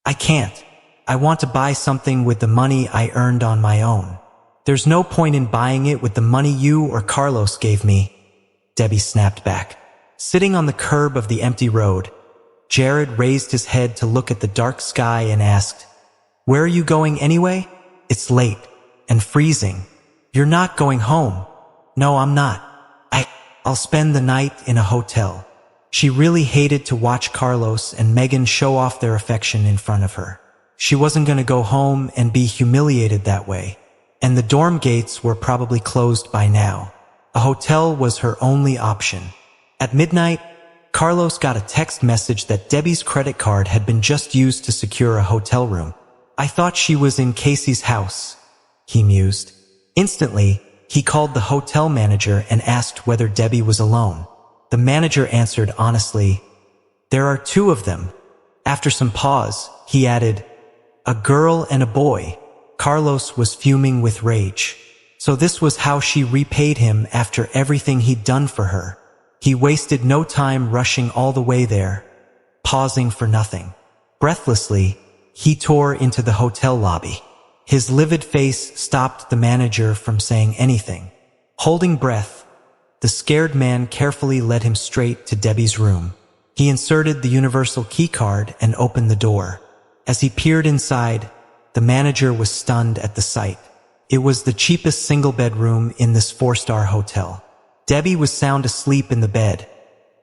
I can't. I want to buy something with the money I earned on my own. There's no point in buying it with the money you or Carlos gave me, Debbie snapped back. Sitting on the curb of the empty road, Jared raised his head to look at the dark sky and asked, "Where are you going anyway? It's late and freezing. You're not going home." "No, I'm not. I'll spend the night in a hotel." She really hated to watch Carlos and Megan show off their affection in front of her. She wasn't going to go home and be humiliated that way. And the dorm gates were probably closed by now. A hotel was her only option. At midnight, Carlos got a text message that Debbie's credit card had been just used to secure a hotel room. "I thought she was in Casey's house," he mused. Instantly, he called the hotel manager and asked whether Debbie was alone. The manager answered honestly, "There are two of them." After some pause, he added, "A girl and a boy." Carlos was fuming with rage. So this was how she repaid him after everything he'd done for her. He wasted no time rushing all the way there, pausing for nothing. Breathlessly, he tore into the hotel lobby. His livid face stopped the manager from saying anything. Holding breath, the scared man carefully led him straight to Debbie's room. He inserted the universal key card and opened the door. As he peered inside, the manager was stunned at the sight. It was the cheapest single-bed room in this 4-star hotel. Debbie was sound asleep in the bed,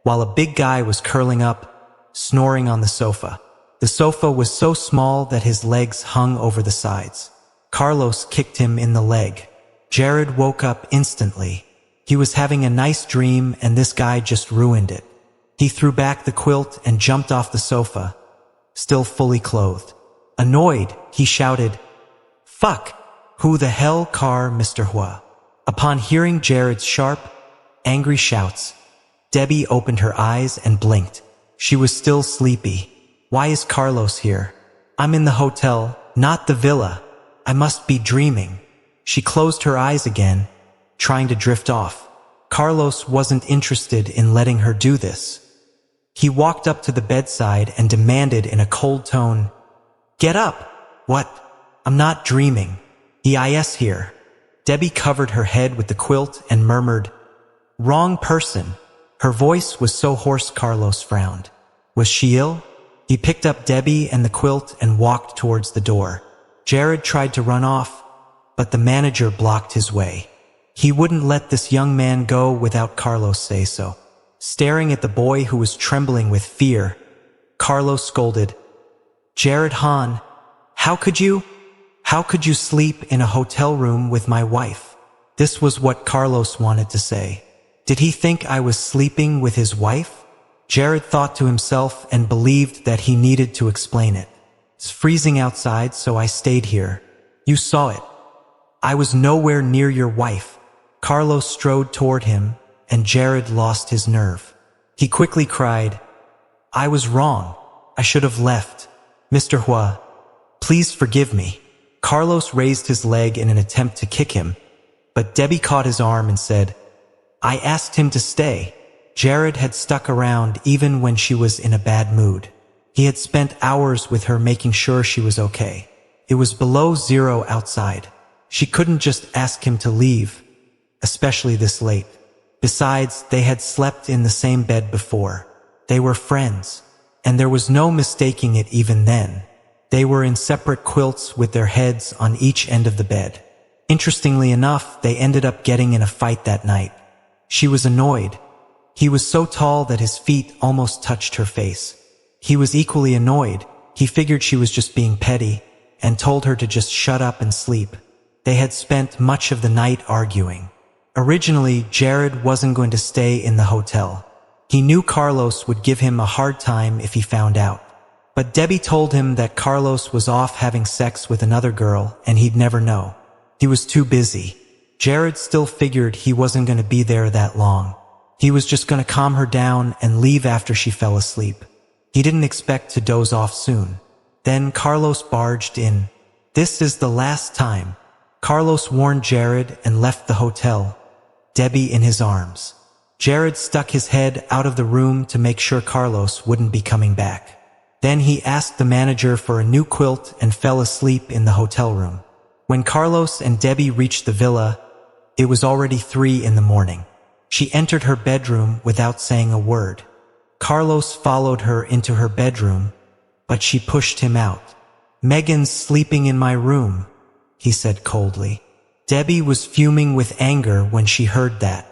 while a big guy was curling up, snoring on the sofa. The sofa was so small that his legs hung over the sides. Carlos kicked him in the leg. Jared woke up instantly. He was having a nice dream and this guy just ruined it. He threw back the quilt and jumped off the sofa, still fully clothed. Annoyed, he shouted, "Fuck! Who the hell car Mr. Huo?" Upon hearing Jared's sharp, angry shouts, Debbie opened her eyes and blinked. She was still sleepy. "Why is Carlos here? I'm in the hotel, not the villa. I must be dreaming." She closed her eyes again, trying to drift off. Carlos wasn't interested in letting her do this. He walked up to the bedside and demanded in a cold tone, "Get up!" "What? I'm not dreaming. Is here." Debbie covered her head with the quilt and murmured, "Wrong person." Her voice was so hoarse Carlos frowned. Was she ill? He picked up Debbie and the quilt and walked towards the door. Jared tried to run off, but the manager blocked his way. He wouldn't let this young man go without Carlos say so. Staring at the boy who was trembling with fear, Carlos scolded, "Jared Han, how could you sleep in a hotel room with my wife?" This was what Carlos wanted to say. Did he think I was sleeping with his wife? Jared thought to himself and believed that he needed to explain it. "It's freezing outside, so I stayed here. You saw it. I was nowhere near your wife." Carlos strode toward him, and Jared lost his nerve. He quickly cried, "I was wrong. I should have left. Mr. Huo, please forgive me." Carlos raised his leg in an attempt to kick him, but Debbie caught his arm and said, "I asked him to stay." Jared had stuck around even when she was in a bad mood. He had spent hours with her making sure she was okay. It was below zero outside. She couldn't just ask him to leave, especially this late. Besides, they had slept in the same bed before. They were friends, and there was no mistaking it even then. They were in separate quilts with their heads on each end of the bed. Interestingly enough, they ended up getting in a fight that night. She was annoyed. He was so tall that his feet almost touched her face. He was equally annoyed. He figured she was just being petty and told her to just shut up and sleep. They had spent much of the night arguing. Originally, Jared wasn't going to stay in the hotel. He knew Carlos would give him a hard time if he found out. But Debbie told him that Carlos was off having sex with another girl and he'd never know. He was too busy. Jared still figured he wasn't going to be there that long. He was just going to calm her down and leave after she fell asleep. He didn't expect to doze off soon. Then Carlos barged in. "This is the last time." Carlos warned Jared and left the hotel, Debbie in his arms. Jared stuck his head out of the room to make sure Carlos wouldn't be coming back. Then he asked the manager for a new quilt and fell asleep in the hotel room. When Carlos and Debbie reached the villa, it was already 3 in the morning. She entered her bedroom without saying a word. Carlos followed her into her bedroom, but she pushed him out. "Megan's sleeping in my room," he said coldly. Debbie was fuming with anger when she heard that,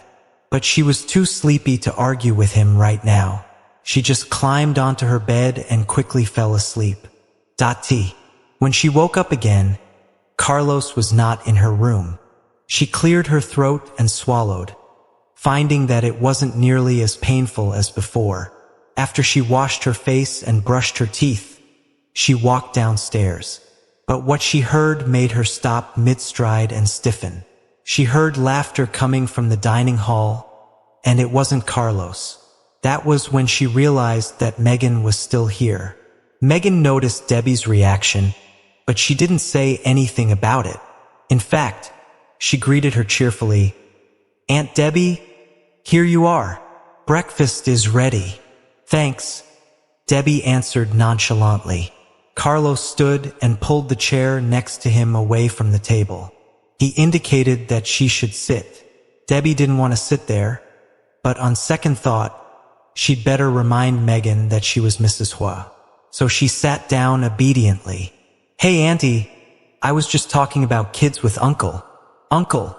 but she was too sleepy to argue with him right now. She just climbed onto her bed and quickly fell asleep. When she woke up again, Carlos was not in her room. She cleared her throat and swallowed, finding that it wasn't nearly as painful as before. After she washed her face and brushed her teeth, she walked downstairs. But what she heard made her stop mid-stride and stiffen. She heard laughter coming from the dining hall, and it wasn't Carlos. That was when she realized that Megan was still here. Megan noticed Debbie's reaction, but she didn't say anything about it. In fact, she greeted her cheerfully. "Aunt Debbie, here you are. Breakfast is ready." "Thanks," Debbie answered nonchalantly. Carlos stood and pulled the chair next to him away from the table. He indicated that she should sit. Debbie didn't want to sit there, but on second thought, she'd better remind Megan that she was Mrs. Huo. So she sat down obediently. "Hey, Auntie, I was just talking about kids with Uncle." "Uncle,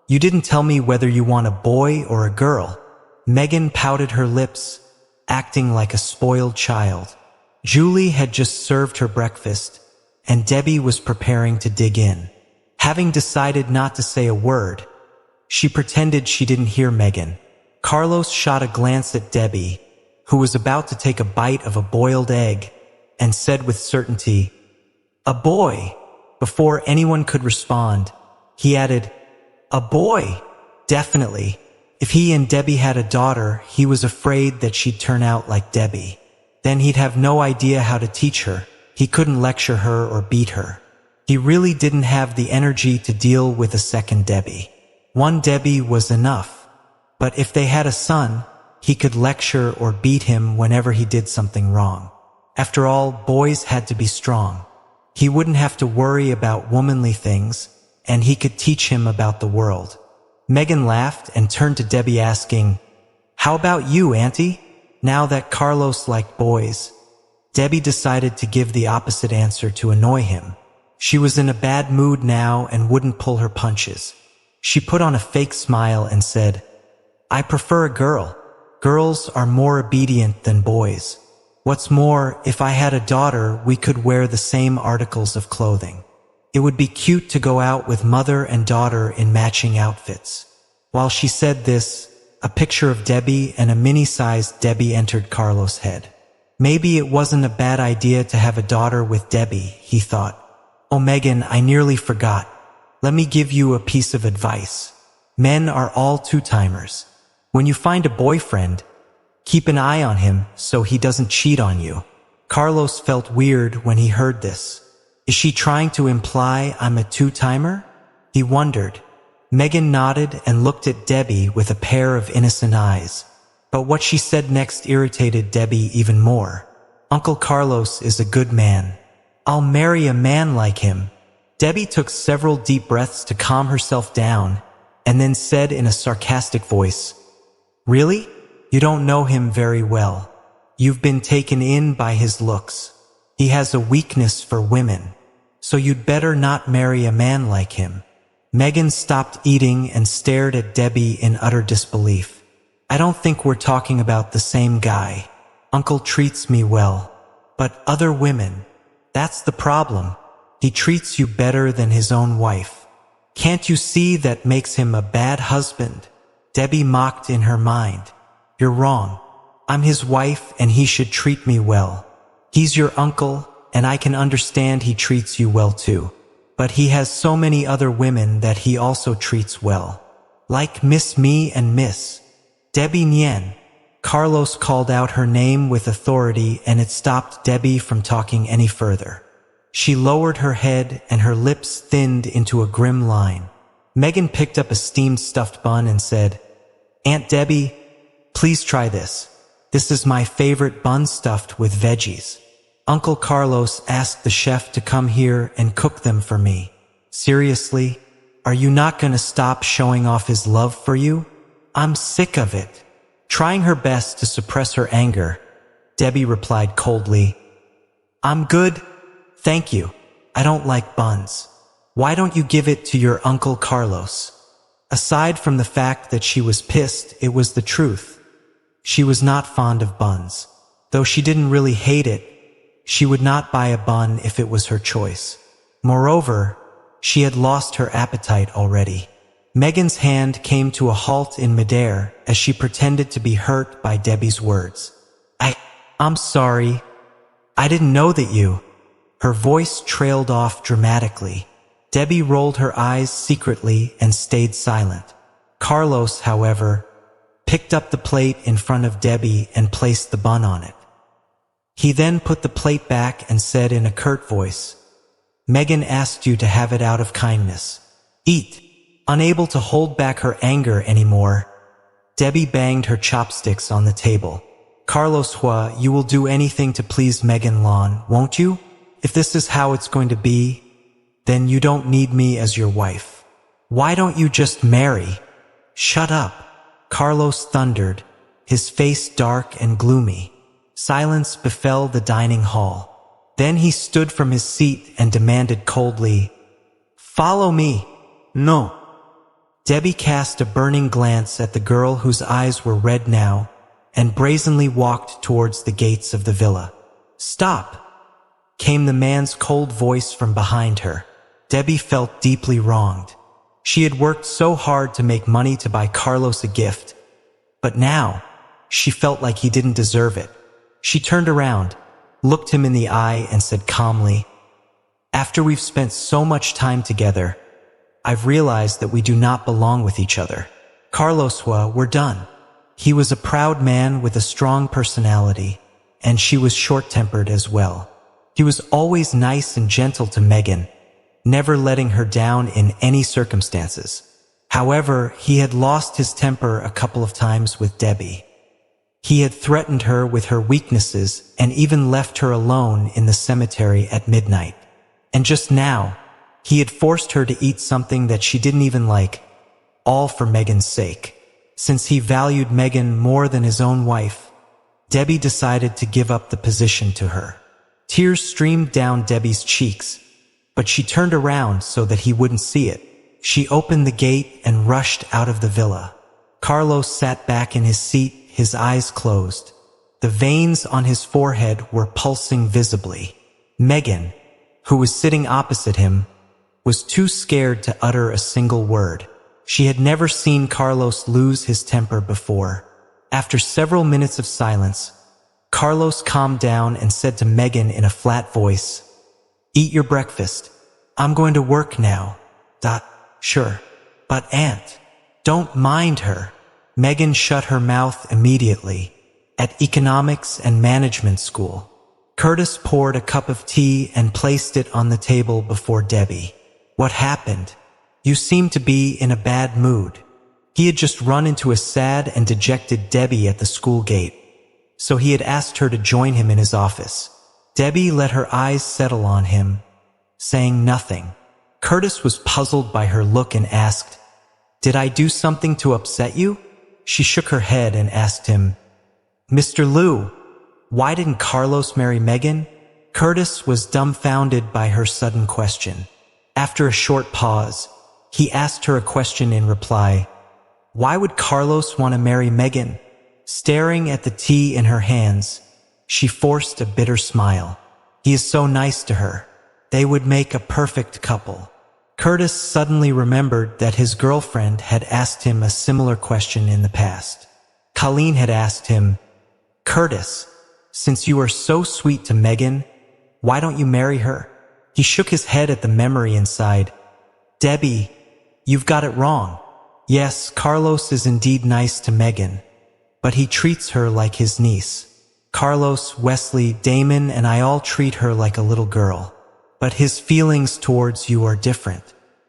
you didn't tell me whether you want a boy or a girl." Megan pouted her lips, acting like a spoiled child. Julie had just served her breakfast, and Debbie was preparing to dig in. Having decided not to say a word, she pretended she didn't hear Megan. Carlos shot a glance at Debbie, who was about to take a bite of a boiled egg, and said with certainty, "A boy." Before anyone could respond, he added, "A boy, definitely." If he and Debbie had a daughter, he was afraid that she'd turn out like Debbie. Then he'd have no idea how to teach her. He couldn't lecture her or beat her. He really didn't have the energy to deal with a second Debbie. One Debbie was enough. But if they had a son, he could lecture or beat him whenever he did something wrong. After all, boys had to be strong. He wouldn't have to worry about womanly things, and he could teach him about the world. Megan laughed and turned to Debbie asking, "How about you, Auntie?" Now that Carlos liked boys, Debbie decided to give the opposite answer to annoy him. She was in a bad mood now and wouldn't pull her punches. She put on a fake smile and said, "I prefer a girl. Girls are more obedient than boys. What's more, if I had a daughter, we could wear the same articles of clothing. It would be cute to go out with mother and daughter in matching outfits." While she said this, a picture of Debbie and a mini-sized Debbie entered Carlos' head. Maybe it wasn't a bad idea to have a daughter with Debbie, he thought. "Oh, Megan, I nearly forgot. Let me give you a piece of advice. Men are all two-timers. When you find a boyfriend, keep an eye on him so he doesn't cheat on you." Carlos felt weird when he heard this. Is she trying to imply I'm a two-timer? He wondered. Megan nodded and looked at Debbie with a pair of innocent eyes. But what she said next irritated Debbie even more. "Uncle Carlos is a good man. I'll marry a man like him." Debbie took several deep breaths to calm herself down, and then said in a sarcastic voice, "Really? You don't know him very well. You've been taken in by his looks. He has a weakness for women, so you'd better not marry a man like him." Megan stopped eating and stared at Debbie in utter disbelief. "I don't think we're talking about the same guy. Uncle treats me well. But other women, that's the problem. He treats you better than his own wife. Can't you see that makes him a bad husband?" Debbie mocked in her mind. "You're wrong. I'm his wife and he should treat me well. He's your uncle and I can understand he treats you well too. But he has so many other women that he also treats well. Like Miss Me and Miss Debbie Nian." Carlos called out her name with authority and it stopped Debbie from talking any further. She lowered her head and her lips thinned into a grim line. Megan picked up a steamed stuffed bun and said, "Aunt Debbie, please try this. This is my favorite bun stuffed with veggies." Uncle Carlos asked the chef to come here and cook them for me. Seriously? Are you not gonna stop showing off his love for you? I'm sick of it. Trying her best to suppress her anger, Debbie replied coldly, I'm good, thank you. I don't like buns. Why don't you give it to your Uncle Carlos? Aside from the fact that she was pissed, it was the truth. She was not fond of buns. Though she didn't really hate it, she would not buy a bun if it was her choice. Moreover, she had lost her appetite already. Megan's hand came to a halt in midair as she pretended to be hurt by Debbie's words. I'm sorry. I didn't know that you... Her voice trailed off dramatically. Debbie rolled her eyes secretly and stayed silent. Carlos, however, picked up the plate in front of Debbie and placed the bun on it. He then put the plate back and said in a curt voice, Megan asked you to have it out of kindness. Eat. Unable to hold back her anger anymore, Debbie banged her chopsticks on the table. Carlos Huo, you will do anything to please Megan Lon, won't you? If this is how it's going to be, then you don't need me as your wife. Why don't you just marry? Shut up, Carlos thundered, his face dark and gloomy. Silence befell the dining hall. Then he stood from his seat and demanded coldly, Follow me. No. Debbie cast a burning glance at the girl whose eyes were red now and brazenly walked towards the gates of the villa. Stop, came the man's cold voice from behind her. Debbie felt deeply wronged. She had worked so hard to make money to buy Carlos a gift, but now she felt like he didn't deserve it. She turned around, looked him in the eye and said calmly, After we've spent so much time together, I've realized that we do not belong with each other. Carlos Huo, we're done. He was a proud man with a strong personality, and she was short-tempered as well. He was always nice and gentle to Megan, never letting her down in any circumstances. However, he had lost his temper a couple of times with Debbie. He had threatened her with her weaknesses and even left her alone in the cemetery at midnight. And just now, he had forced her to eat something that she didn't even like, all for Megan's sake. Since he valued Megan more than his own wife, Debbie decided to give up the position to her. Tears streamed down Debbie's cheeks, but she turned around so that he wouldn't see it. She opened the gate and rushed out of the villa. Carlos sat back in his seat, his eyes closed. The veins on his forehead were pulsing visibly. Megan, who was sitting opposite him, was too scared to utter a single word. She had never seen Carlos lose his temper before. After several minutes of silence, Carlos calmed down and said to Megan in a flat voice, Eat your breakfast. I'm going to work now. Sure. But Aunt, don't mind her. Megan shut her mouth immediately. At economics and management school, Curtis poured a cup of tea and placed it on the table before Debbie. What happened? You seem to be in a bad mood. He had just run into a sad and dejected Debbie at the school gate, so he had asked her to join him in his office. Debbie let her eyes settle on him, saying nothing. Curtis was puzzled by her look and asked, Did I do something to upset you? She shook her head and asked him, Mr. Liu, why didn't Carlos marry Megan? Curtis was dumbfounded by her sudden question. After a short pause, he asked her a question in reply. Why would Carlos want to marry Megan? Staring at the tea in her hands, she forced a bitter smile. He is so nice to her. They would make a perfect couple. Curtis suddenly remembered that his girlfriend had asked him a similar question in the past. Colleen had asked him, Curtis, since you are so sweet to Megan, why don't you marry her? He shook his head at the memory and sighed. Debbie, you've got it wrong. Yes, Carlos is indeed nice to Megan, but he treats her like his niece. Carlos, Wesley, Damon, and I all treat her like a little girl. But his feelings towards you are different.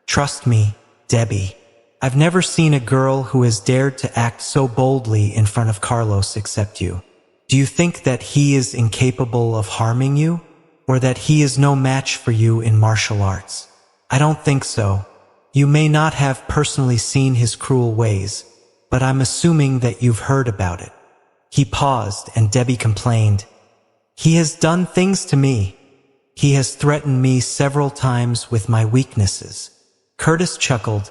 Trust me, Debbie. I've never seen a girl who has dared to act so boldly in front of Carlos except you. Do you think that he is incapable of harming you? Or that he is no match for you in martial arts? I don't think so. You may not have personally seen his cruel ways, but I'm assuming that you've heard about it. He paused, and Debbie complained, "He has done things to me. He has threatened me several times with my weaknesses." Curtis chuckled.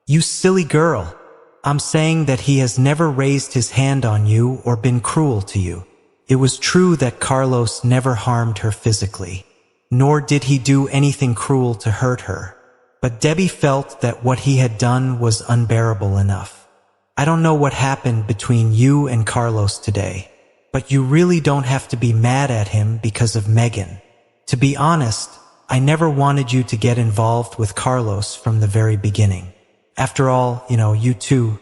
"You silly girl. I'm saying that he has never raised his hand on you or been cruel to you." It was true that Carlos never harmed her physically, nor did he do anything cruel to hurt her. But Debbie felt that what he had done was unbearable enough. "I don't know what happened between you and Carlos today, but you really don't have to be mad at him because of Megan. To be honest, I never wanted you to get involved with Carlos from the very beginning. After all, you two,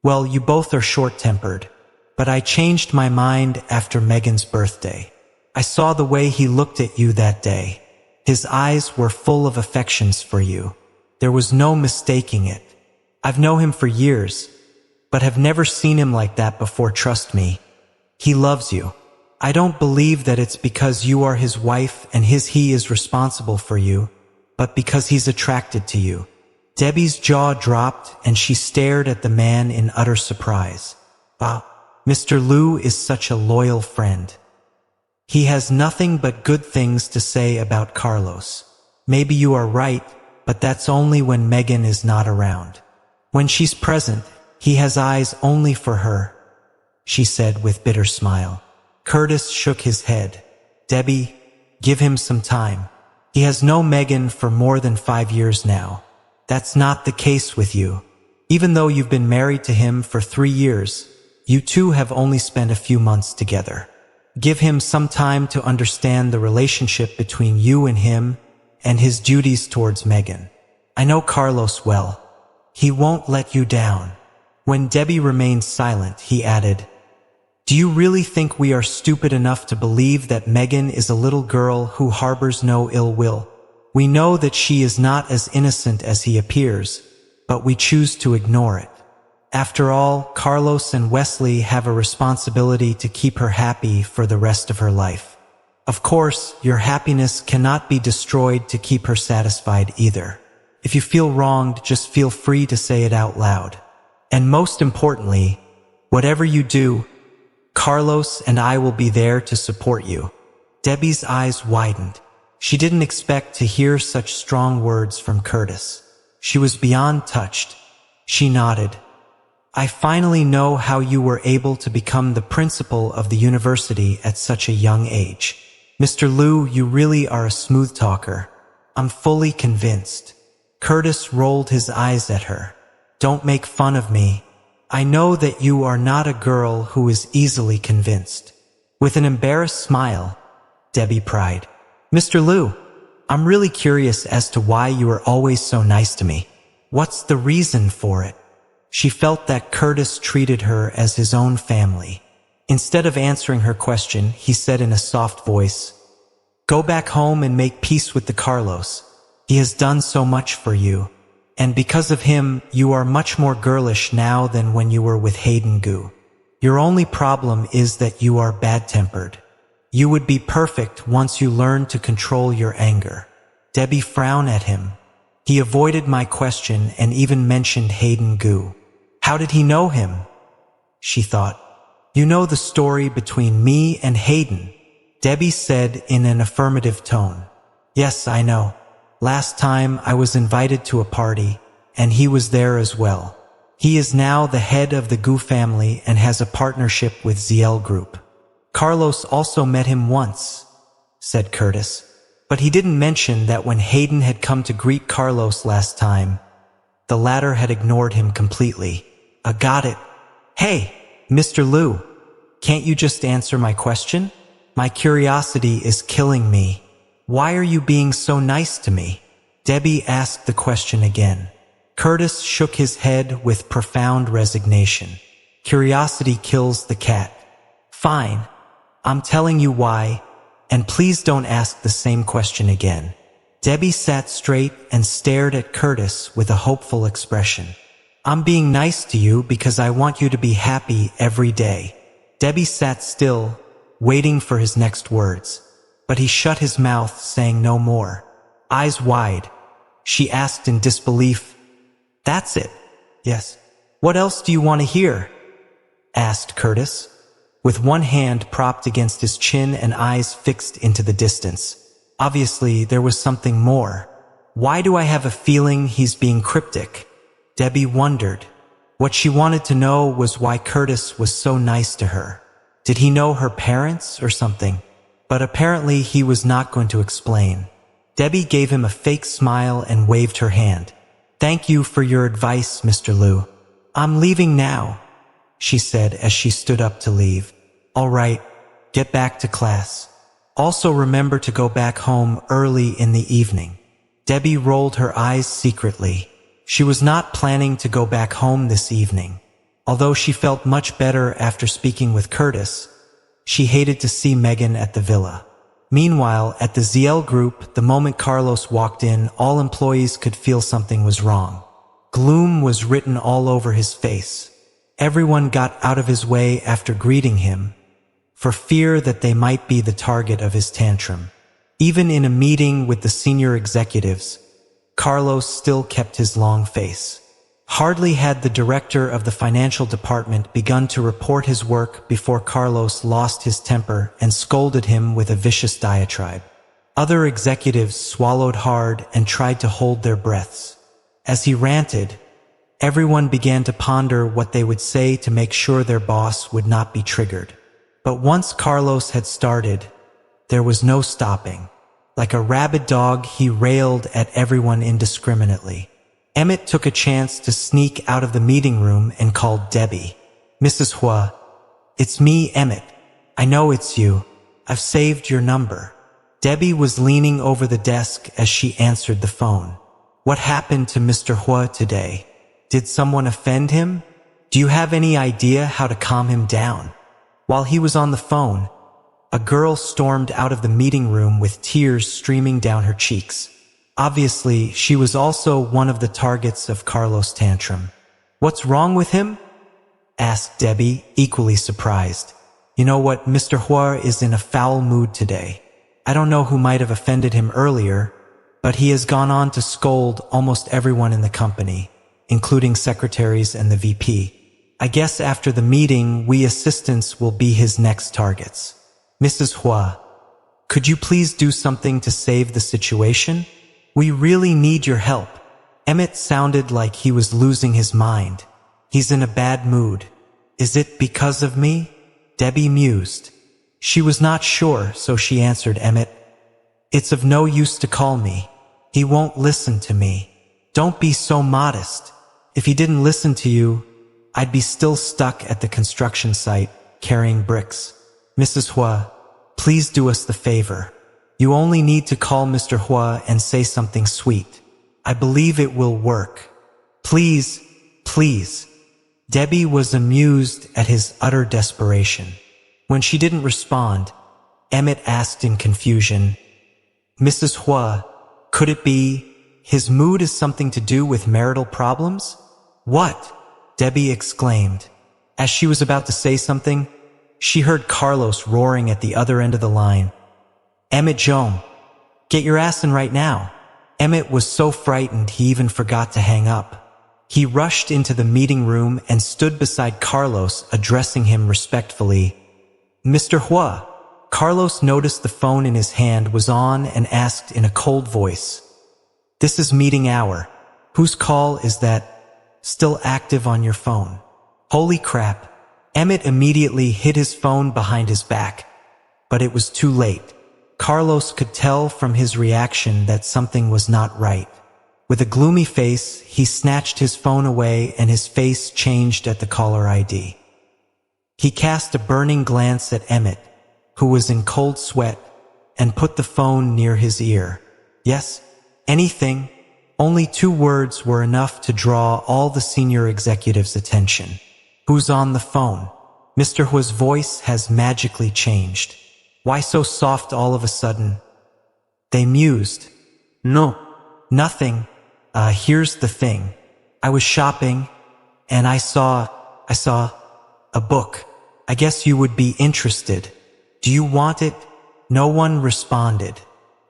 well, you both are short-tempered. But I changed my mind after Megan's birthday. I saw the way he looked at you that day. His eyes were full of affections for you. There was no mistaking it. I've known him for years, but have never seen him like that before, trust me. He loves you. I don't believe that it's because you are his wife and he is responsible for you, but because he's attracted to you." Debbie's jaw dropped and she stared at the man in utter surprise. "Wow, Mr. Liu is such a loyal friend. He has nothing but good things to say about Carlos. Maybe you are right, but that's only when Megan is not around. When she's present, he has eyes only for her," she said with bitter smile. Curtis shook his head. "Debbie, give him some time. He has known Megan for more than 5 years now. That's not the case with you. Even though you've been married to him for 3 years, you two have only spent a few months together. Give him some time to understand the relationship between you and him and his duties towards Megan. I know Carlos well. He won't let you down." When Debbie remained silent, he added, "Do you really think we are stupid enough to believe that Megan is a little girl who harbors no ill will? We know that she is not as innocent as he appears, but we choose to ignore it. After all, Carlos and Wesley have a responsibility to keep her happy for the rest of her life. Of course, your happiness cannot be destroyed to keep her satisfied either. If you feel wronged, just feel free to say it out loud. And most importantly, whatever you do, Carlos and I will be there to support you." Debbie's eyes widened. She didn't expect to hear such strong words from Curtis. She was beyond touched. She nodded. "I finally know how you were able to become the principal of the university at such a young age. Mr. Liu, you really are a smooth talker. I'm fully convinced." Curtis rolled his eyes at her. "Don't make fun of me. I know that you are not a girl who is easily convinced." With an embarrassed smile, Debbie cried, "Mr. Liu, I'm really curious as to why you are always so nice to me. What's the reason for it?" She felt that Curtis treated her as his own family. Instead of answering her question, he said in a soft voice, "Go back home and make peace with the Carlos. He has done so much for you. And because of him, you are much more girlish now than when you were with Hayden Gu. Your only problem is that you are bad-tempered. You would be perfect once you learn to control your anger." Debbie frowned at him. He avoided my question and even mentioned Hayden Gu. How did he know him? She thought. "You know the story between me and Hayden," Debbie said in an affirmative tone. "Yes, I know. Last time I was invited to a party, and he was there as well. He is now the head of the Gu family and has a partnership with ZL Group. Carlos also met him once," said Curtis. But he didn't mention that when Hayden had come to greet Carlos last time, the latter had ignored him completely. Got it. Hey, Mr. Liu, can't you just answer my question? My curiosity is killing me. Why are you being so nice to me?" Debbie asked the question again. Curtis shook his head with profound resignation. "Curiosity kills the cat. Fine, I'm telling you why, and please don't ask the same question again." Debbie sat straight and stared at Curtis with a hopeful expression. "I'm being nice to you because I want you to be happy every day. Debbie sat still, waiting for his next words. But he shut his mouth, saying no more. Eyes wide, she asked in disbelief, "That's it?" "Yes." "What else do you want to hear?" asked Curtis, with one hand propped against his chin and eyes fixed into the distance. Obviously, there was something more. "Why do I have a feeling he's being cryptic?" Debbie wondered. What she wanted to know was why Curtis was so nice to her. Did he know her parents or something? But apparently he was not going to explain. Debbie gave him a fake smile and waved her hand. "Thank you for your advice, Mr. Liu. I'm leaving now," she said as she stood up to leave. "All right, get back to class. Also remember to go back home early in the evening." Debbie rolled her eyes secretly. She was not planning to go back home this evening. Although she felt much better after speaking with Curtis, she hated to see Megan at the villa. Meanwhile, at the ZL group, the moment Carlos walked in, all employees could feel something was wrong. Gloom was written all over his face. Everyone got out of his way after greeting him, for fear that they might be the target of his tantrum. Even in a meeting with the senior executives, Carlos still kept his long face. Hardly had the director of the financial department begun to report his work before Carlos lost his temper and scolded him with a vicious diatribe. Other executives swallowed hard and tried to hold their breaths. As he ranted, everyone began to ponder what they would say to make sure their boss would not be triggered. But once Carlos had started, there was no stopping. Like a rabid dog, he railed at everyone indiscriminately. Emmett took a chance to sneak out of the meeting room and called Debbie. "Mrs. Huo, it's me, Emmett. I know it's you. I've saved your number." Debbie was leaning over the desk as she answered the phone. "What happened to Mr. Huo today? Did someone offend him? Do you have any idea how to calm him down?" While he was on the phone, a girl stormed out of the meeting room with tears streaming down her cheeks. Obviously, she was also one of the targets of Carlos' tantrum. "What's wrong with him?" asked Debbie, equally surprised. "You know what, Mr. Huo is in a foul mood today. I don't know who might have offended him earlier, but he has gone on to scold almost everyone in the company, including secretaries and the VP. I guess after the meeting, we assistants will be his next targets. Mrs. Huo, could you please do something to save the situation? We really need your help." Emmett sounded like he was losing his mind. "He's in a bad mood. Is it because of me?" Debbie mused. She was not sure, so she answered Emmett. "It's of no use to call me. He won't listen to me. Don't be so modest. If he didn't listen to you, I'd be still stuck at the construction site, carrying bricks. Mrs. Huo, please do us the favor. You only need to call Mr. Huo and say something sweet. I believe it will work. Please, please." Debbie was amused at his utter desperation. When she didn't respond, Emmett asked in confusion, "Mrs. Huo, could it be his mood is something to do with marital problems?" "What?" Debbie exclaimed. As she was about to say something, she heard Carlos roaring at the other end of the line. "Emmett Jome, get your ass in right now." Emmett was so frightened he even forgot to hang up. He rushed into the meeting room and stood beside Carlos, addressing him respectfully. "Mr. Huo." Carlos noticed the phone in his hand was on and asked in a cold voice, "This is meeting hour. Whose call is that still active on your phone?" Holy crap. Emmett immediately hid his phone behind his back, but it was too late. Carlos could tell from his reaction that something was not right. With a gloomy face, he snatched his phone away and his face changed at the caller ID. He cast a burning glance at Emmett, who was in cold sweat, and put the phone near his ear. "Yes? Anything?" Only 2 words were enough to draw all the senior executives' attention. "Who's on the phone?" Mr. Huo's voice has magically changed. "Why so soft all of a sudden?" They mused. "No, nothing. Here's the thing. I was shopping, and I saw a book. I guess you would be interested. Do you want it? No one responded.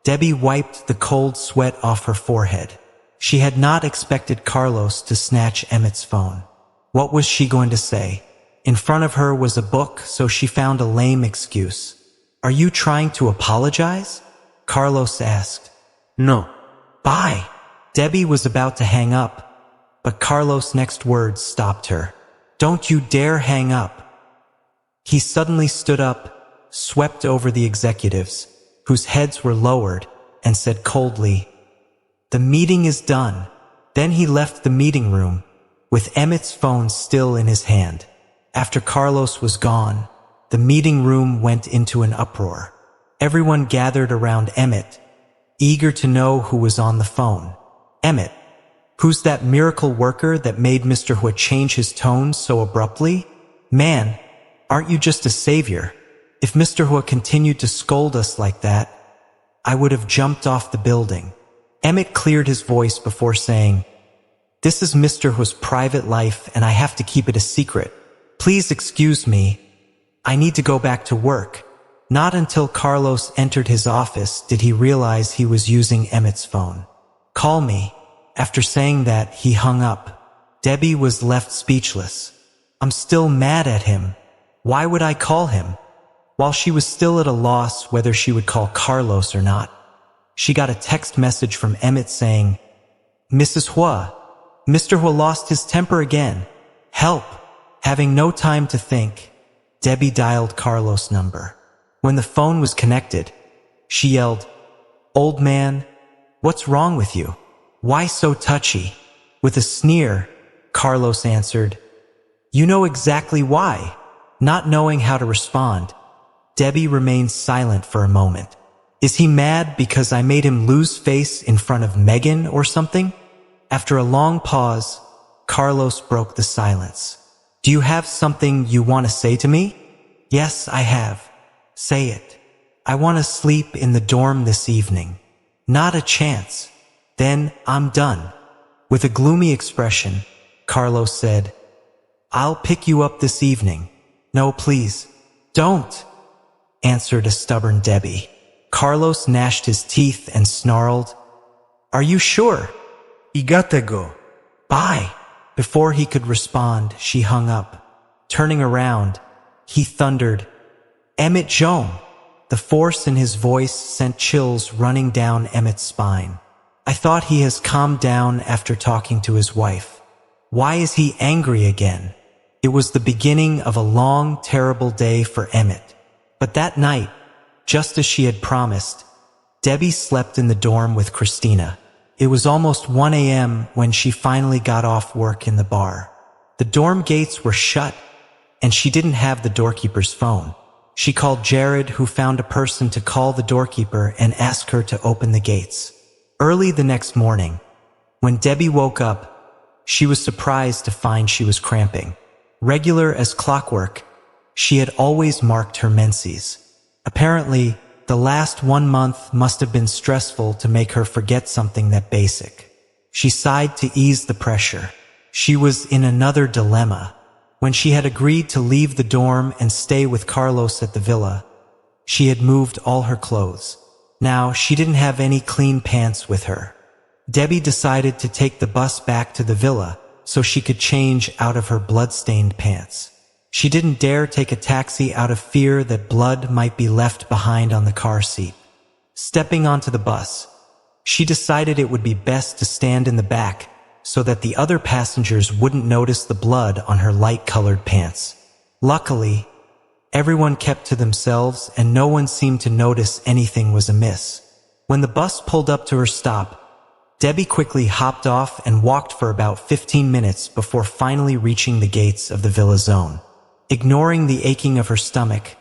Debbie wiped the cold sweat off her forehead. She had not expected Carlos to snatch Emmett's phone. What was she going to say? In front of her was a book, so she found a lame excuse. Are you trying to apologize? Carlos asked. No. Bye. Debbie was about to hang up, but Carlos' next words stopped her. Don't you dare hang up. He suddenly stood up, swept over the executives, whose heads were lowered, and said coldly, "The meeting is done." Then he left the meeting room, with Emmett's phone still in his hand. After Carlos was gone, the meeting room went into an uproar. Everyone gathered around Emmett, eager to know who was on the phone. Emmett, who's that miracle worker that made Mr. Huo change his tone so abruptly? Man, aren't you just a savior? If Mr. Huo continued to scold us like that, I would have jumped off the building. Emmett cleared his voice before saying, "This is Mr. Huo's private life and I have to keep it a secret. Please excuse me. I need to go back to work." Not until Carlos entered his office did he realize he was using Emmett's phone. "Call me." After saying that, he hung up. Debbie was left speechless. I'm still mad at him. Why would I call him? While she was still at a loss whether she would call Carlos or not, she got a text message from Emmett saying, "Mrs. Huo, Mr. Huo lost his temper again. Help." Having no time to think, Debbie dialed Carlos' number. When the phone was connected, she yelled, "Old man, what's wrong with you? Why so touchy?" With a sneer, Carlos answered, "You know exactly why." Not knowing how to respond, Debbie remained silent for a moment. Is he mad because I made him lose face in front of Megan or something? After a long pause, Carlos broke the silence. "Do you have something you want to say to me?" "Yes, I have." "Say it." "I want to sleep in the dorm this evening." "Not a chance." "Then I'm done." With a gloomy expression, Carlos said, "I'll pick you up this evening." "No, please, don't," answered a stubborn Debbie. Carlos gnashed his teeth and snarled, "Are you sure?" "You gotta go." "Bye." Before he could respond, she hung up. Turning around, he thundered, "Emmett Joan." The force in his voice sent chills running down Emmett's spine. "I thought he has calmed down after talking to his wife. Why is he angry again?" It was the beginning of a long, terrible day for Emmett. But that night, just as she had promised, Debbie slept in the dorm with Christina. It was almost 1 a.m. when she finally got off work in the bar. The dorm gates were shut, and she didn't have the doorkeeper's phone. She called Jared, who found a person to call the doorkeeper and ask her to open the gates. Early the next morning, when Debbie woke up, she was surprised to find she was cramping. Regular as clockwork, she had always marked her menses. Apparently, the last 1 month must have been stressful to make her forget something that basic. She sighed to ease the pressure. She was in another dilemma. When she had agreed to leave the dorm and stay with Carlos at the villa, she had moved all her clothes. Now, she didn't have any clean pants with her. Debbie decided to take the bus back to the villa so she could change out of her blood-stained pants. She didn't dare take a taxi out of fear that blood might be left behind on the car seat. Stepping onto the bus, she decided it would be best to stand in the back so that the other passengers wouldn't notice the blood on her light-colored pants. Luckily, everyone kept to themselves and no one seemed to notice anything was amiss. When the bus pulled up to her stop, Debbie quickly hopped off and walked for about 15 minutes before finally reaching the gates of the villa zone. Ignoring the aching of her stomach,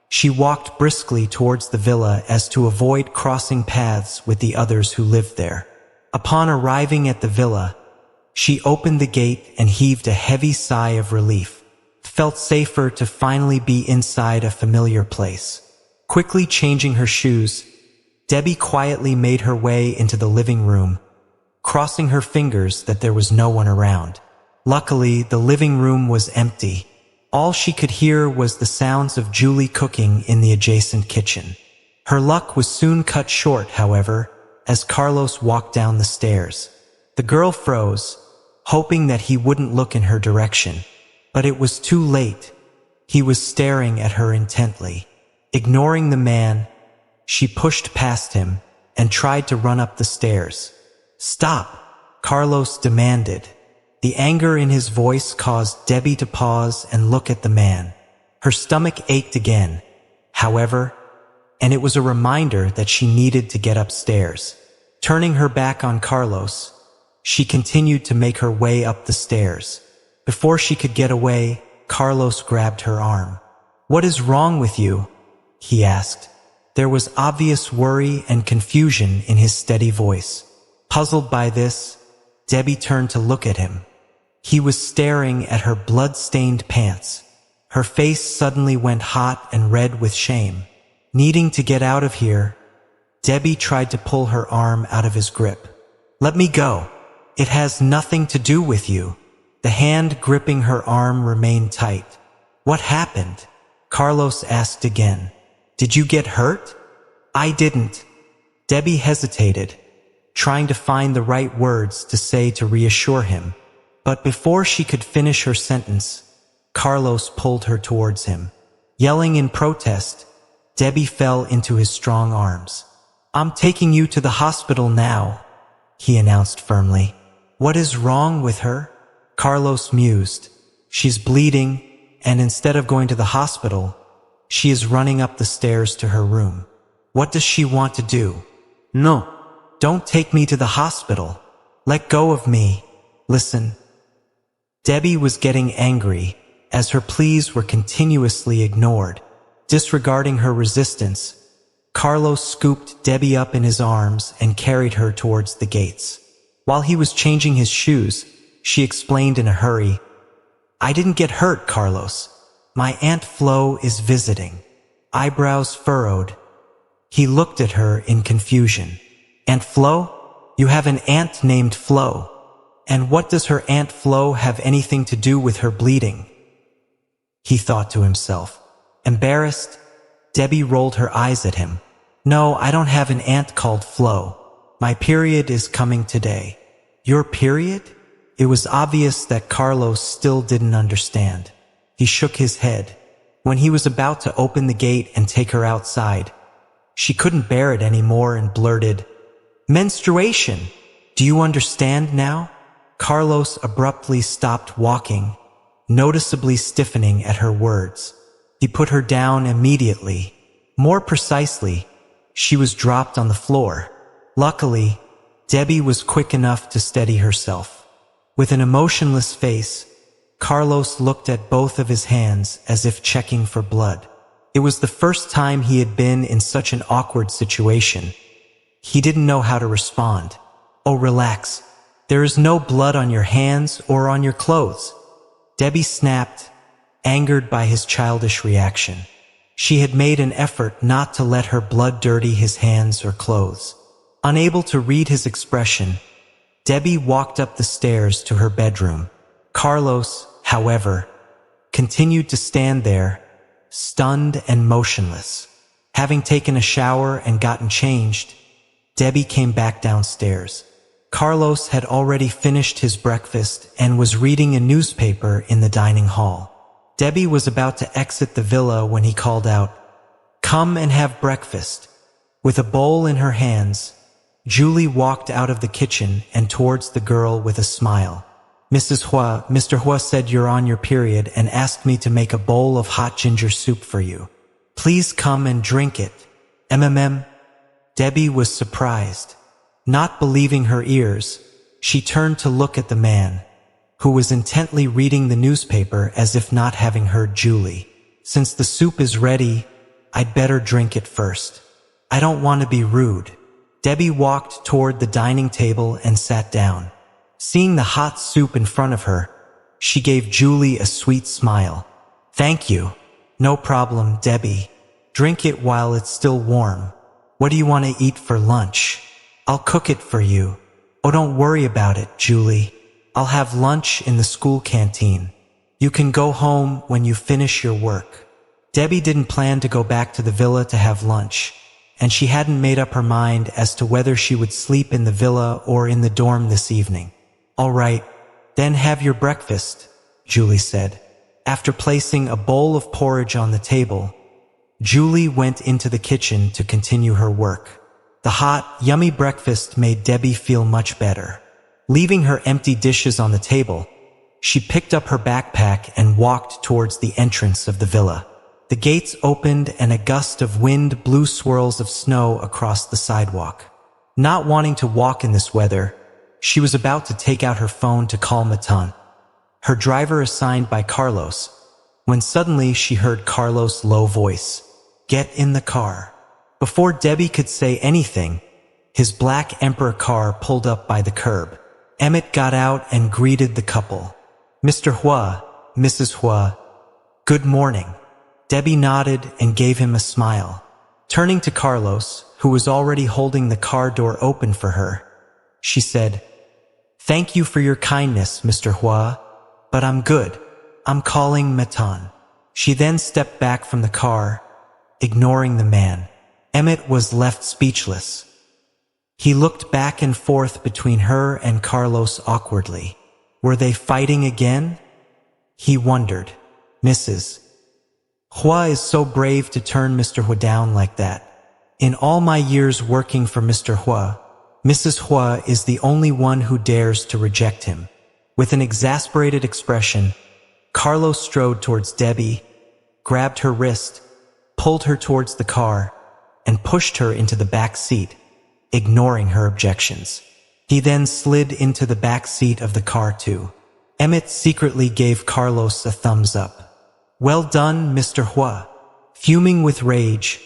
she walked briskly towards the villa as to avoid crossing paths with the others who lived there. Upon arriving at the villa, she opened the gate and heaved a heavy sigh of relief. Felt safer to finally be inside a familiar place. Quickly changing her shoes, Debbie quietly made her way into the living room, crossing her fingers that there was no one around. Luckily, the living room was empty. All she could hear was the sounds of Julie cooking in the adjacent kitchen. Her luck was soon cut short, however, as Carlos walked down the stairs. The girl froze, hoping that he wouldn't look in her direction. But it was too late. He was staring at her intently. Ignoring the man, she pushed past him and tried to run up the stairs. "Stop!" Carlos demanded. The anger in his voice caused Debbie to pause and look at the man. Her stomach ached again, however, and it was a reminder that she needed to get upstairs. Turning her back on Carlos, she continued to make her way up the stairs. Before she could get away, Carlos grabbed her arm. "What is wrong with you?" he asked. There was obvious worry and confusion in his steady voice. Puzzled by this, Debbie turned to look at him. He was staring at her blood-stained pants. Her face suddenly went hot and red with shame. Needing to get out of here, Debbie tried to pull her arm out of his grip. "Let me go. It has nothing to do with you." The hand gripping her arm remained tight. "What happened?" Carlos asked again. "Did you get hurt?" "I didn't." Debbie hesitated, trying to find the right words to say to reassure him. But before she could finish her sentence, Carlos pulled her towards him. Yelling in protest, Debbie fell into his strong arms. "I'm taking you to the hospital now," he announced firmly. "What is wrong with her?" Carlos mused. "She's bleeding, and instead of going to the hospital, she is running up the stairs to her room. What does she want to do?" No. "Don't take me to the hospital. Let go of me. Listen." Debbie was getting angry, as her pleas were continuously ignored. Disregarding her resistance, Carlos scooped Debbie up in his arms and carried her towards the gates. While he was changing his shoes, she explained in a hurry, "I didn't get hurt, Carlos. My Aunt Flo is visiting." Eyebrows furrowed, he looked at her in confusion. "Aunt Flo? You have an aunt named Flo. And what does her Aunt Flo have anything to do with her bleeding?" He thought to himself. Embarrassed, Debbie rolled her eyes at him. "No, I don't have an aunt called Flo. My period is coming today." "Your period?" It was obvious that Carlos still didn't understand. He shook his head. When he was about to open the gate and take her outside, she couldn't bear it anymore and blurted, "Menstruation! Do you understand now?" Carlos abruptly stopped walking, noticeably stiffening at her words. He put her down immediately. More precisely, she was dropped on the floor. Luckily, Debbie was quick enough to steady herself. With an emotionless face, Carlos looked at both of his hands as if checking for blood. It was the first time he had been in such an awkward situation. He didn't know how to respond. "Oh, relax. There is no blood on your hands or on your clothes," Debbie snapped, angered by his childish reaction. She had made an effort not to let her blood dirty his hands or clothes. Unable to read his expression, Debbie walked up the stairs to her bedroom. Carlos, however, continued to stand there, stunned and motionless. Having taken a shower and gotten changed, Debbie came back downstairs. Carlos had already finished his breakfast and was reading a newspaper in the dining hall. Debbie was about to exit the villa when he called out, "Come and have breakfast." With a bowl in her hands, Julie walked out of the kitchen and towards the girl with a smile. "Mrs. Huo, Mr. Huo said you're on your period and asked me to make a bowl of hot ginger soup for you. Please come and drink it." Debbie was surprised. Not believing her ears, she turned to look at the man, who was intently reading the newspaper as if not having heard Julie. "Since the soup is ready, I'd better drink it first. I don't want to be rude." Debbie walked toward the dining table and sat down. Seeing the hot soup in front of her, she gave Julie a sweet smile. "Thank you." "No problem, Debbie. Drink it while it's still warm. What do you want to eat for lunch?" "I'll cook it for you." "Oh, don't worry about it, Julie. I'll have lunch in the school canteen." You can go home when you finish your work. Debbie didn't plan to go back to the villa to have lunch, and she hadn't made up her mind as to whether she would sleep in the villa or in the dorm this evening. All right, then have your breakfast, Julie said. After placing a bowl of porridge on the table, Julie went into the kitchen to continue her work. The hot, yummy breakfast made Debbie feel much better. Leaving her empty dishes on the table, she picked up her backpack and walked towards the entrance of the villa. The gates opened and a gust of wind blew swirls of snow across the sidewalk. Not wanting to walk in this weather, she was about to take out her phone to call Matan, her driver assigned by Carlos, when suddenly she heard Carlos' low voice. Get in the car. Before Debbie could say anything, his black Emperor car pulled up by the curb. Emmett got out and greeted the couple. Mr. Huo, Mrs. Huo, good morning. Debbie nodded and gave him a smile. Turning to Carlos, who was already holding the car door open for her, she said, Thank you for your kindness, Mr. Huo, but I'm good. I'm calling Matan. She then stepped back from the car, ignoring the man. Emmett was left speechless. He looked back and forth between her and Carlos awkwardly. Were they fighting again? He wondered. Mrs. Huo is so brave to turn Mr. Huo down like that. In all my years working for Mr. Huo, Mrs. Huo is the only one who dares to reject him. With an exasperated expression, Carlos strode towards Debbie, grabbed her wrist, pulled her towards the car, and pushed her into the back seat, ignoring her objections. He then slid into the back seat of the car too. Emmett secretly gave Carlos a thumbs up. Well done, Mr. Huo. Fuming with rage,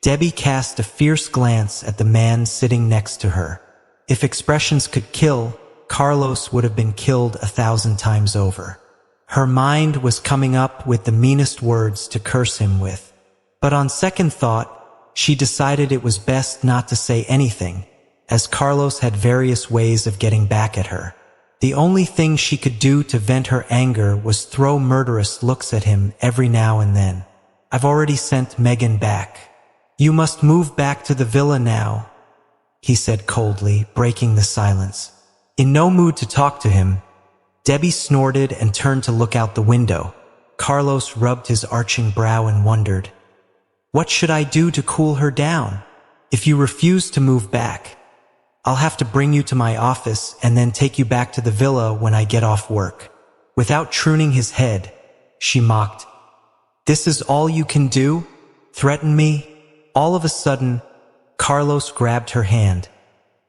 Debbie cast a fierce glance at the man sitting next to her. If expressions could kill, Carlos would have been killed 1,000 times over. Her mind was coming up with the meanest words to curse him with. But on second thought, she decided it was best not to say anything, as Carlos had various ways of getting back at her. The only thing she could do to vent her anger was throw murderous looks at him every now and then. I've already sent Megan back. You must move back to the villa now, he said coldly, breaking the silence. In no mood to talk to him, Debbie snorted and turned to look out the window. Carlos rubbed his arching brow and wondered, what should I do to cool her down? If you refuse to move back, I'll have to bring you to my office and then take you back to the villa when I get off work. Without pruning his head, she mocked. This is all you can do? Threaten me? All of a sudden, Carlos grabbed her hand,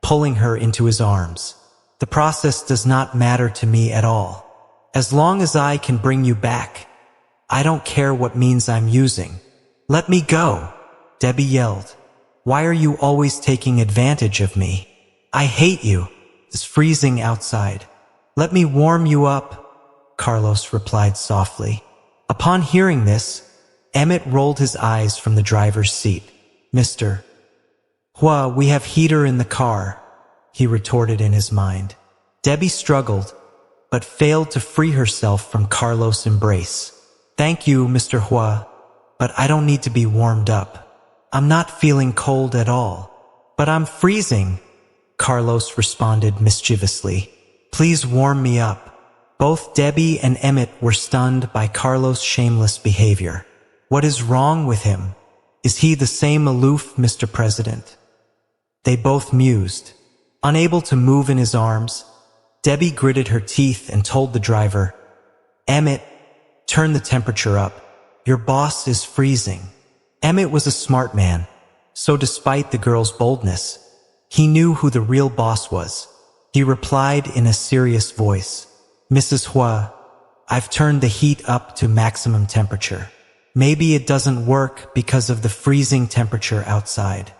pulling her into his arms. The process does not matter to me at all. As long as I can bring you back, I don't care what means I'm using. Let me go, Debbie yelled. Why are you always taking advantage of me? I hate you. It's freezing outside. Let me warm you up, Carlos replied softly. Upon hearing this, Emmett rolled his eyes from the driver's seat. Mr. Huo, we have heater in the car, he retorted in his mind. Debbie struggled, but failed to free herself from Carlos' embrace. Thank you, Mr. Huo, but I don't need to be warmed up. I'm not feeling cold at all. But I'm freezing, Carlos responded mischievously. Please warm me up. Both Debbie and Emmett were stunned by Carlos' shameless behavior. What is wrong with him? Is he the same aloof, Mr. President? They both mused. Unable to move in his arms, Debbie gritted her teeth and told the driver, Emmett, turn the temperature up. Your boss is freezing. Emmett was a smart man, so despite the girl's boldness, he knew who the real boss was. He replied in a serious voice, Mrs. Huo, I've turned the heat up to maximum temperature. Maybe it doesn't work because of the freezing temperature outside.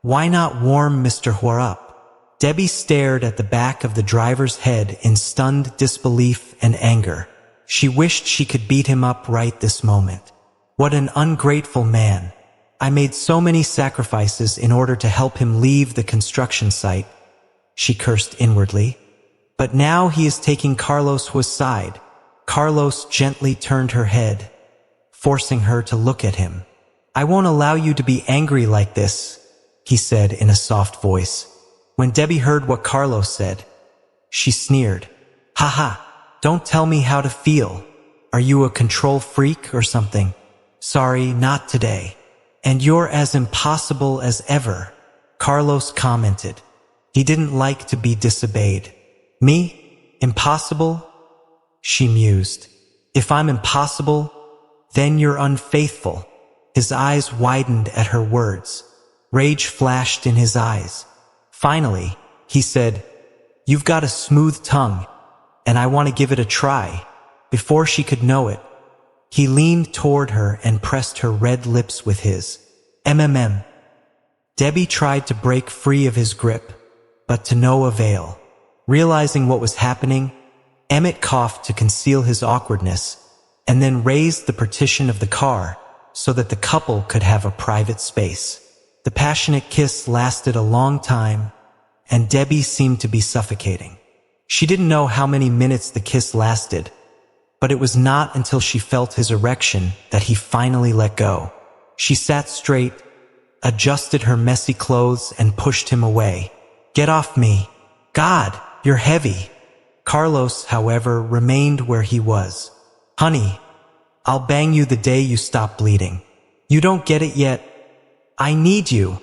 Why not warm Mr. Huo up? Debbie stared at the back of the driver's head in stunned disbelief and anger. She wished she could beat him up right this moment. What an ungrateful man. I made so many sacrifices in order to help him leave the construction site, she cursed inwardly. But now he is taking Carlos Huo's side. Carlos gently turned her head, forcing her to look at him. "I won't allow you to be angry like this," he said in a soft voice. When Debbie heard what Carlos said, she sneered. "Haha, don't tell me how to feel. Are you a control freak or something? Sorry, not today. And you're as impossible as ever," Carlos commented. He didn't like to be disobeyed. "Me? Impossible?" she mused. "If I'm impossible, then you're unfaithful." His eyes widened at her words. Rage flashed in his eyes. Finally, he said, "You've got a smooth tongue, and I want to give it a try." Before she could know it, he leaned toward her and pressed her red lips with his. Debbie tried to break free of his grip, but to no avail. Realizing what was happening, Emmett coughed to conceal his awkwardness, and then raised the partition of the car so that the couple could have a private space. The passionate kiss lasted a long time, and Debbie seemed to be suffocating. She didn't know how many minutes the kiss lasted, but it was not until she felt his erection that he finally let go. She sat straight, adjusted her messy clothes, and pushed him away. "Get off me. God, you're heavy." Carlos, however, remained where he was. "Honey, I'll bang you the day you stop bleeding. You don't get it yet. I need you,"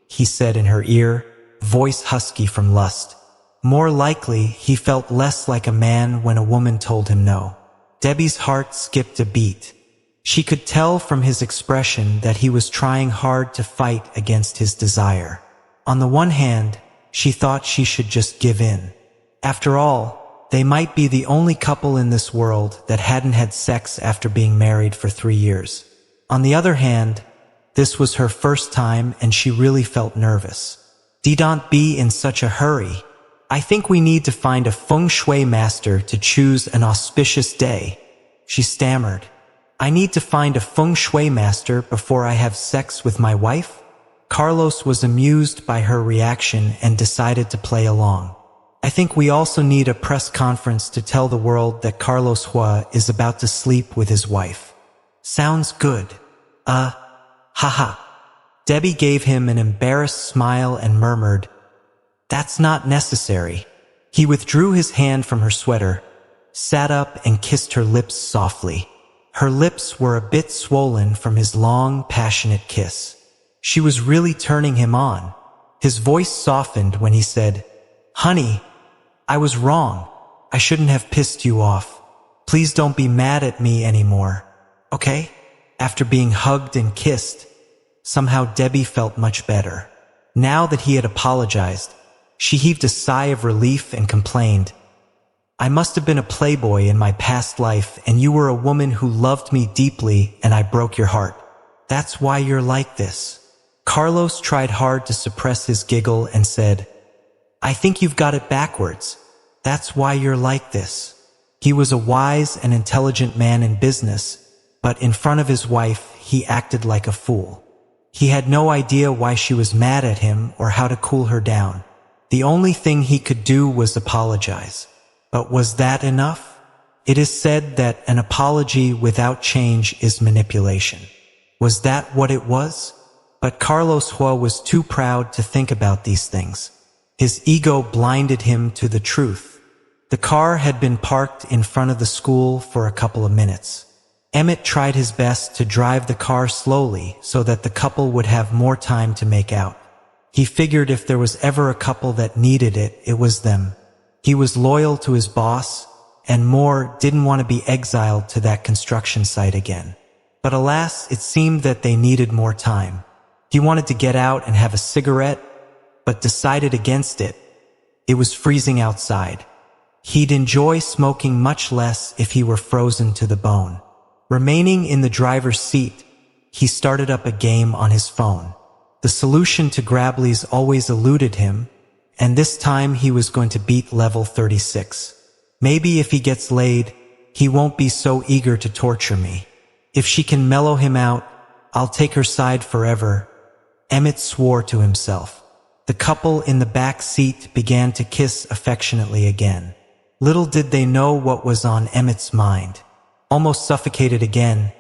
he said in her ear, voice husky from lust. More likely, he felt less like a man when a woman told him no. Debbie's heart skipped a beat. She could tell from his expression that he was trying hard to fight against his desire. On the one hand, she thought she should just give in. After all, they might be the only couple in this world that hadn't had sex after being married for 3 years. On the other hand, this was her first time and she really felt nervous. "Don't be in such a hurry. I think we need to find a feng shui master to choose an auspicious day," she stammered. "I need to find a feng shui master before I have sex with my wife?" Carlos was amused by her reaction and decided to play along. "I think we also need a press conference to tell the world that Carlos Huo is about to sleep with his wife." "Sounds good. Haha." Debbie gave him an embarrassed smile and murmured, "That's not necessary." He withdrew his hand from her sweater, sat up and kissed her lips softly. Her lips were a bit swollen from his long, passionate kiss. She was really turning him on. His voice softened when he said, "Honey, I was wrong. I shouldn't have pissed you off. Please don't be mad at me anymore. Okay?" After being hugged and kissed, somehow Debbie felt much better. Now that he had apologized, she heaved a sigh of relief and complained, "I must have been a playboy in my past life, and you were a woman who loved me deeply, and I broke your heart. That's why you're like this." Carlos tried hard to suppress his giggle and said, "I think you've got it backwards. That's why you're like this." He was a wise and intelligent man in business, but in front of his wife, he acted like a fool. He had no idea why she was mad at him or how to cool her down. The only thing he could do was apologize. But was that enough? It is said that an apology without change is manipulation. Was that what it was? But Carlos Huo was too proud to think about these things. His ego blinded him to the truth. The car had been parked in front of the school for a couple of minutes. Emmett tried his best to drive the car slowly so that the couple would have more time to make out. He figured if there was ever a couple that needed it, it was them. He was loyal to his boss, and more didn't want to be exiled to that construction site again. But alas, it seemed that they needed more time. He wanted to get out and have a cigarette, but decided against it. It was freezing outside. He'd enjoy smoking much less if he were frozen to the bone. Remaining in the driver's seat, he started up a game on his phone. The solution to Grabley's always eluded him, and this time he was going to beat level 36. Maybe if he gets laid, he won't be so eager to torture me. If she can mellow him out, I'll take her side forever. Emmett swore to himself. The couple in the back seat began to kiss affectionately again. Little did they know what was on Emmett's mind. Almost suffocated again,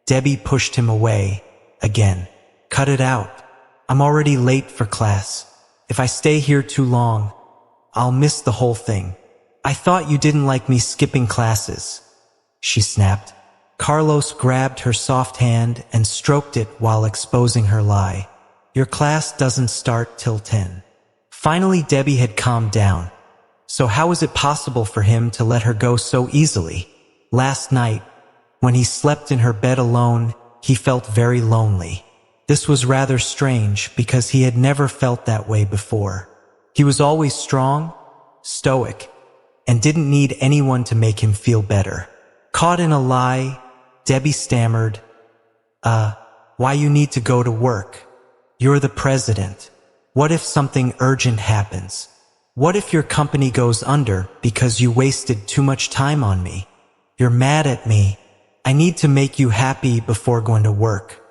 Debbie pushed him away again. Cut it out. I'm already late for class. If I stay here too long, I'll miss the whole thing. I thought you didn't like me skipping classes, she snapped. Carlos grabbed her soft hand and stroked it while exposing her lie. Your class doesn't start till 10. Finally, Debbie had calmed down. So how was it possible for him to let her go so easily? Last night, when he slept in her bed alone, he felt very lonely. This was rather strange because he had never felt that way before. He was always strong, stoic, and didn't need anyone to make him feel better. Caught in a lie, Debbie stammered, why you need to go to work? You're the president. What if something urgent happens? What if your company goes under because you wasted too much time on me? You're mad at me. I need to make you happy before going to work.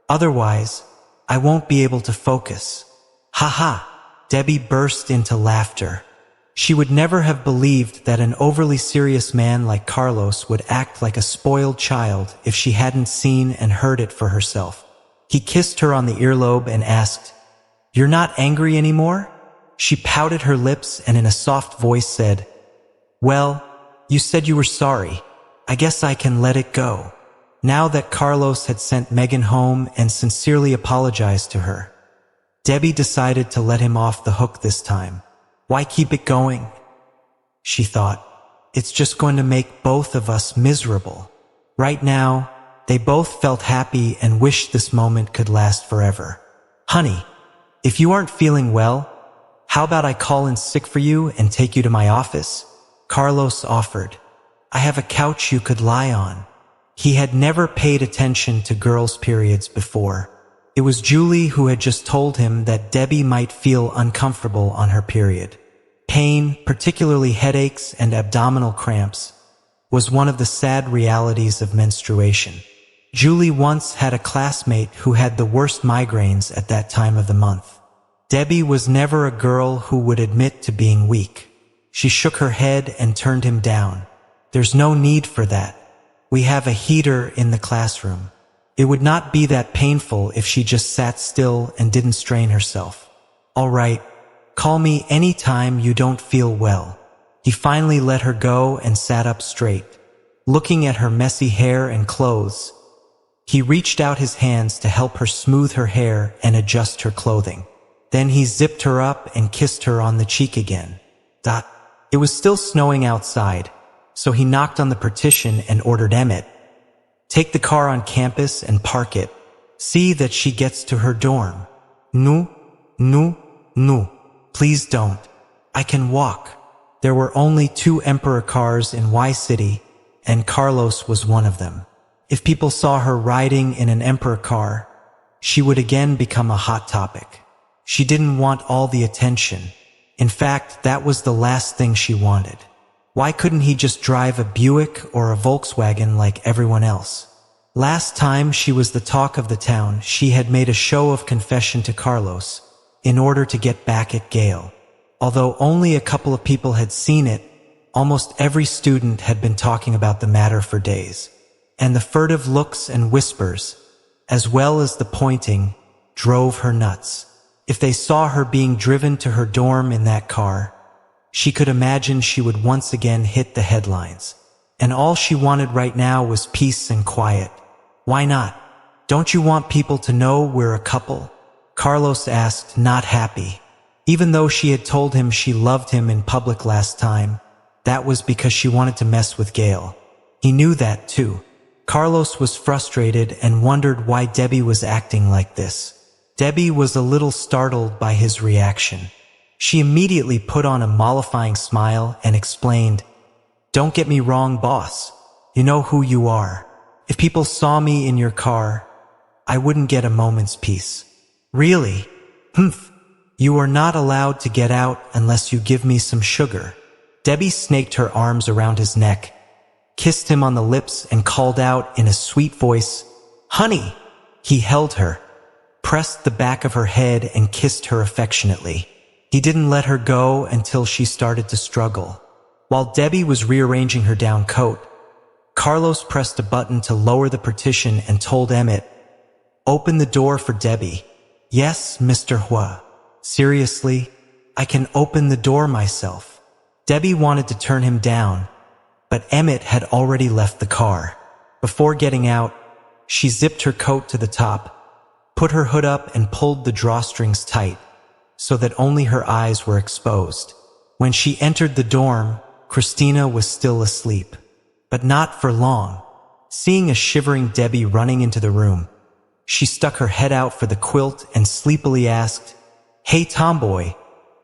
Otherwise, I won't be able to focus. Ha ha! Debbie burst into laughter. She would never have believed that an overly serious man like Carlos would act like a spoiled child if she hadn't seen and heard it for herself. He kissed her on the earlobe and asked, You're not angry anymore? She pouted her lips and in a soft voice said, Well, you said you were sorry. I guess I can let it go. Now that Carlos had sent Megan home and sincerely apologized to her, Debbie decided to let him off the hook this time. Why keep it going? She thought. It's just going to make both of us miserable. Right now, they both felt happy and wished this moment could last forever. Honey, if you aren't feeling well, how about I call in sick for you and take you to my office? Carlos offered. I have a couch you could lie on. He had never paid attention to girls' periods before. It was Julie who had just told him that Debbie might feel uncomfortable on her period. Pain, particularly headaches and abdominal cramps, was one of the sad realities of menstruation. Julie once had a classmate who had the worst migraines at that time of the month. Debbie was never a girl who would admit to being weak. She shook her head and turned him down. There's no need for that. We have a heater in the classroom. It would not be that painful if she just sat still and didn't strain herself. All right, call me any time you don't feel well. He finally let her go and sat up straight. Looking at her messy hair and clothes, he reached out his hands to help her smooth her hair and adjust her clothing. Then he zipped her up and kissed her on the cheek again. It was still snowing outside, so he knocked on the partition and ordered Emmett, take the car on campus and park it. See that she gets to her dorm. No, please don't. I can walk. There were only 2 Emperor cars in Y City, and Carlos was one of them. If people saw her riding in an Emperor car, she would again become a hot topic. She didn't want all the attention. In fact, that was the last thing she wanted. Why couldn't he just drive a Buick or a Volkswagen like everyone else? Last time she was the talk of the town, she had made a show of confession to Carlos in order to get back at Gail. Although only a couple of people had seen it, almost every student had been talking about the matter for days. And the furtive looks and whispers, as well as the pointing, drove her nuts. If they saw her being driven to her dorm in that car, she could imagine she would once again hit the headlines. And all she wanted right now was peace and quiet. Why not? Don't you want people to know we're a couple? Carlos asked, not happy. Even though she had told him she loved him in public last time, that was because she wanted to mess with Gail. He knew that too. Carlos was frustrated and wondered why Debbie was acting like this. Debbie was a little startled by his reaction. She immediately put on a mollifying smile and explained, Don't get me wrong, boss. You know who you are. If people saw me in your car, I wouldn't get a moment's peace. Really? Humph. You are not allowed to get out unless you give me some sugar. Debbie snaked her arms around his neck, kissed him on the lips, and called out in a sweet voice, Honey! He held her, pressed the back of her head, and kissed her affectionately. He didn't let her go until she started to struggle. While Debbie was rearranging her down coat, Carlos pressed a button to lower the partition and told Emmett, "Open the door for Debbie." "Yes, Mr. Huo. Seriously, I can open the door myself." Debbie wanted to turn him down, but Emmett had already left the car. Before getting out, she zipped her coat to the top, put her hood up and pulled the drawstrings tight, so that only her eyes were exposed. When she entered the dorm, Christina was still asleep. But not for long. Seeing a shivering Debbie running into the room, she stuck her head out for the quilt and sleepily asked, "Hey tomboy,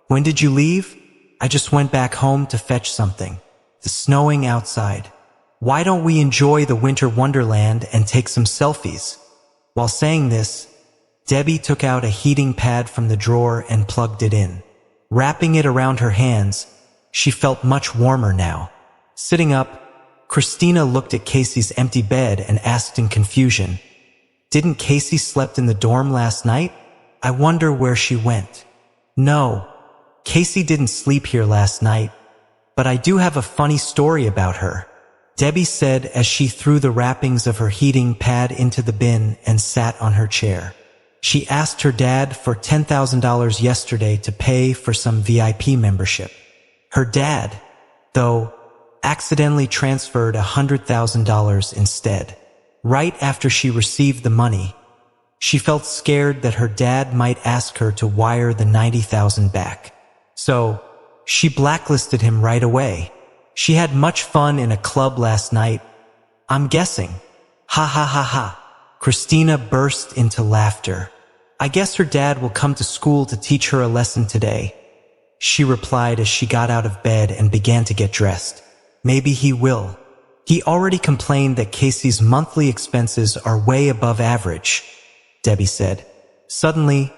when did you leave?" "I just went back home to fetch something. It's snowing outside. Why don't we enjoy the winter wonderland and take some selfies?" While saying this, Debbie took out a heating pad from the drawer and plugged it in. Wrapping it around her hands, she felt much warmer now. Sitting up, Christina looked at Casey's empty bed and asked in confusion, "Didn't Casey slept in the dorm last night? I wonder where she went." "No, Casey didn't sleep here last night, but I do have a funny story about her," Debbie said as she threw the wrappings of her heating pad into the bin and sat on her chair. She asked her dad for $10,000 yesterday to pay for some VIP membership. Her dad, though, accidentally transferred $100,000 instead. Right after she received the money, she felt scared that her dad might ask her to wire the $90,000 back. So, she blacklisted him right away. She had much fun in a club last night, I'm guessing. Ha ha ha ha. Christina burst into laughter. "I guess her dad will come to school to teach her a lesson today," she replied as she got out of bed and began to get dressed. "Maybe he will. He already complained that Casey's monthly expenses are way above average," Debbie said. Suddenly,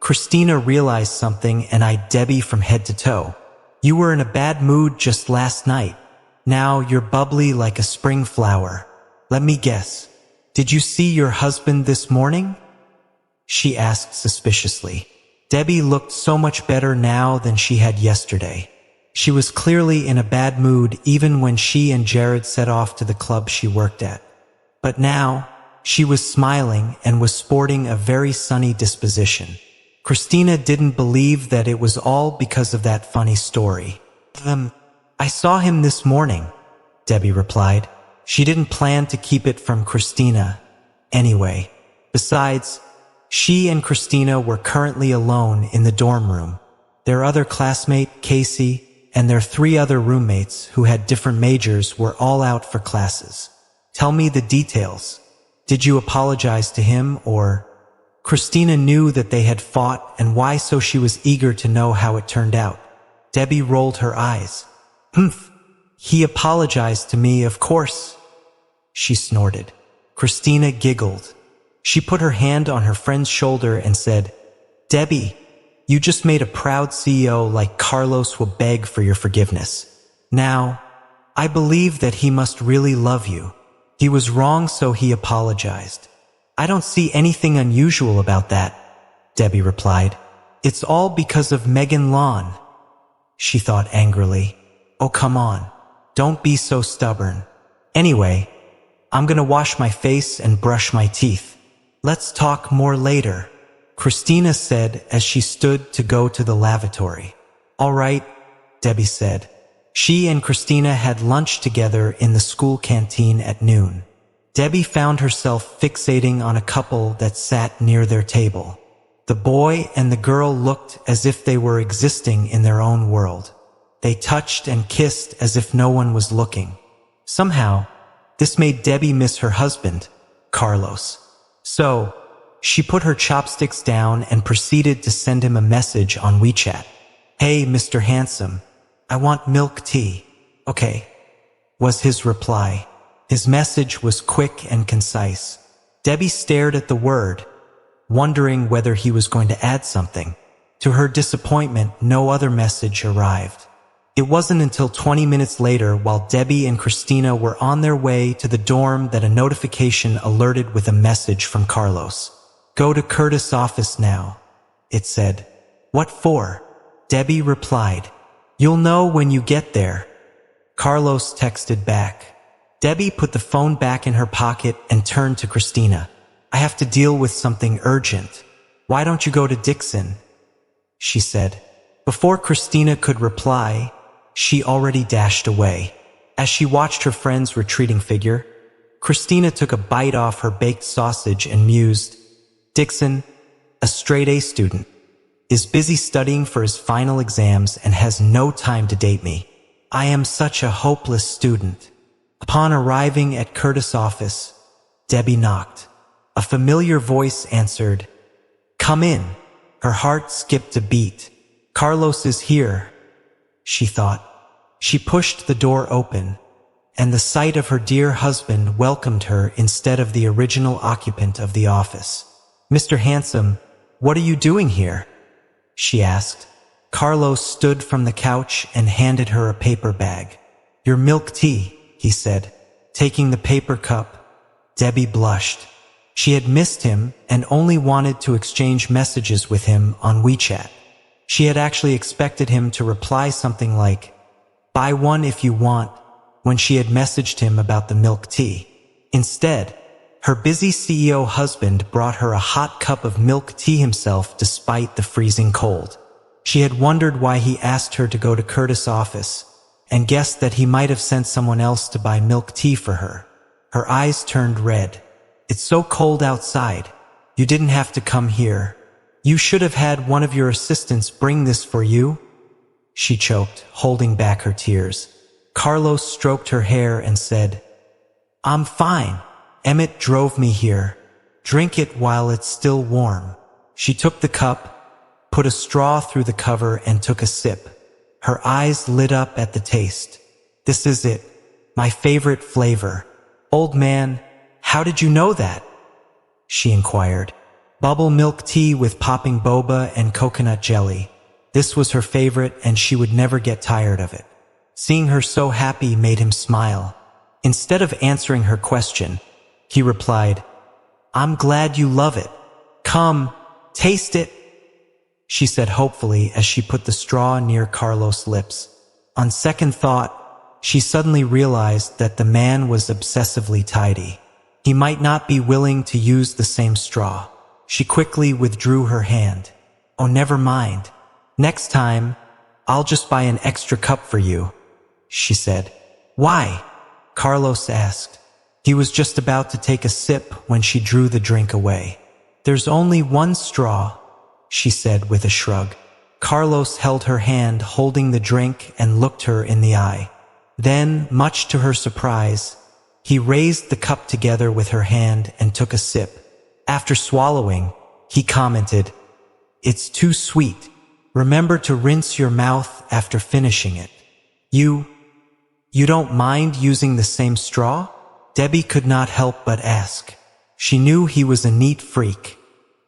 Christina realized something and eyed Debbie from head to toe. "You were in a bad mood just last night. Now you're bubbly like a spring flower. Let me guess. Did you see your husband this morning?" she asked suspiciously. Debbie looked so much better now than she had yesterday. She was clearly in a bad mood even when she and Jared set off to the club she worked at. But now, she was smiling and was sporting a very sunny disposition. Christina didn't believe that it was all because of that funny story. "I saw him this morning," Debbie replied. She didn't plan to keep it from Christina anyway. Besides, she and Christina were currently alone in the dorm room. Their other classmate, Casey, and their 3 other roommates who had different majors were all out for classes. "Tell me the details. Did you apologize to him or—" Christina knew that they had fought and why, so she was eager to know how it turned out. Debbie rolled her eyes. "Humph. He apologized to me, of course," she snorted. Christina giggled. She put her hand on her friend's shoulder and said, "Debbie, you just made a proud CEO like Carlos will beg for your forgiveness. Now, I believe that he must really love you. He was wrong, so he apologized." "I don't see anything unusual about that," Debbie replied. "It's all because of Megan Lawn," she thought angrily. "Oh, come on. Don't be so stubborn. Anyway, I'm gonna wash my face and brush my teeth. Let's talk more later," Christina said as she stood to go to the lavatory. "All right," Debbie said. She and Christina had lunch together in the school canteen at noon. Debbie found herself fixating on a couple that sat near their table. The boy and the girl looked as if they were existing in their own world. They touched and kissed as if no one was looking. Somehow, this made Debbie miss her husband, Carlos. So, she put her chopsticks down and proceeded to send him a message on WeChat. "Hey, Mr. Handsome, I want milk tea." "Okay," was his reply. His message was quick and concise. Debbie stared at the word, wondering whether he was going to add something. To her disappointment, no other message arrived. It wasn't until 20 minutes later, while Debbie and Christina were on their way to the dorm, that a notification alerted with a message from Carlos. "Go to Curtis' office now," it said. "What for?" Debbie replied. "You'll know when you get there," Carlos texted back. Debbie put the phone back in her pocket and turned to Christina. I have to deal with something urgent. Why don't you go to Dixon? She said. Before Christina could reply, she already dashed away. As she watched her friend's retreating figure, Christina took a bite off her baked sausage and mused, Dixon, a straight-A student, is busy studying for his final exams and has no time to date me. I am such a hopeless student. Upon arriving at Curtis' office, Debbie knocked. A familiar voice answered, Come in. Her heart skipped a beat. Carlos is here, she thought. She pushed the door open, and the sight of her dear husband welcomed her instead of the original occupant of the office. Mr. Handsome, what are you doing here? She asked. Carlos stood from the couch and handed her a paper bag. Your milk tea, he said, taking the paper cup. Debbie blushed. She had missed him and only wanted to exchange messages with him on WeChat. She had actually expected him to reply something like, buy one if you want, when she had messaged him about the milk tea. Instead, her busy CEO husband brought her a hot cup of milk tea himself despite the freezing cold. She had wondered why he asked her to go to Curtis' office and guessed that he might have sent someone else to buy milk tea for her. Her eyes turned red. It's so cold outside. You didn't have to come here. You should have had one of your assistants bring this for you, she choked, holding back her tears. Carlos stroked her hair and said, I'm fine. Emmett drove me here. Drink it while it's still warm. She took the cup, put a straw through the cover and took a sip. Her eyes lit up at the taste. This is it, my favorite flavor. Old man, how did you know that? She inquired. Bubble milk tea with popping boba and coconut jelly. This was her favorite and she would never get tired of it. Seeing her so happy made him smile. Instead of answering her question, he replied, I'm glad you love it. Come, taste it, she said hopefully as she put the straw near Carlos' lips. On second thought, she suddenly realized that the man was obsessively tidy. He might not be willing to use the same straw. She quickly withdrew her hand. Oh, never mind. Next time, I'll just buy an extra cup for you, she said. Why? Carlos asked. He was just about to take a sip when she drew the drink away. There's only one straw, she said with a shrug. Carlos held her hand holding the drink and looked her in the eye. Then, much to her surprise, he raised the cup together with her hand and took a sip. After swallowing, he commented, It's too sweet. Remember to rinse your mouth after finishing it. You don't mind using the same straw? Debbie could not help but ask. She knew he was a neat freak.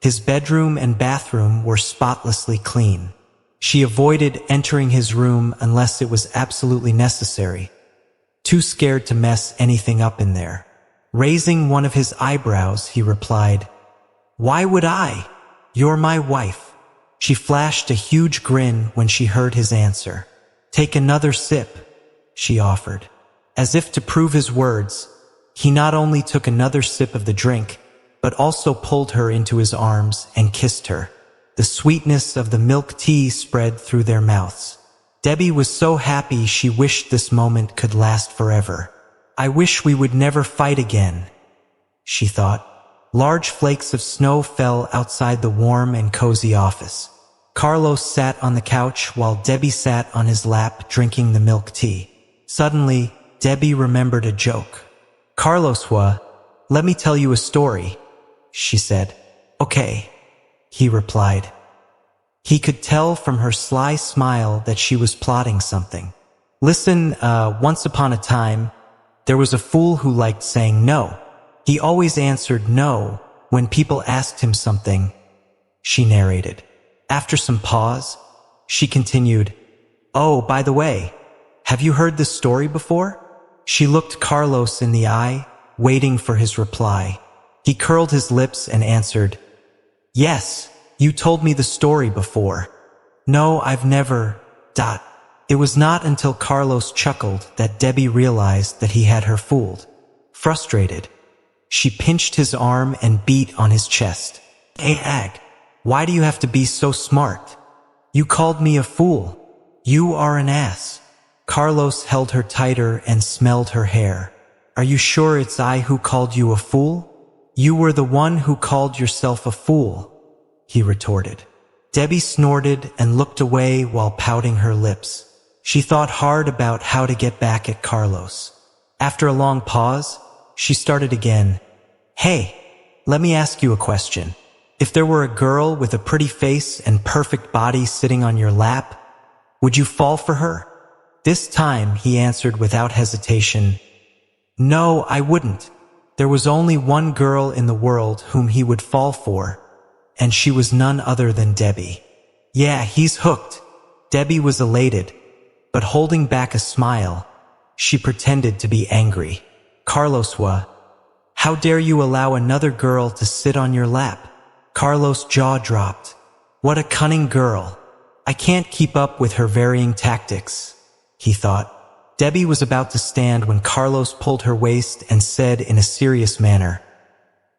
His bedroom and bathroom were spotlessly clean. She avoided entering his room unless it was absolutely necessary, too scared to mess anything up in there. Raising one of his eyebrows, he replied, Why would I? You're my wife. She flashed a huge grin when she heard his answer. Take another sip, she offered. As if to prove his words, he not only took another sip of the drink, but also pulled her into his arms and kissed her. The sweetness of the milk tea spread through their mouths. Debbie was so happy she wished this moment could last forever. I wish we would never fight again, she thought. Large flakes of snow fell outside the warm and cozy office. Carlos sat on the couch while Debbie sat on his lap drinking the milk tea. Suddenly, Debbie remembered a joke. Carlos Huo, let me tell you a story, she said. Okay, he replied. He could tell from her sly smile that she was plotting something. Listen, once upon a time, there was a fool who liked saying no. He always answered no when people asked him something, she narrated. After some pause, she continued, Oh, by the way, have you heard this story before? She looked Carlos in the eye, waiting for his reply. He curled his lips and answered, Yes, you told me the story before. No, I've never, It was not until Carlos chuckled that Debbie realized that he had her fooled. Frustrated, she pinched his arm and beat on his chest. "Hey, Ag, why do you have to be so smart? You called me a fool. You are an ass." Carlos held her tighter and smelled her hair. "Are you sure it's I who called you a fool?" "You were the one who called yourself a fool," he retorted. Debbie snorted and looked away while pouting her lips. She thought hard about how to get back at Carlos. After a long pause, she started again. "Hey, let me ask you a question. If there were a girl with a pretty face and perfect body sitting on your lap, would you fall for her?" This time he answered without hesitation, "No, I wouldn't. There was only one girl in the world whom he would fall for, and she was none other than Debbie." "Yeah, he's hooked." Debbie was elated, but holding back a smile, she pretended to be angry. "Carlos Huo, how dare you allow another girl to sit on your lap?" Carlos' jaw dropped. "What a cunning girl. I can't keep up with her varying tactics," he thought. Debbie was about to stand when Carlos pulled her waist and said in a serious manner,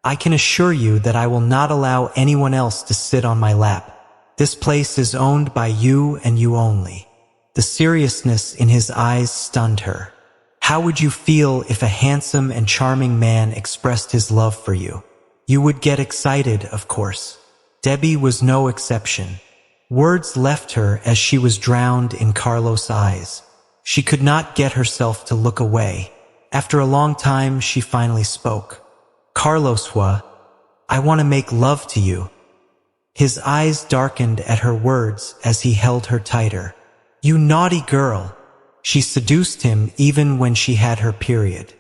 "I can assure you that I will not allow anyone else to sit on my lap. This place is owned by you and you only." The seriousness in his eyes stunned her. "How would you feel if a handsome and charming man expressed his love for you?" "You would get excited, of course." Debbie was no exception. Words left her as she was drowned in Carlos' eyes. She could not get herself to look away. After a long time, she finally spoke. "Carlos Huo, I want to make love to you." His eyes darkened at her words as he held her tighter. "You naughty girl." She seduced him even when she had her period.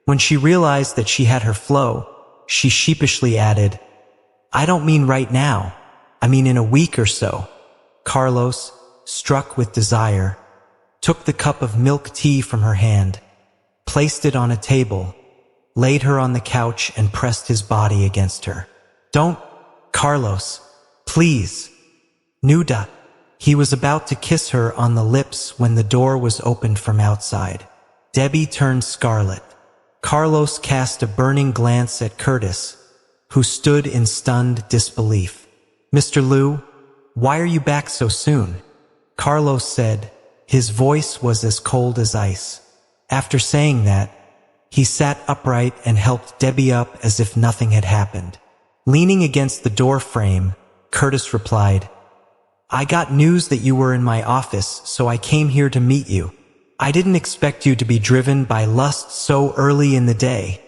When she realized that she had her flow, she sheepishly added, "I don't mean right now. I mean in a week or so." Carlos, struck with desire, took the cup of milk tea from her hand, placed it on a table, laid her on the couch and pressed his body against her. "Don't, Carlos, please." Nuda. He was about to kiss her on the lips when the door was opened from outside. Debbie turned scarlet. Carlos cast a burning glance at Curtis, who stood in stunned disbelief. "Mr. Liu, why are you back so soon?" Carlos said. His voice was as cold as ice. After saying that, he sat upright and helped Debbie up as if nothing had happened. Leaning against the door frame, Curtis replied, "I got news that you were in my office, so I came here to meet you. I didn't expect you to be driven by lust so early in the day."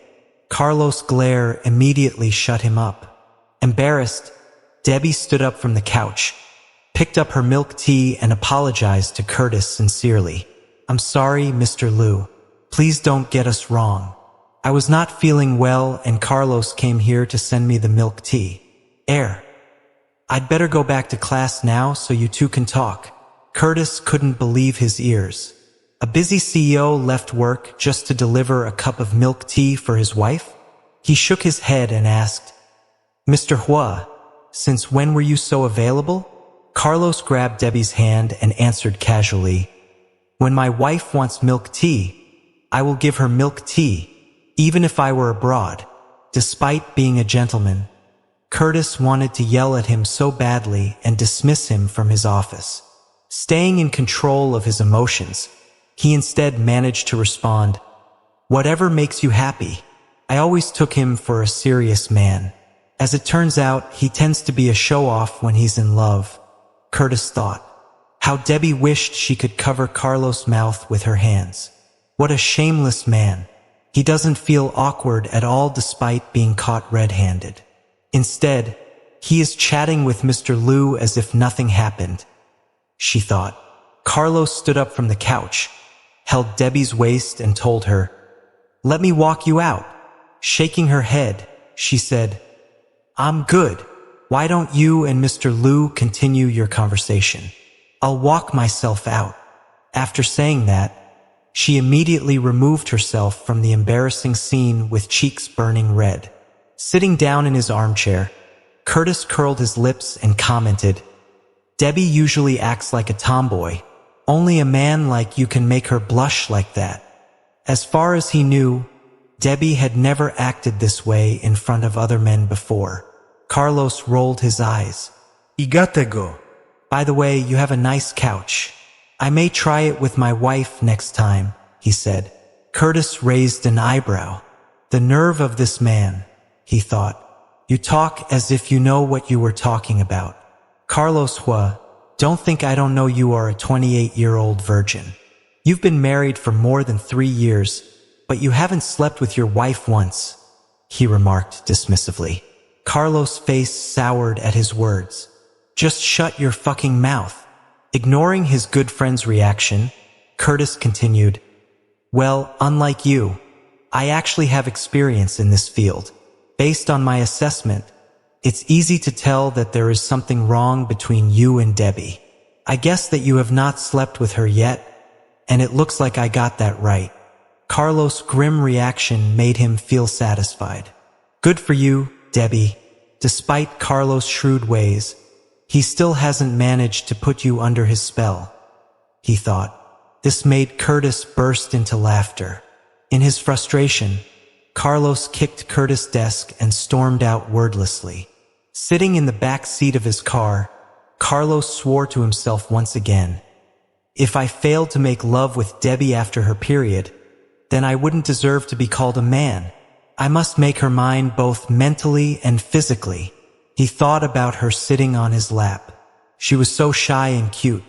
Carlos' glare immediately shut him up. Embarrassed, Debbie stood up from the couch, picked up her milk tea and apologized to Curtis sincerely. "I'm sorry, Mr. Liu. Please don't get us wrong. I was not feeling well and Carlos came here to send me the milk tea. I'd better go back to class now so you two can talk." Curtis couldn't believe his ears. A busy CEO left work just to deliver a cup of milk tea for his wife? He shook his head and asked, "Mr. Huo, since when were you so available?" Carlos grabbed Debbie's hand and answered casually, "When my wife wants milk tea, I will give her milk tea, even if I were abroad." Despite being a gentleman, Curtis wanted to yell at him so badly and dismiss him from his office. Staying in control of his emotions, he instead managed to respond, "Whatever makes you happy." I always took him for a serious man. As it turns out, he tends to be a show-off when he's in love. Curtis thought. How Debbie wished she could cover Carlos' mouth with her hands. What a shameless man. He doesn't feel awkward at all despite being caught red-handed. Instead, he is chatting with Mr. Liu as if nothing happened, she thought. Carlos stood up from the couch, held Debbie's waist and told her, "Let me walk you out." Shaking her head, she said, "I'm good. Why don't you and Mr. Liu continue your conversation? I'll walk myself out." After saying that, she immediately removed herself from the embarrassing scene with cheeks burning red. Sitting down in his armchair, Curtis curled his lips and commented, "Debbie usually acts like a tomboy, Only a man like you can make her blush like that. As far as he knew, Debbie had never acted this way in front of other men before. Carlos rolled his eyes. Y gotta go. By the way, you have a nice couch. I may try it with my wife next time, he said. Curtis raised an eyebrow. The nerve of this man, he thought. You talk as if you know what you were talking about. Carlos Huo, don't think I don't know you are a 28-year-old virgin. You've been married for more than 3 years, but you haven't slept with your wife once, he remarked dismissively. Carlos' face soured at his words. Just shut your fucking mouth. Ignoring his good friend's reaction, Curtis continued, Well, unlike you, I actually have experience in this field. Based on my assessment, it's easy to tell that there is something wrong between you and Debbie. I guess that you have not slept with her yet, and it looks like I got that right. Carlos' grim reaction made him feel satisfied. Good for you, Debbie. Despite Carlos' shrewd ways, he still hasn't managed to put you under his spell, he thought. This made Curtis burst into laughter. In his frustration, Carlos kicked Curtis' desk and stormed out wordlessly. Sitting in the back seat of his car, Carlos swore to himself once again, If I failed to make love with Debbie after her period, then I wouldn't deserve to be called a man. I must make her mine both mentally and physically. He thought about her sitting on his lap. She was so shy and cute.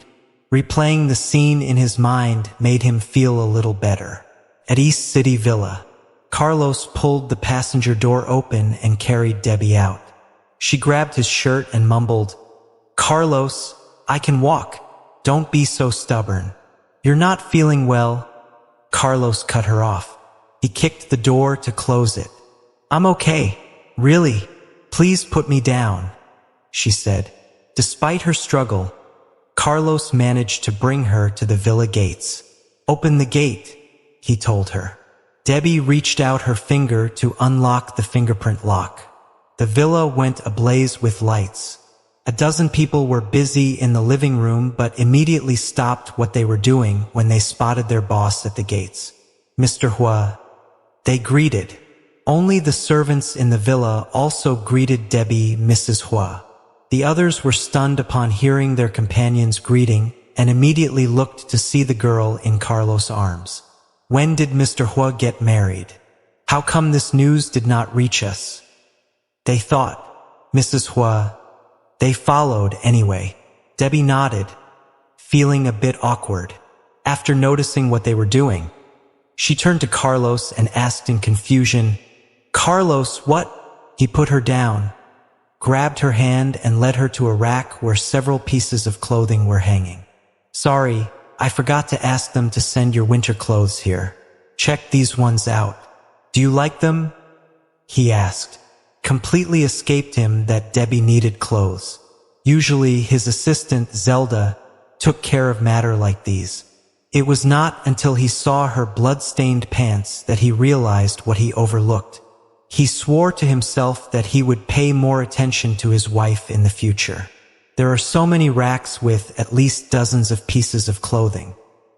Replaying the scene in his mind made him feel a little better. At East City Villa, Carlos pulled the passenger door open and carried Debbie out. She grabbed his shirt and mumbled, Carlos, I can walk. Don't be so stubborn. You're not feeling well. Carlos cut her off. He kicked the door to close it. I'm okay. Really. Please put me down, she said. Despite her struggle, Carlos managed to bring her to the villa gates. Open the gate, he told her. Debbie reached out her finger to unlock the fingerprint lock. The villa went ablaze with lights. A dozen people were busy in the living room but immediately stopped what they were doing when they spotted their boss at the gates. Mr. Huo. They greeted. Only the servants in the villa also greeted Debbie Mrs. Huo. The others were stunned upon hearing their companion's greeting and immediately looked to see the girl in Carlos' arms. When did Mr. Huo get married? How come this news did not reach us? They thought, Mrs. Huo. They followed anyway. Debbie nodded, feeling a bit awkward. After noticing what they were doing, she turned to Carlos and asked in confusion, Carlos, what? He put her down, grabbed her hand and led her to a rack where several pieces of clothing were hanging. Sorry, I forgot to ask them to send your winter clothes here. Check these ones out. Do you like them? He asked. Completely escaped him that Debbie needed clothes. Usually his assistant, Zelda, took care of matter like these. It was not until he saw her blood-stained pants that he realized what he overlooked. He swore to himself that he would pay more attention to his wife in the future. There are so many racks with at least dozens of pieces of clothing.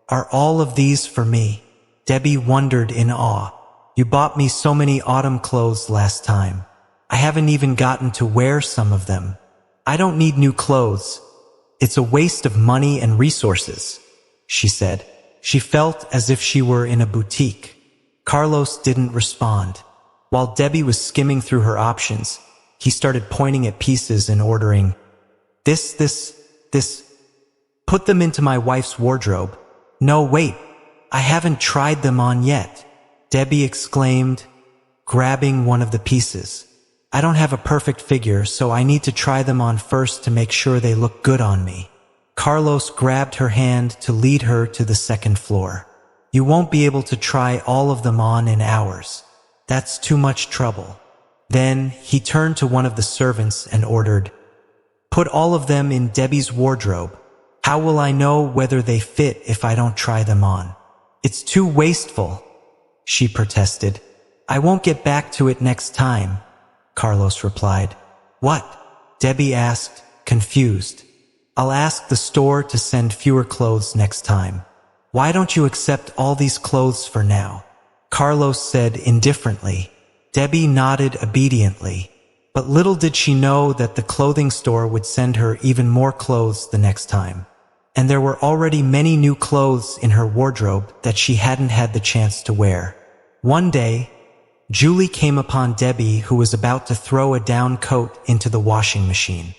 Are all of these for me? Debbie wondered in awe. You bought me so many autumn clothes last time. I haven't even gotten to wear some of them. I don't need new clothes. It's a waste of money and resources, she said. She felt as if she were in a boutique. Carlos didn't respond. While Debbie was skimming through her options, he started pointing at pieces and ordering, This. Put them into my wife's wardrobe. No, wait. I haven't tried them on yet, Debbie exclaimed, grabbing one of the pieces. I don't have a perfect figure, so I need to try them on first to make sure they look good on me. Carlos grabbed her hand to lead her to the second floor. You won't be able to try all of them on in hours. That's too much trouble. Then he turned to one of the servants and ordered, Put all of them in Debbie's wardrobe. How will I know whether they fit if I don't try them on? It's too wasteful, she protested. I won't get back to it next time, Carlos replied. What? Debbie asked, confused. I'll ask the store to send fewer clothes next time. Why don't you accept all these clothes for now? Carlos said indifferently. Debbie nodded obediently. But little did she know that the clothing store would send her even more clothes the next time. And there were already many new clothes in her wardrobe that she hadn't had the chance to wear. One day, Julie came upon Debbie, who was about to throw a down coat into the washing machine.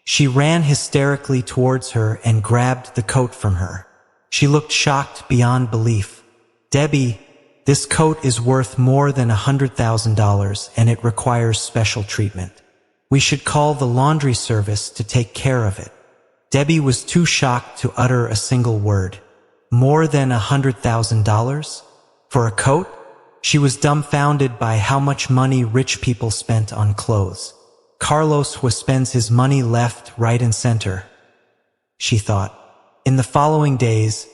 She ran hysterically towards her and grabbed the coat from her. She looked shocked beyond belief. Debbie, this coat is worth more than $100,000 and it requires special treatment. We should call the laundry service to take care of it. Debbie was too shocked to utter a single word. More than $100,000? For a coat? She was dumbfounded by how much money rich people spent on clothes. Carlos Huo spends his money left, right, and center, she thought. In the following days,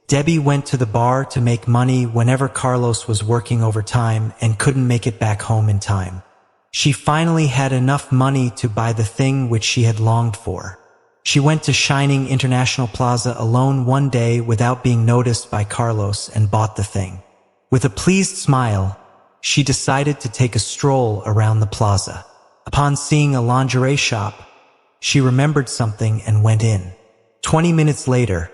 Debbie went to the bar to make money whenever Carlos was working overtime and couldn't make it back home in time. She finally had enough money to buy the thing which she had longed for. She went to shining International Plaza alone one day without being noticed by Carlos and bought the thing. With a pleased smile, she decided to take a stroll around the plaza. Upon seeing a lingerie shop, she remembered something and went in. 20 minutes later,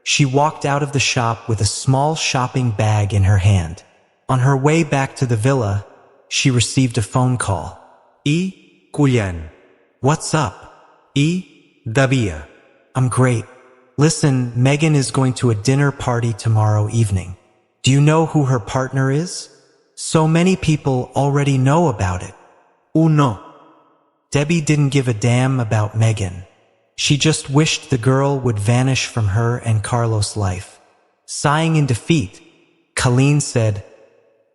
she walked out of the shop with a small shopping bag in her hand. On her way back to the villa, she received a phone call. Julian. What's up? Davia. I'm great. Listen, Megan is going to a dinner party tomorrow evening. Do you know who her partner is? So many people already know about it. No. Debbie didn't give a damn about Megan. She just wished the girl would vanish from her and Carlos' life. Sighing in defeat, Colleen said,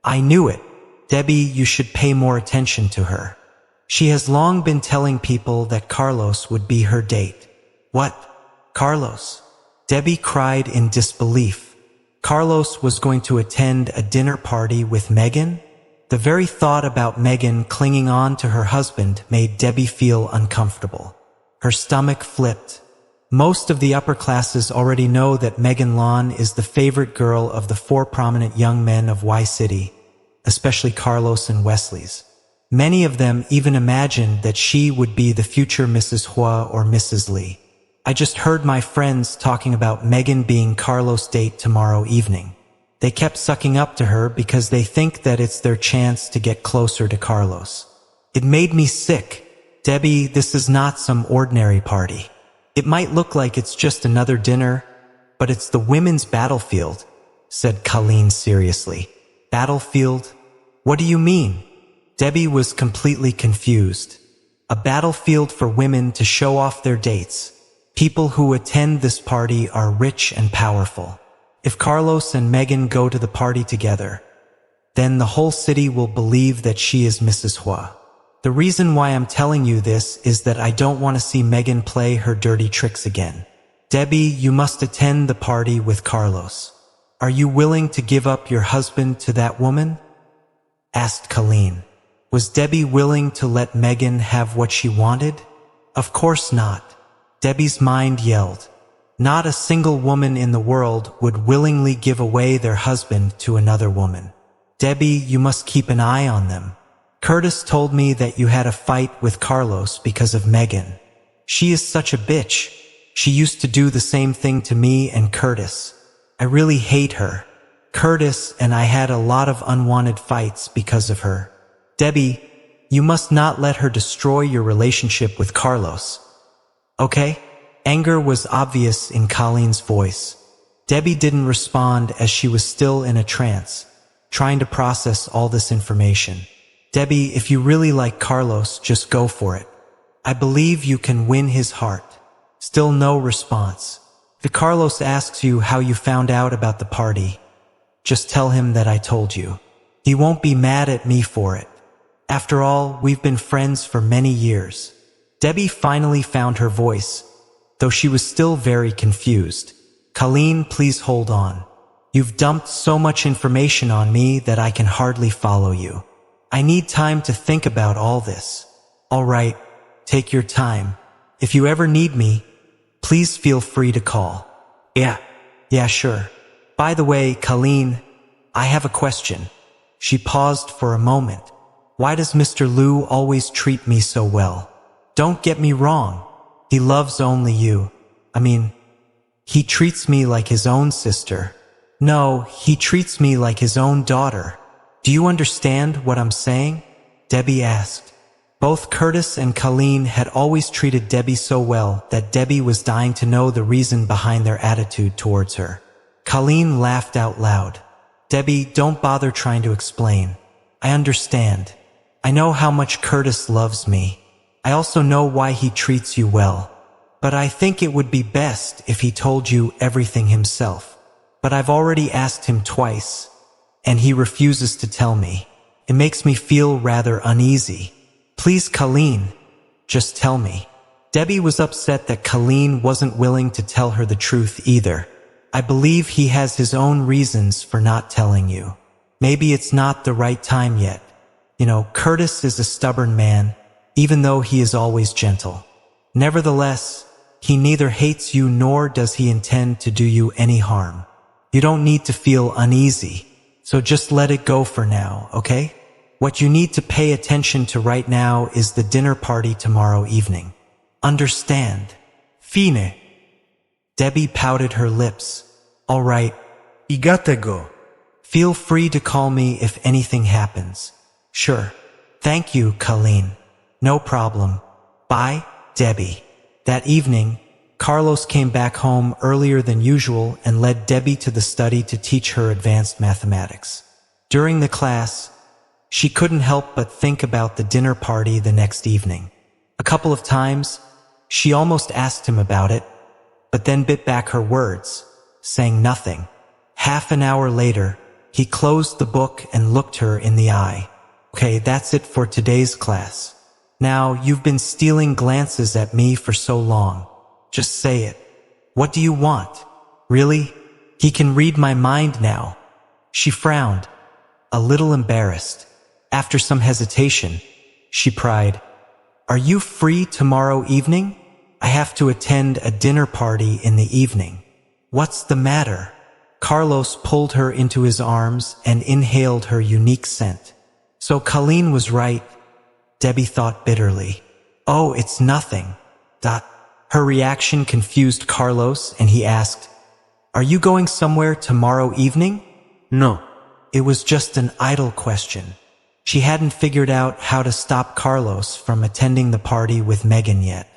I knew it. Debbie, you should pay more attention to her. She has long been telling people that Carlos would be her date. What? Carlos? Debbie cried in disbelief. Carlos was going to attend a dinner party with Megan? The very thought about Megan clinging on to her husband made Debbie feel uncomfortable. Her stomach flipped. Most of the upper classes already know that Megan Lawn is the favorite girl of the 4 prominent young men of Y City, especially Carlos and Wesley's. Many of them even imagined that she would be the future Mrs. Huo or Mrs. Lee. I just heard my friends talking about Megan being Carlos' date tomorrow evening. They kept sucking up to her because they think that it's their chance to get closer to Carlos. It made me sick. Debbie, this is not some ordinary party. It might look like it's just another dinner, but it's the women's battlefield, said Colleen seriously. Battlefield? What do you mean? Debbie was completely confused. A battlefield for women to show off their dates. People who attend this party are rich and powerful. If Carlos and Megan go to the party together, then the whole city will believe that she is Mrs. Huo. The reason why I'm telling you this is that I don't want to see Megan play her dirty tricks again. Debbie, you must attend the party with Carlos. Are you willing to give up your husband to that woman? Asked Colleen. Was Debbie willing to let Megan have what she wanted? Of course not. Debbie's mind yelled. Not a single woman in the world would willingly give away their husband to another woman. Debbie, you must keep an eye on them. Curtis told me that you had a fight with Carlos because of Megan. She is such a bitch. She used to do the same thing to me and Curtis. I really hate her. Curtis and I had a lot of unwanted fights because of her. Debbie, you must not let her destroy your relationship with Carlos. Okay? Anger was obvious in Colleen's voice. Debbie didn't respond as she was still in a trance, trying to process all this information. Debbie, if you really like Carlos, just go for it. I believe you can win his heart. Still no response. If Carlos asks you how you found out about the party, just tell him that I told you. He won't be mad at me for it. After all, we've been friends for many years. Debbie finally found her voice, though she was still very confused. Colleen, please hold on. You've dumped so much information on me that I can hardly follow you. I need time to think about all this. All right, take your time. If you ever need me, please feel free to call. Yeah. Yeah, sure. By the way, Colleen, I have a question. She paused for a moment. Why does Mr. Liu always treat me so well? Don't get me wrong. He loves only you. I mean, he treats me like his own sister. No, he treats me like his own daughter. Do you understand what I'm saying? Debbie asked. Both Curtis and Colleen had always treated Debbie so well that Debbie was dying to know the reason behind their attitude towards her. Colleen laughed out loud. Debbie, don't bother trying to explain. I understand. I know how much Curtis loves me. I also know why he treats you well. But I think it would be best if he told you everything himself. But I've already asked him twice, and he refuses to tell me. It makes me feel rather uneasy. Please, Colleen, just tell me. Debbie was upset that Colleen wasn't willing to tell her the truth either. I believe he has his own reasons for not telling you. Maybe it's not the right time yet. You know, Curtis is a stubborn man, even though he is always gentle. Nevertheless, he neither hates you nor does he intend to do you any harm. You don't need to feel uneasy, so just let it go for now, okay? What you need to pay attention to right now is the dinner party tomorrow evening. Understand? Fine. Debbie pouted her lips. All right. You gotta go. Feel free to call me if anything happens. Sure. Thank you, Colleen. No problem. Bye, Debbie. That evening, Carlos came back home earlier than usual and led Debbie to the study to teach her advanced mathematics. During the class, she couldn't help but think about the dinner party the next evening. A couple of times, she almost asked him about it, but then bit back her words, saying nothing. Half an hour later, he closed the book and looked her in the eye. Okay, that's it for today's class. Now, you've been stealing glances at me for so long. Just say it. What do you want? Really? He can read my mind now. She frowned, a little embarrassed. After some hesitation, she cried, Are you free tomorrow evening? I have to attend a dinner party in the evening. What's the matter? Carlos pulled her into his arms and inhaled her unique scent. So Colleen was right, Debbie thought bitterly. Oh, it's nothing. Her reaction confused Carlos and he asked, Are you going somewhere tomorrow evening? No. It was just an idle question. She hadn't figured out how to stop Carlos from attending the party with Megan yet.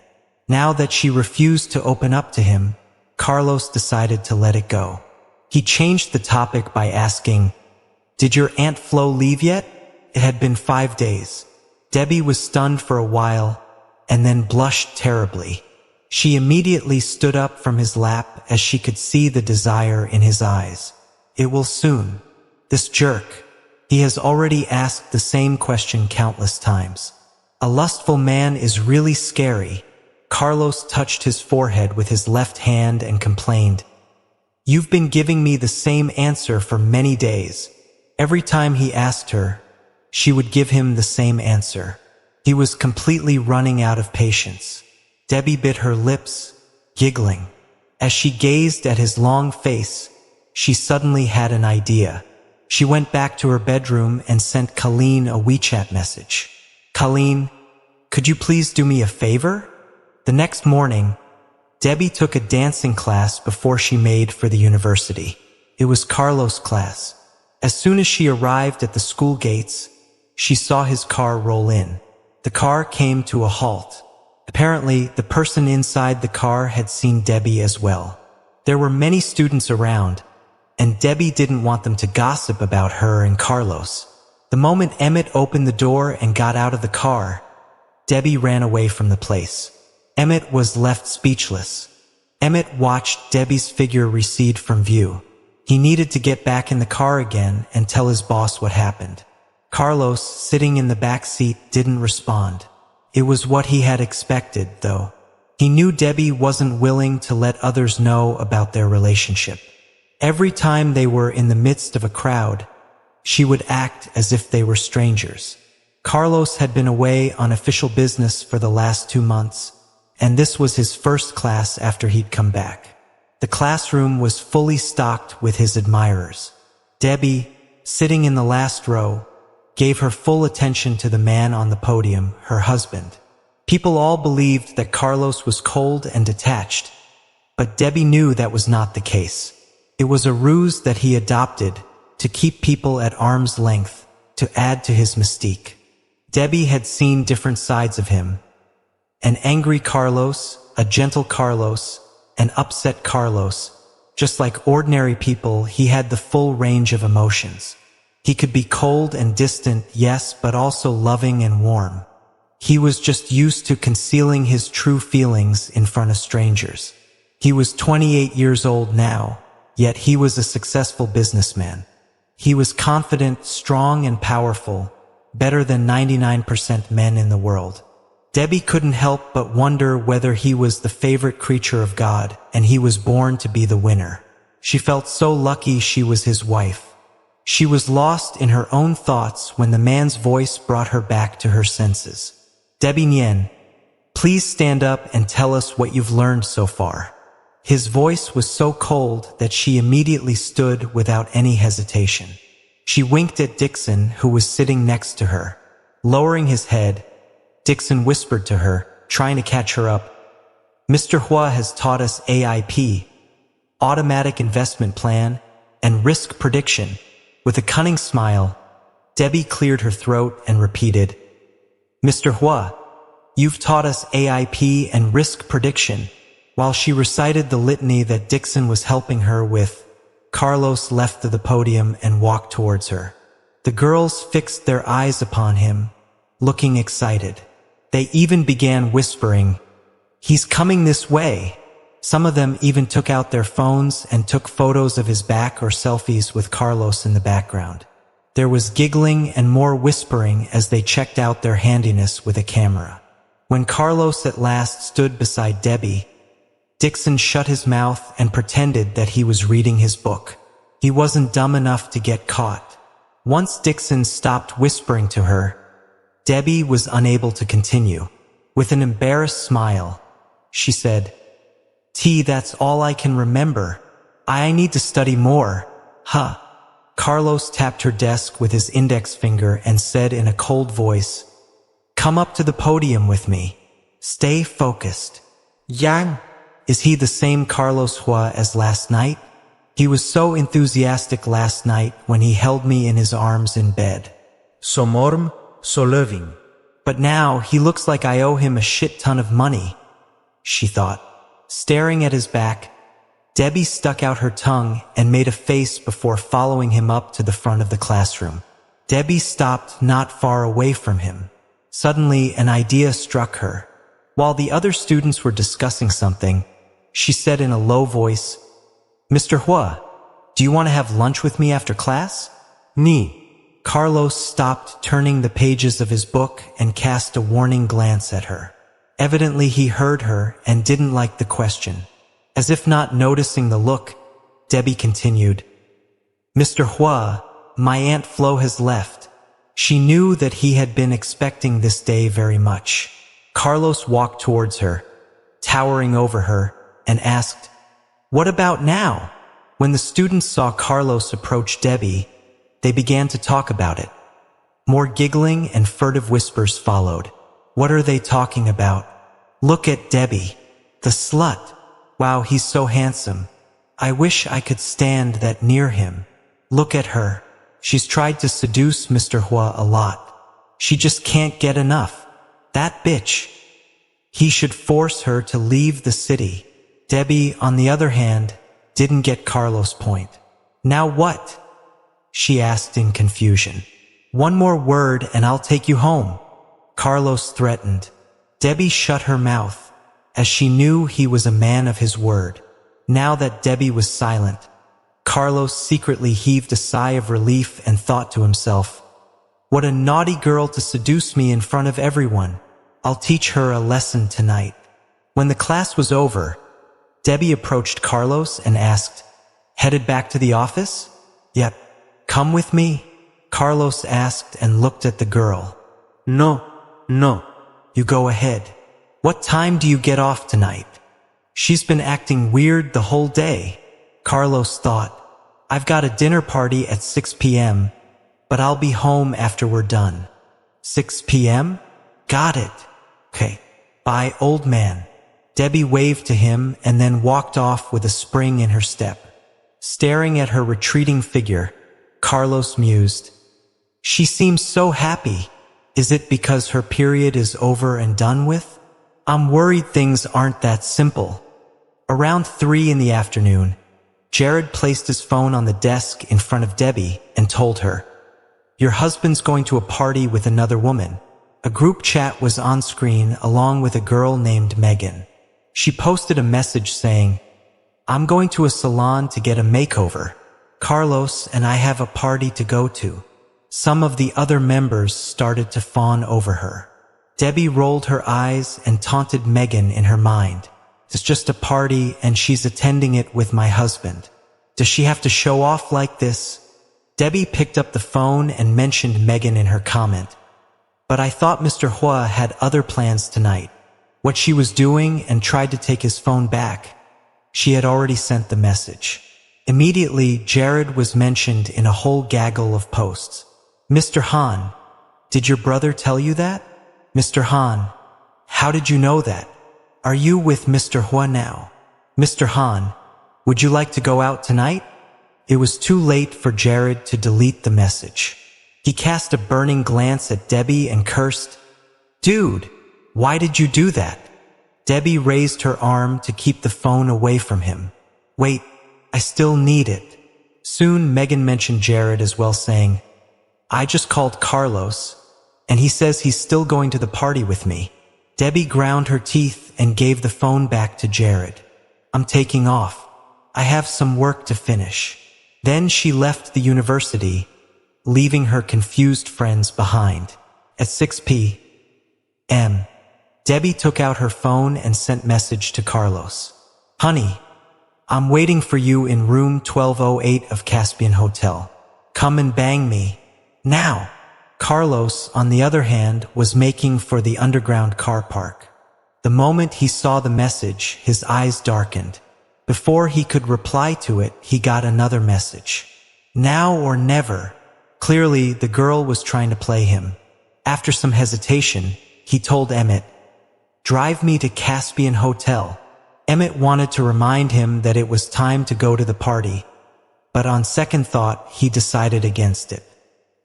Now that she refused to open up to him, Carlos decided to let it go. He changed the topic by asking, Did your Aunt Flo leave yet? It had been 5 days. Debbie was stunned for a while and then blushed terribly. She immediately stood up from his lap as she could see the desire in his eyes. It will soon. This jerk. He has already asked the same question countless times. A lustful man is really scary. Carlos touched his forehead with his left hand and complained, You've been giving me the same answer for many days. Every time he asked her, she would give him the same answer. He was completely running out of patience. Debbie bit her lips, giggling. As she gazed at his long face, she suddenly had an idea. She went back to her bedroom and sent Colleen a WeChat message. Colleen, could you please do me a favor? The next morning, Debbie took a dancing class before she made for the university. It was Carlos' class. As soon as she arrived at the school gates, she saw his car roll in. The car came to a halt. Apparently, the person inside the car had seen Debbie as well. There were many students around, and Debbie didn't want them to gossip about her and Carlos. The moment Emmett opened the door and got out of the car, Debbie ran away from the place. Emmett was left speechless. Emmett watched Debbie's figure recede from view. He needed to get back in the car again and tell his boss what happened. Carlos, sitting in the back seat, didn't respond. It was what he had expected, though. He knew Debbie wasn't willing to let others know about their relationship. Every time they were in the midst of a crowd, she would act as if they were strangers. Carlos had been away on official business for the last 2 months, and this was his first class after he'd come back. The classroom was fully stocked with his admirers. Debbie, sitting in the last row, gave her full attention to the man on the podium, her husband. People all believed that Carlos was cold and detached, but Debbie knew that was not the case. It was a ruse that he adopted to keep people at arm's length, to add to his mystique. Debbie had seen different sides of him. An angry Carlos, a gentle Carlos, an upset Carlos. Just like ordinary people, he had the full range of emotions. He could be cold and distant, yes, but also loving and warm. He was just used to concealing his true feelings in front of strangers. He was 28 years old now, yet he was a successful businessman. He was confident, strong, and powerful, better than 99% men in the world. Debbie couldn't help but wonder whether he was the favorite creature of God, and he was born to be the winner. She felt so lucky she was his wife. She was lost in her own thoughts when the man's voice brought her back to her senses. Debbie Nian, please stand up and tell us what you've learned so far. His voice was so cold that she immediately stood without any hesitation. She winked at Dixon, who was sitting next to her. Lowering his head, Dixon whispered to her, trying to catch her up. Mr. Huo has taught us AIP, automatic investment plan, and risk prediction. With a cunning smile, Debbie cleared her throat and repeated, Mr. Huo, you've taught us AIP and risk prediction. While she recited the litany that Dixon was helping her with, Carlos left the podium and walked towards her. The girls fixed their eyes upon him, looking excited. They even began whispering, "He's coming this way." Some of them even took out their phones and took photos of his back or selfies with Carlos in the background. There was giggling and more whispering as they checked out their handiness with a camera. When Carlos at last stood beside Debbie, Dixon shut his mouth and pretended that he was reading his book. He wasn't dumb enough to get caught. Once Dixon stopped whispering to her, Debbie was unable to continue. With an embarrassed smile, she said, That's all I can remember. I need to study more. Huh. Carlos tapped her desk with his index finger and said in a cold voice, "Come up to the podium with me. Stay focused." Yang. Is he the same Carlos Huo as last night? He was so enthusiastic last night when he held me in his arms in bed. So warm, so loving. But now he looks like I owe him a shit ton of money, she thought. Staring at his back, Debbie stuck out her tongue and made a face before following him up to the front of the classroom. Debbie stopped not far away from him. Suddenly, an idea struck her. While the other students were discussing something, she said in a low voice, "Mr. Huo, do you want to have lunch with me after class?" Ni. Carlos stopped turning the pages of his book and cast a warning glance at her. Evidently, he heard her and didn't like the question. As if not noticing the look, Debbie continued, "Mr. Huo, my Aunt Flo has left." She knew that he had been expecting this day very much. Carlos walked towards her, towering over her, and asked, "What about now?" When the students saw Carlos approach Debbie, they began to talk about it. More giggling and furtive whispers followed. What are they talking about? Look at Debbie, the slut. Wow, he's so handsome. I wish I could stand that near him. Look at her. She's tried to seduce Mr. Huo a lot. She just can't get enough. That bitch. He should force her to leave the city. Debbie, on the other hand, didn't get Carlos' point. Now what? She asked in confusion. One more word and I'll take you home, Carlos threatened. Debbie shut her mouth, as she knew he was a man of his word. Now that Debbie was silent, Carlos secretly heaved a sigh of relief and thought to himself, "What a naughty girl to seduce me in front of everyone. I'll teach her a lesson tonight." When the class was over, Debbie approached Carlos and asked, "Headed back to the office?" "Yep." "Come with me?" Carlos asked and looked at the girl. No. "You go ahead." What time do you get off tonight? She's been acting weird the whole day. Carlos thought, I've got a dinner party at 6 p.m., but I'll be home after we're done. 6 p.m.? Got it. Okay. Bye, old man. Debbie waved to him and then walked off with a spring in her step. Staring at her retreating figure, Carlos mused, she seems so happy. Is it because her period is over and done with? I'm worried things aren't that simple. Around 3 in the afternoon, Jared placed his phone on the desk in front of Debbie and told her, your husband's going to a party with another woman. A group chat was on screen along with a girl named Megan. She posted a message saying, I'm going to a salon to get a makeover. Carlos and I have a party to go to. Some of the other members started to fawn over her. Debbie rolled her eyes and taunted Megan in her mind. It's just a party and she's attending it with my husband. Does she have to show off like this? Debbie picked up the phone and mentioned Megan in her comment. But I thought Mr. Huo had other plans tonight. What she was doing and tried to take his phone back. She had already sent the message. Immediately, Jared was mentioned in a whole gaggle of posts. Mr. Han, did your brother tell you that? Mr. Han, how did you know that? Are you with Mr. Huo now? Mr. Han, would you like to go out tonight? It was too late for Jared to delete the message. He cast a burning glance at Debbie and cursed, Dude, why did you do that? Debbie raised her arm to keep the phone away from him. Wait, I still need it. Soon Megan mentioned Jared as well, saying, I just called Carlos, and he says he's still going to the party with me. Debbie ground her teeth and gave the phone back to Jared. I'm taking off. I have some work to finish. Then she left the university, leaving her confused friends behind. At 6 p.m., Debbie took out her phone and sent message to Carlos. Honey, I'm waiting for you in room 1208 of Caspian Hotel. Come and bang me. Now. Carlos, on the other hand, was making for the underground car park. The moment he saw the message, his eyes darkened. Before he could reply to it, he got another message. Now or never. Clearly, the girl was trying to play him. After some hesitation, he told Emmett, Drive me to Caspian Hotel. Emmett wanted to remind him that it was time to go to the party, but on second thought, he decided against it.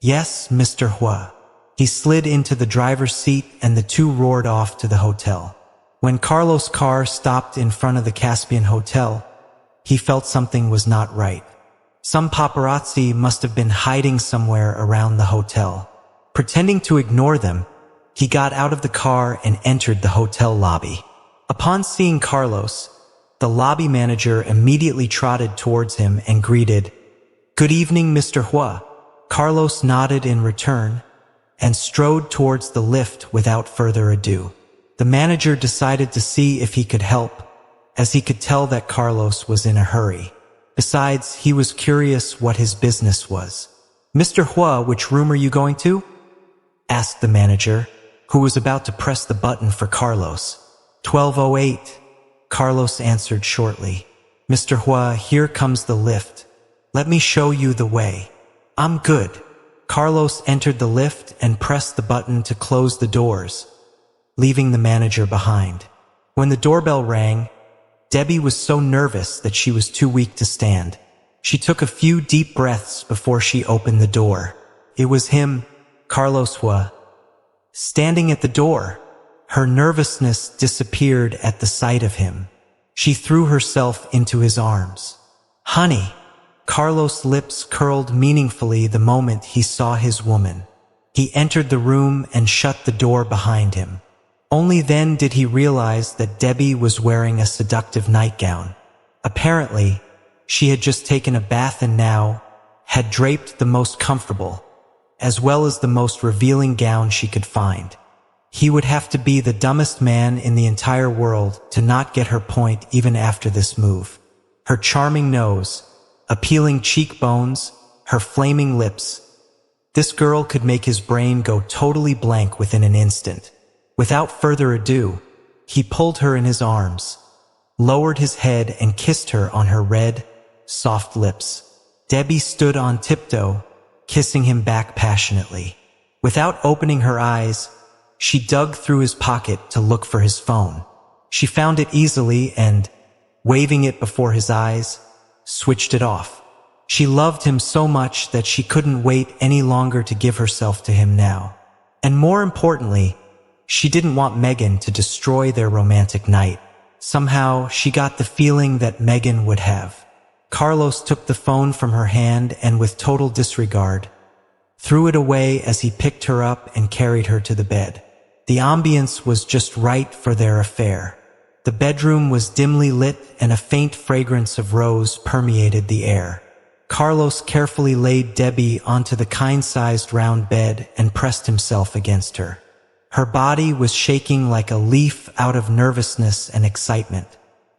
Yes, Mr. Huo. He slid into the driver's seat and the two roared off to the hotel. When Carlos' car stopped in front of the Caspian Hotel, he felt something was not right. Some paparazzi must have been hiding somewhere around the hotel. Pretending to ignore them, he got out of the car and entered the hotel lobby. Upon seeing Carlos, the lobby manager immediately trotted towards him and greeted, Good evening, Mr. Huo. Carlos nodded in return and strode towards the lift without further ado. The manager decided to see if he could help, as he could tell that Carlos was in a hurry. Besides, he was curious what his business was. Mr. Huo, which room are you going to? Asked the manager, who was about to press the button for Carlos. 1208. Carlos answered shortly. Mr. Huo, here comes the lift. Let me show you the way. I'm good. Carlos entered the lift and pressed the button to close the doors, leaving the manager behind. When the doorbell rang, Debbie was so nervous that she was too weak to stand. She took a few deep breaths before she opened the door. It was him, Carlos Huo, standing at the door. Her nervousness disappeared at the sight of him. She threw herself into his arms. Honey. Carlos' lips curled meaningfully the moment he saw his woman. He entered the room and shut the door behind him. Only then did he realize that Debbie was wearing a seductive nightgown. Apparently, she had just taken a bath and now had draped the most comfortable, as well as the most revealing gown she could find. He would have to be the dumbest man in the entire world to not get her point even after this move. Her charming nose, appealing cheekbones, her flaming lips. This girl could make his brain go totally blank within an instant. Without further ado, He pulled her in his arms, lowered his head and kissed her on her red, soft lips. Debbie stood on tiptoe, kissing him back passionately. Without opening her eyes, she dug through his pocket to look for his phone. She found it easily and, waving it before his eyes, switched it off. She loved him so much that she couldn't wait any longer to give herself to him now. And more importantly, she didn't want Megan to destroy their romantic night. Somehow, she got the feeling that Megan would have. Carlos took the phone from her hand and with total disregard, threw it away as he picked her up and carried her to the bed. The ambience was just right for their affair. The bedroom was dimly lit and a faint fragrance of rose permeated the air. Carlos carefully laid Debbie onto the kind-sized round bed and pressed himself against her. Her body was shaking like a leaf out of nervousness and excitement.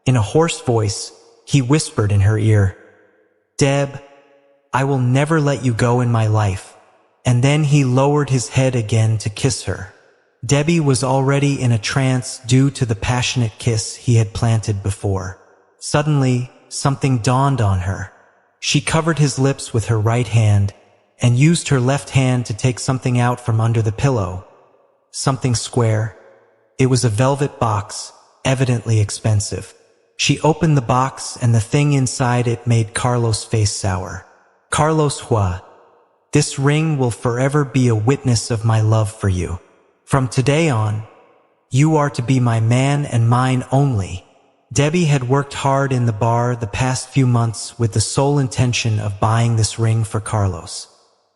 In a hoarse voice, he whispered in her ear, "Deb, I will never let you go in my life." And then he lowered his head again to kiss her. Debbie was already in a trance due to the passionate kiss he had planted before. Suddenly, something dawned on her. She covered his lips with her right hand and used her left hand to take something out from under the pillow. Something square. It was a velvet box, evidently expensive. She opened the box and the thing inside it made Carlos' face sour. "Carlos Huo, this ring will forever be a witness of my love for you. From today on, you are to be my man and mine only." Debbie had worked hard in the bar the past few months with the sole intention of buying this ring for Carlos.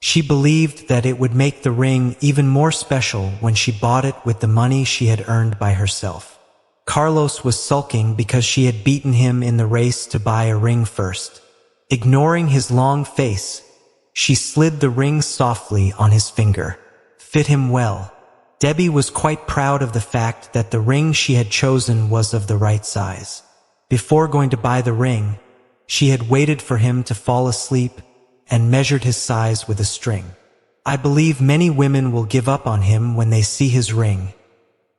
She believed that it would make the ring even more special when she bought it with the money she had earned by herself. Carlos was sulking because she had beaten him in the race to buy a ring first. Ignoring his long face, she slid the ring softly on his finger. Fit him well. Debbie was quite proud of the fact that the ring she had chosen was of the right size. Before going to buy the ring, she had waited for him to fall asleep and measured his size with a string. "I believe many women will give up on him when they see his ring,"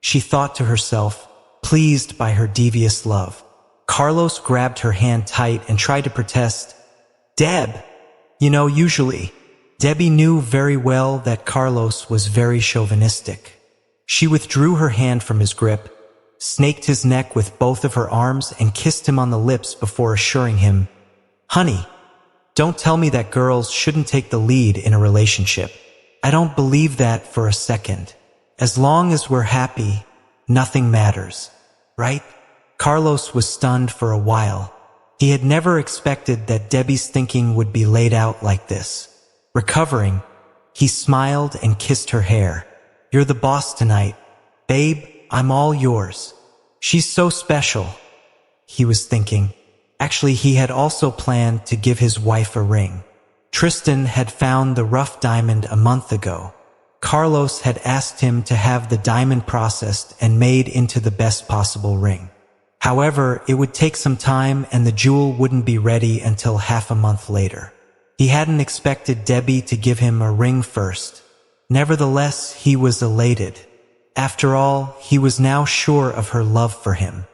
she thought to herself, pleased by her devious love. Carlos grabbed her hand tight and tried to protest. "Deb, usually." Debbie knew very well that Carlos was very chauvinistic. She withdrew her hand from his grip, snaked his neck with both of her arms and kissed him on the lips before assuring him, "Honey, don't tell me that girls shouldn't take the lead in a relationship. I don't believe that for a second. As long as we're happy, nothing matters, right?" Carlos was stunned for a while. He had never expected that Debbie's thinking would be laid out like this. Recovering, he smiled and kissed her hair. "You're the boss tonight. Babe, I'm all yours." "She's so special," he was thinking. Actually, he had also planned to give his wife a ring. Tristan had found the rough diamond a month ago. Carlos had asked him to have the diamond processed and made into the best possible ring. However, it would take some time and the jewel wouldn't be ready until half a month later. He hadn't expected Debbie to give him a ring first. Nevertheless, he was elated. After all, he was now sure of her love for him.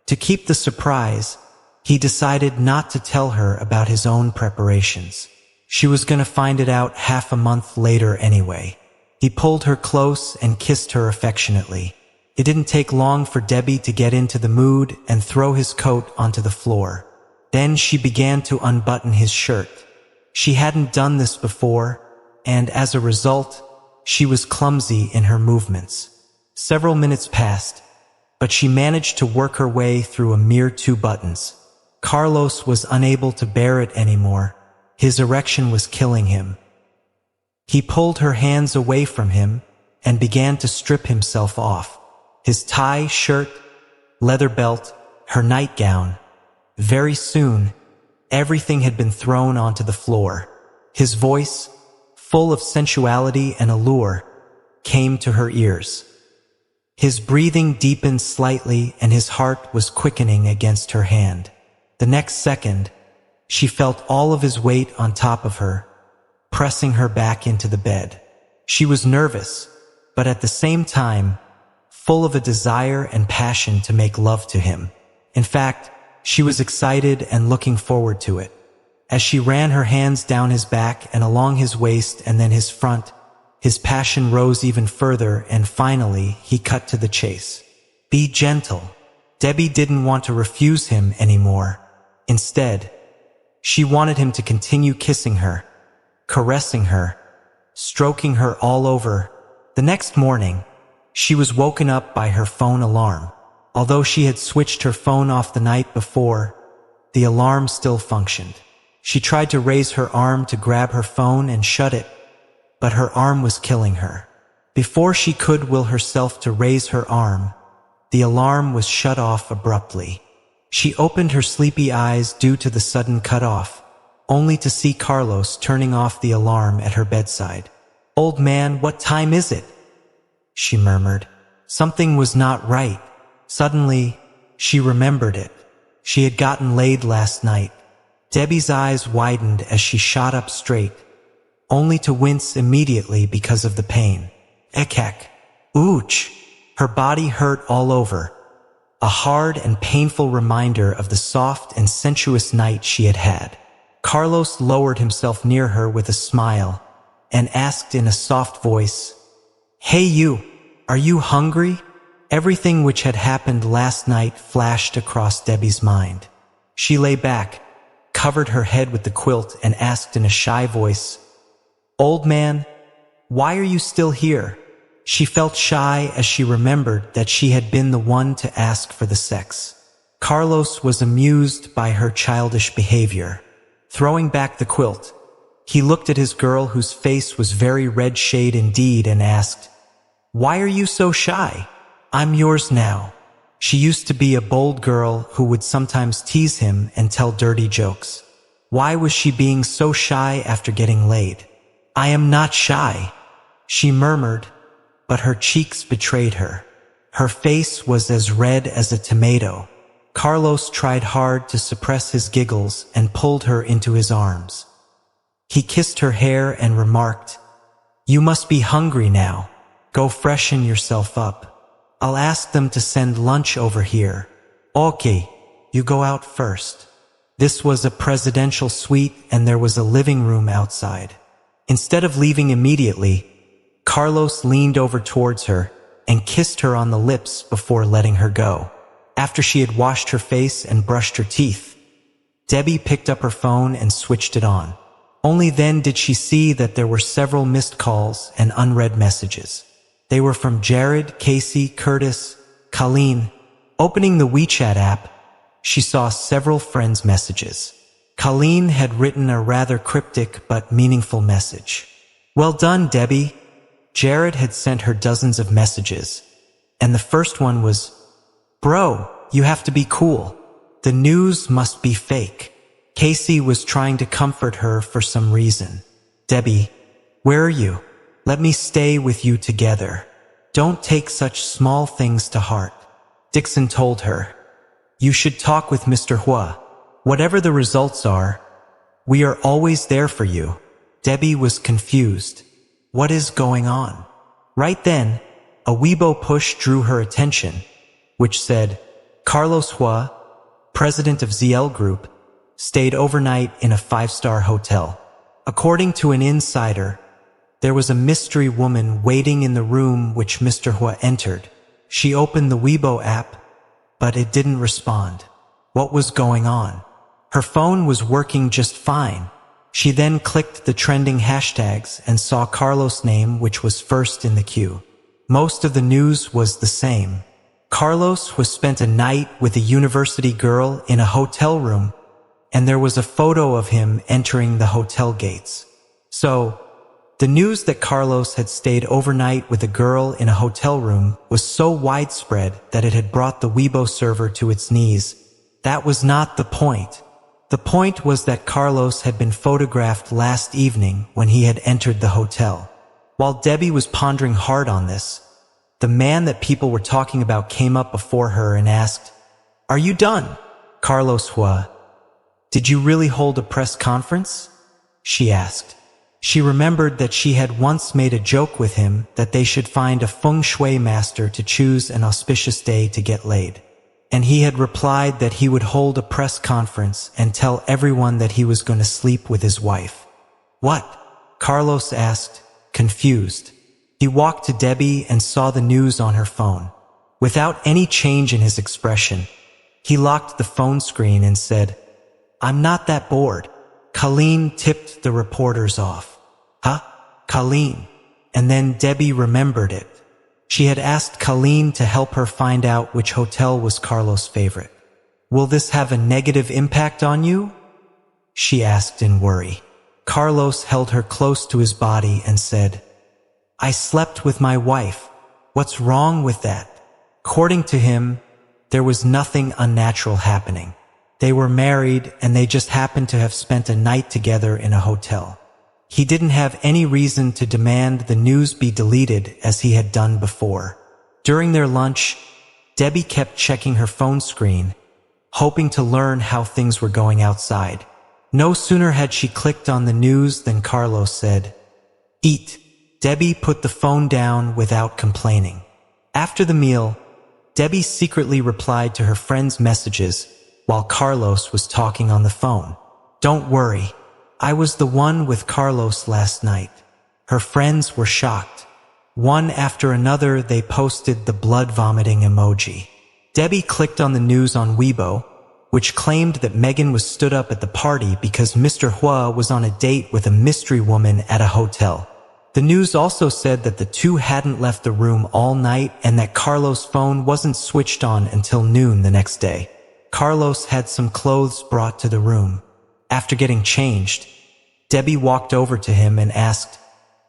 To keep the surprise, he decided not to tell her about his own preparations. She was going to find it out half a month later anyway. He pulled her close and kissed her affectionately. It didn't take long for Debbie to get into the mood and throw his coat onto the floor. Then she began to unbutton his shirt. She hadn't done this before, and as a result, she was clumsy in her movements. Several minutes passed, but she managed to work her way through a mere 2 buttons. Carlos was unable to bear it anymore. His erection was killing him. He pulled her hands away from him and began to strip himself off. His tie, shirt, leather belt, her nightgown. Very soon, everything had been thrown onto the floor. His voice, full of sensuality and allure, came to her ears. His breathing deepened slightly and his heart was quickening against her hand. The next second, she felt all of his weight on top of her, pressing her back into the bed. She was nervous, but at the same time, full of a desire and passion to make love to him. In fact, she was excited and looking forward to it. As she ran her hands down his back and along his waist and then his front, his passion rose even further, and finally he cut to the chase. Be gentle. Debbie didn't want to refuse him anymore. Instead, she wanted him to continue kissing her, caressing her, stroking her all over. The next morning, she was woken up by her phone alarm. Although she had switched her phone off the night before, the alarm still functioned. She tried to raise her arm to grab her phone and shut it, but her arm was killing her. Before she could will herself to raise her arm, the alarm was shut off abruptly. She opened her sleepy eyes due to the sudden cut-off, only to see Carlos turning off the alarm at her bedside. "Old man, what time is it?" she murmured. Something was not right. Suddenly, she remembered it. She had gotten laid last night. Debbie's eyes widened as she shot up straight, only to wince immediately because of the pain. Ekek. Ouch. Her body hurt all over. A hard and painful reminder of the soft and sensuous night she had had. Carlos lowered himself near her with a smile and asked in a soft voice, "Hey you, are you hungry?" Everything which had happened last night flashed across Debbie's mind. She lay back, covered her head with the quilt, and asked in a shy voice, "Old man, why are you still here?" She felt shy as she remembered that she had been the one to ask for the sex. Carlos was amused by her childish behavior. Throwing back the quilt, he looked at his girl, whose face was very red shade indeed, and asked, "Why are you so shy? I'm yours now." She used to be a bold girl who would sometimes tease him and tell dirty jokes. Why was she being so shy after getting laid? "I am not shy," she murmured, but her cheeks betrayed her. Her face was as red as a tomato. Carlos tried hard to suppress his giggles and pulled her into his arms. He kissed her hair and remarked, "You must be hungry now. Go freshen yourself up. I'll ask them to send lunch over here." "Okay, you go out first." This was a presidential suite and there was a living room outside. Instead of leaving immediately, Carlos leaned over towards her and kissed her on the lips before letting her go. After she had washed her face and brushed her teeth, Debbie picked up her phone and switched it on. Only then did she see that there were several missed calls and unread messages. They were from Jared, Casey, Curtis, Colleen. Opening the WeChat app, she saw several friends' messages. Colleen had written a rather cryptic but meaningful message. "Well done, Debbie." Jared had sent her dozens of messages, and the first one was, "Bro, you have to be cool. The news must be fake." Casey was trying to comfort her for some reason. "Debbie, where are you? Let me stay with you together. Don't take such small things to heart." Dixon told her, "You should talk with Mr. Huo. Whatever the results are, we are always there for you." Debbie was confused. What is going on? Right then, a Weibo push drew her attention, which said, Carlos Huo, president of ZL Group, stayed overnight in a 5-star hotel. According to an insider, there was a mystery woman waiting in the room which Mr. Huo entered. She opened the Weibo app, but it didn't respond. What was going on? Her phone was working just fine. She then clicked the trending hashtags and saw Carlos' name, which was first in the queue. Most of the news was the same. Carlos was spent a night with a university girl in a hotel room, and there was a photo of him entering the hotel gates. So, the news that Carlos had stayed overnight with a girl in a hotel room was so widespread that it had brought the Weibo server to its knees. That was not the point. The point was that Carlos had been photographed last evening when he had entered the hotel. While Debbie was pondering hard on this, the man that people were talking about came up before her and asked, "Are you done?" Carlos Huo, "Did you really hold a press conference?" she asked. She remembered that she had once made a joke with him that they should find a feng shui master to choose an auspicious day to get laid. And he had replied that he would hold a press conference and tell everyone that he was going to sleep with his wife. What? Carlos asked, confused. He walked to Debbie and saw the news on her phone. Without any change in his expression, he locked the phone screen and said, "I'm not that bored." Colleen tipped the reporters off. Huh? Colleen. And then Debbie remembered it. She had asked Colleen to help her find out which hotel was Carlos' favorite. "Will this have a negative impact on you?" she asked in worry. Carlos held her close to his body and said, "I slept with my wife. What's wrong with that?" According to him, there was nothing unnatural happening. They were married and they just happened to have spent a night together in a hotel. He didn't have any reason to demand the news be deleted as he had done before. During their lunch, Debbie kept checking her phone screen, hoping to learn how things were going outside. No sooner had she clicked on the news than Carlos said, "Eat." Debbie put the phone down without complaining. After the meal, Debbie secretly replied to her friends' messages while Carlos was talking on the phone. "Don't worry, I was the one with Carlos last night." Her friends were shocked. One after another, they posted the blood-vomiting emoji. Debbie clicked on the news on Weibo, which claimed that Megan was stood up at the party because Mr. Huo was on a date with a mystery woman at a hotel. The news also said that the two hadn't left the room all night and that Carlos' phone wasn't switched on until noon the next day. Carlos had some clothes brought to the room. After getting changed, Debbie walked over to him and asked,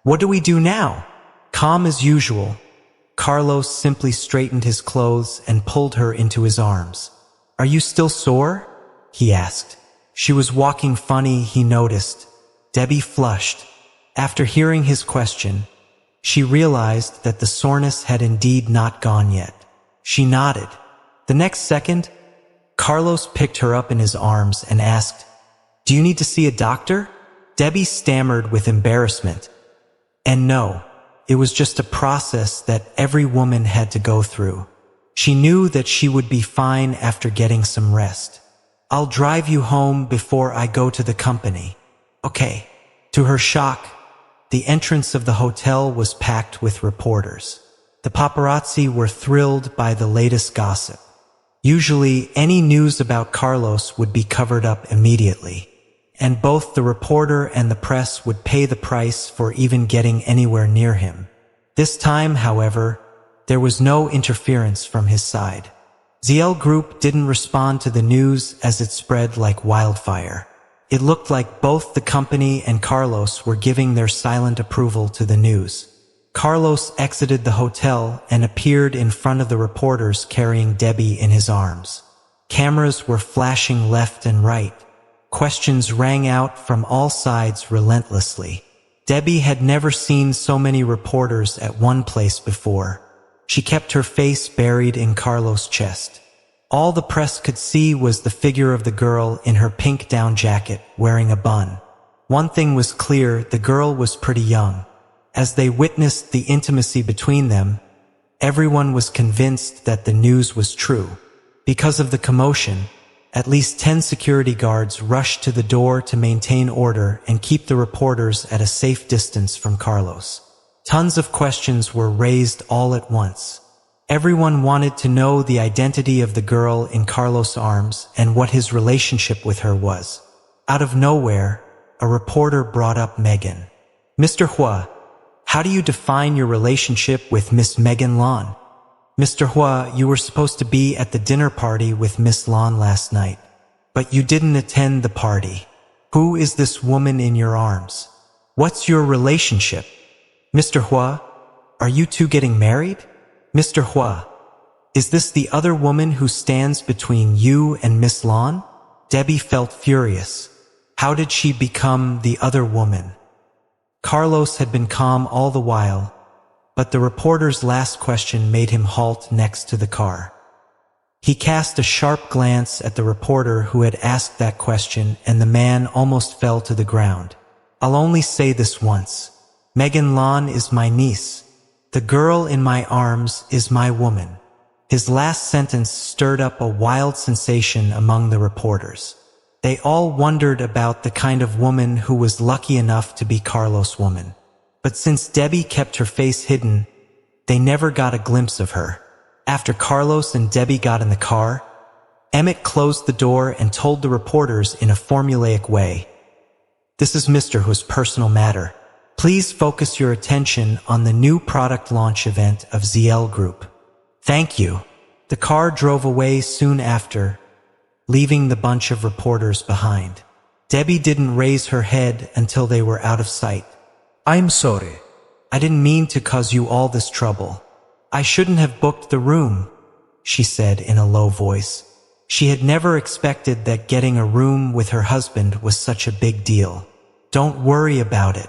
"What do we do now?" Calm as usual, Carlos simply straightened his clothes and pulled her into his arms. "Are you still sore?" he asked. She was walking funny, he noticed. Debbie flushed. After hearing his question, she realized that the soreness had indeed not gone yet. She nodded. The next second, Carlos picked her up in his arms and asked, "Do you need to see a doctor?" Debbie stammered with embarrassment. And no, it was just a process that every woman had to go through. She knew that she would be fine after getting some rest. "I'll drive you home before I go to the company." "Okay." To her shock, the entrance of the hotel was packed with reporters. The paparazzi were thrilled by the latest gossip. Usually, any news about Carlos would be covered up immediately, and both the reporter and the press would pay the price for even getting anywhere near him. This time, however, there was no interference from his side. ZL Group didn't respond to the news as it spread like wildfire. It looked like both the company and Carlos were giving their silent approval to the news. Carlos exited the hotel and appeared in front of the reporters carrying Debbie in his arms. Cameras were flashing left and right. Questions rang out from all sides relentlessly. Debbie had never seen so many reporters at one place before. She kept her face buried in Carlos' chest. All the press could see was the figure of the girl in her pink down jacket, wearing a bun. One thing was clear, the girl was pretty young. As they witnessed the intimacy between them, everyone was convinced that the news was true. Because of the commotion, at least 10 security guards rushed to the door to maintain order and keep the reporters at a safe distance from Carlos. Tons of questions were raised all at once. Everyone wanted to know the identity of the girl in Carlos' arms and what his relationship with her was. Out of nowhere, a reporter brought up Megan. "Mr. Huo, how do you define your relationship with Miss Megan Lan?" "Mr. Huo, you were supposed to be at the dinner party with Miss Lan last night, but you didn't attend the party. Who is this woman in your arms? What's your relationship? Mr. Huo, are you two getting married? Mr. Huo, is this the other woman who stands between you and Miss Lan?" Debbie felt furious. How did she become the other woman? Carlos had been calm all the while, but the reporter's last question made him halt next to the car. He cast a sharp glance at the reporter who had asked that question, and the man almost fell to the ground. I'll only say this once. Megan Lan is my niece. The girl in my arms is my woman. His last sentence stirred up a wild sensation among the reporters. They all wondered about the kind of woman who was lucky enough to be Carlos' woman. But since Debbie kept her face hidden, they never got a glimpse of her. After Carlos and Debbie got in the car, Emmett closed the door and told the reporters in a formulaic way, "This is Mr. Huo's personal matter. Please focus your attention on the new product launch event of ZL Group." "Thank you." The car drove away soon after, leaving the bunch of reporters behind. Debbie didn't raise her head until they were out of sight. I'm sorry. "I didn't mean to cause you all this trouble. I shouldn't have booked the room," she said in a low voice. She had never expected that getting a room with her husband was such a big deal. "Don't worry about it.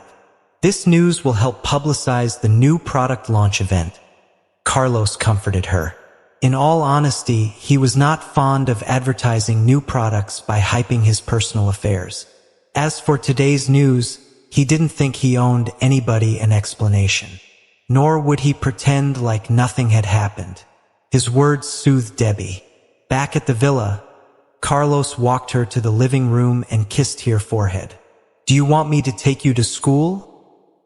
This news will help publicize the new product launch event," Carlos comforted her. In all honesty, he was not fond of advertising new products by hyping his personal affairs. As for today's news, he didn't think he owed anybody an explanation. Nor would he pretend like nothing had happened. His words soothed Debbie. Back at the villa, Carlos walked her to the living room and kissed her forehead. "Do you want me to take you to school?"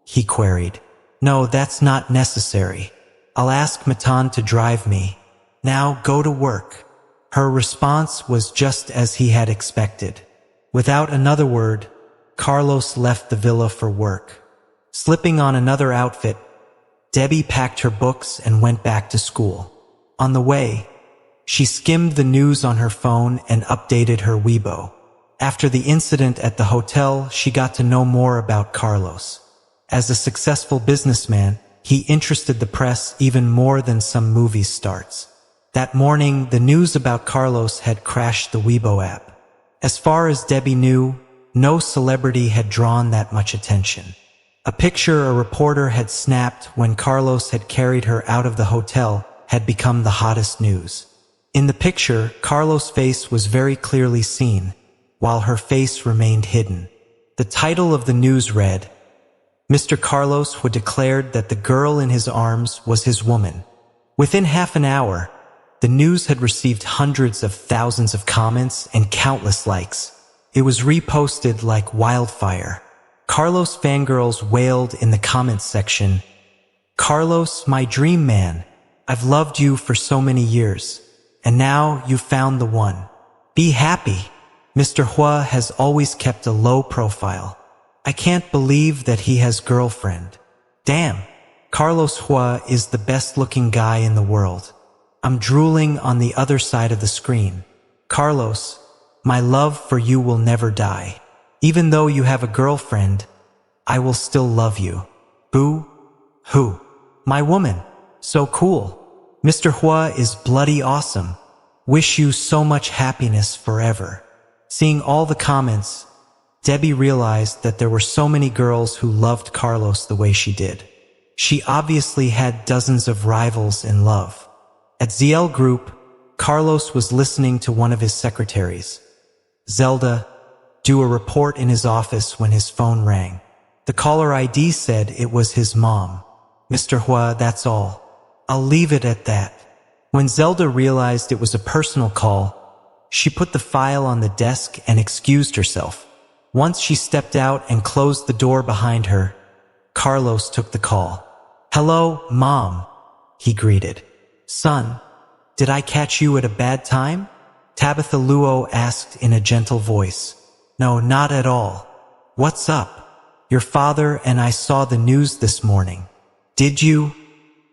he queried. "No, that's not necessary. I'll ask Matan to drive me. Now go to work." Her response was just as he had expected. Without another word, Carlos left the villa for work. Slipping on another outfit, Debbie packed her books and went back to school. On the way, she skimmed the news on her phone and updated her Weibo. After the incident at the hotel, she got to know more about Carlos. As a successful businessman, he interested the press even more than some movie stars. That morning, the news about Carlos had crashed the Weibo app. As far as Debbie knew, no celebrity had drawn that much attention. A picture a reporter had snapped when Carlos had carried her out of the hotel had become the hottest news. In the picture, Carlos' face was very clearly seen, while her face remained hidden. The title of the news read, "Mr. Carlos Huo declared that the girl in his arms was his woman." Within half an hour, the news had received hundreds of thousands of comments and countless likes. It was reposted like wildfire. Carlos fangirls wailed in the comments section, "Carlos, my dream man, I've loved you for so many years, and now you've found the one. Be happy. Mr. Huo has always kept a low profile. I can't believe that he has girlfriend. Damn, Carlos Huo is the best looking guy in the world. I'm drooling on the other side of the screen. Carlos, my love for you will never die. Even though you have a girlfriend, I will still love you. Boo hoo. My woman. So cool. Mr. Huo is bloody awesome. Wish you so much happiness forever." Seeing all the comments, Debbie realized that there were so many girls who loved Carlos the way she did. She obviously had dozens of rivals in love. At ZL Group, Carlos was listening to one of his secretaries, Zelda, do a report in his office when his phone rang. The caller ID said it was his mom. "Mr. Huo, that's all. I'll leave it at that." When Zelda realized it was a personal call, she put the file on the desk and excused herself. Once she stepped out and closed the door behind her, Carlos took the call. "Hello, Mom," he greeted. "Son, did I catch you at a bad time?" Tabitha Luo asked in a gentle voice. "No, not at all. What's up? Your father and I saw the news this morning." "Did you?"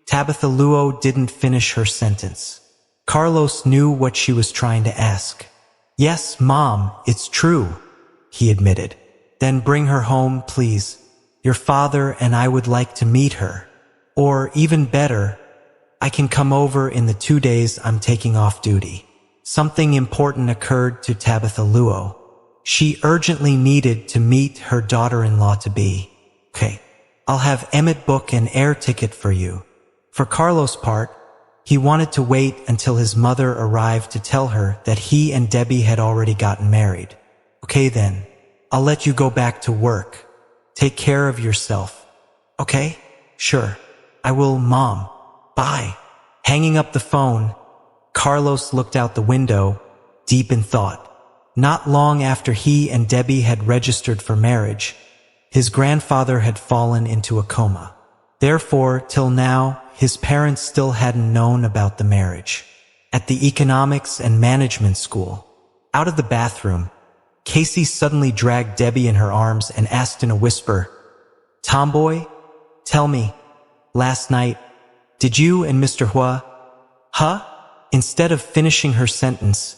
Tabitha Luo didn't finish her sentence. Carlos knew what she was trying to ask. "Yes, Mom, it's true," he admitted. "Then bring her home, please. Your father and I would like to meet her. Or, even better, I can come over in the 2 days I'm taking off duty." Something important occurred to Tabitha Luo. She urgently needed to meet her daughter-in-law-to-be. "Okay, I'll have Emmett book an air ticket for you." For Carlos' part, he wanted to wait until his mother arrived to tell her that he and Debbie had already gotten married. "Okay then, I'll let you go back to work." Take care of yourself. Okay? Sure. I will, Mom. Bye. Hanging up the phone, Carlos looked out the window, deep in thought. Not long after he and Debbie had registered for marriage, his grandfather had fallen into a coma. Therefore, till now, his parents still hadn't known about the marriage. At the economics and management school, out of the bathroom, Casey suddenly dragged Debbie in her arms and asked in a whisper, "Tomboy, tell me, last night, did you and Mr. Huo, huh?" Instead of finishing her sentence,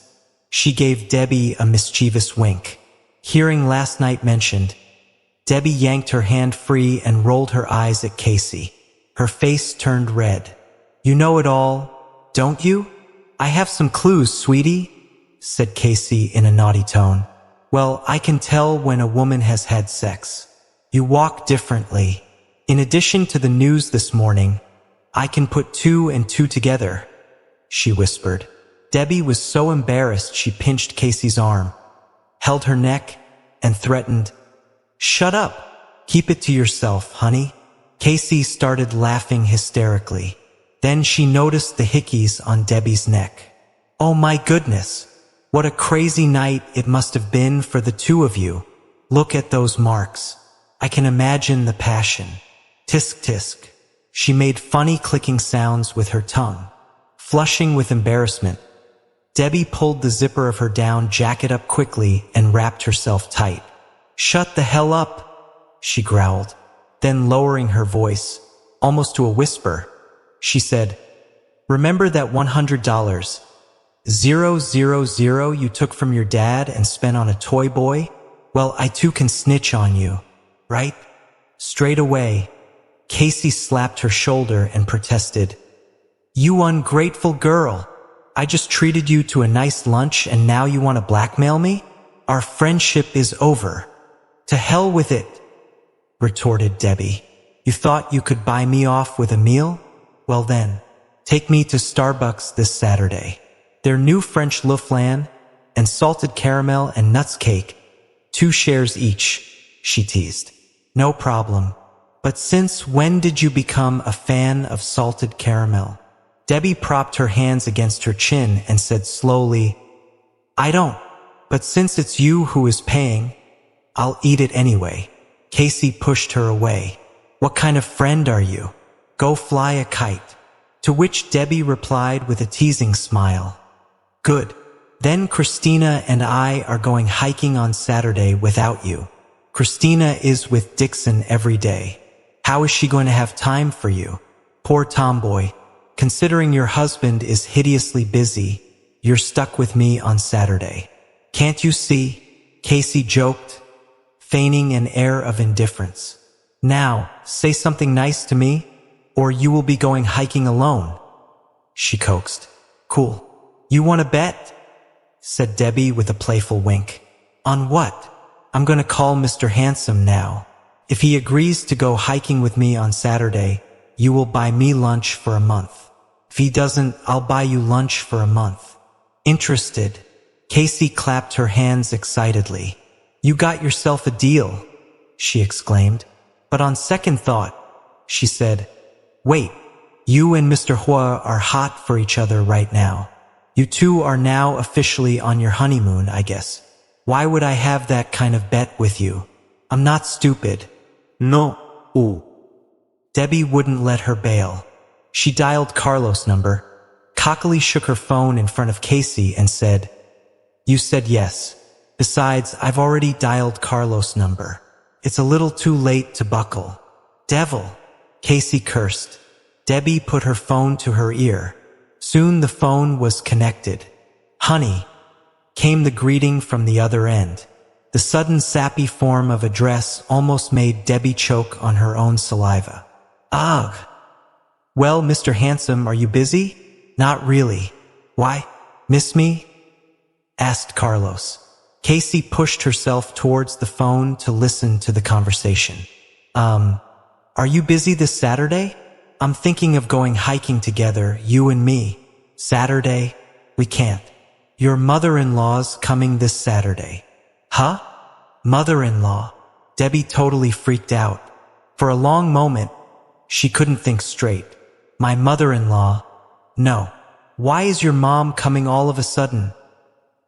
she gave Debbie a mischievous wink. Hearing last night mentioned, Debbie yanked her hand free and rolled her eyes at Casey. Her face turned red. "You know it all, don't you?" "I have some clues, sweetie," said Casey in a naughty tone. "Well, I can tell when a woman has had sex. You walk differently. In addition to the news this morning, I can put two and two together," she whispered. Debbie was so embarrassed she pinched Casey's arm, held her neck, and threatened, "Shut up. Keep it to yourself, honey." Casey started laughing hysterically. Then she noticed the hickeys on Debbie's neck. "Oh my goodness. What a crazy night it must have been for the two of you. Look at those marks. I can imagine the passion. Tisk tisk." She made funny clicking sounds with her tongue. Flushing with embarrassment, Debbie pulled the zipper of her down jacket up quickly and wrapped herself tight. "Shut the hell up," she growled. Then lowering her voice, almost to a whisper, she said, "Remember that $100,000 you took from your dad and spent on a toy boy? Well, I too can snitch on you, right?" Straight away, Casey slapped her shoulder and protested, "You ungrateful girl. I just treated you to a nice lunch and now you want to blackmail me? Our friendship is over." "To hell with it," retorted Debbie. "You thought you could buy me off with a meal? Well then, take me to Starbucks this Saturday. Their new French le flan and salted caramel and nuts cake, 2 shares each," she teased. "No problem. But since when did you become a fan of salted caramel?" Debbie propped her hands against her chin and said slowly, "I don't. But since it's you who is paying, I'll eat it anyway." Casey pushed her away. "What kind of friend are you? Go fly a kite." To which Debbie replied with a teasing smile, "Good. Then Christina and I are going hiking on Saturday without you. Christina is with Dixon every day. How is she going to have time for you? Poor tomboy. Considering your husband is hideously busy, you're stuck with me on Saturday. Can't you see?" Casey joked, feigning an air of indifference. "Now, say something nice to me, or you will be going hiking alone," she coaxed. "Cool. You want to bet?" said Debbie with a playful wink. "On what?" "I'm going to call Mr. Handsome now. If he agrees to go hiking with me on Saturday, you will buy me lunch for a month. If he doesn't, I'll buy you lunch for a month." "Interested?" Casey clapped her hands excitedly. "You got yourself a deal," she exclaimed. But on second thought, she said, "Wait, you and Mr. Huo are hot for each other right now. You two are now officially on your honeymoon, I guess. Why would I have that kind of bet with you? I'm not stupid." "No, ooh." Debbie wouldn't let her bail. She dialed Carlos' number, cockily shook her phone in front of Casey and said, "You said yes. Besides, I've already dialed Carlos' number. It's a little too late to buckle." "Devil," Casey cursed. Debbie put her phone to her ear. Soon the phone was connected. "Honey," came the greeting from the other end. The sudden sappy form of address almost made Debbie choke on her own saliva. "Ugh." "Well, Mr. Handsome, are you busy?" "Not really." "Why? Miss me?" asked Carlos. Casey pushed herself towards the phone to listen to the conversation. Are you busy this Saturday? I'm thinking of going hiking together, you and me." "Saturday? We can't. Your mother-in-law's coming this Saturday." "Huh? Mother-in-law? Debbie totally freaked out. For a long moment, she couldn't think straight. My mother-in-law? No. Why is your mom coming all of a sudden?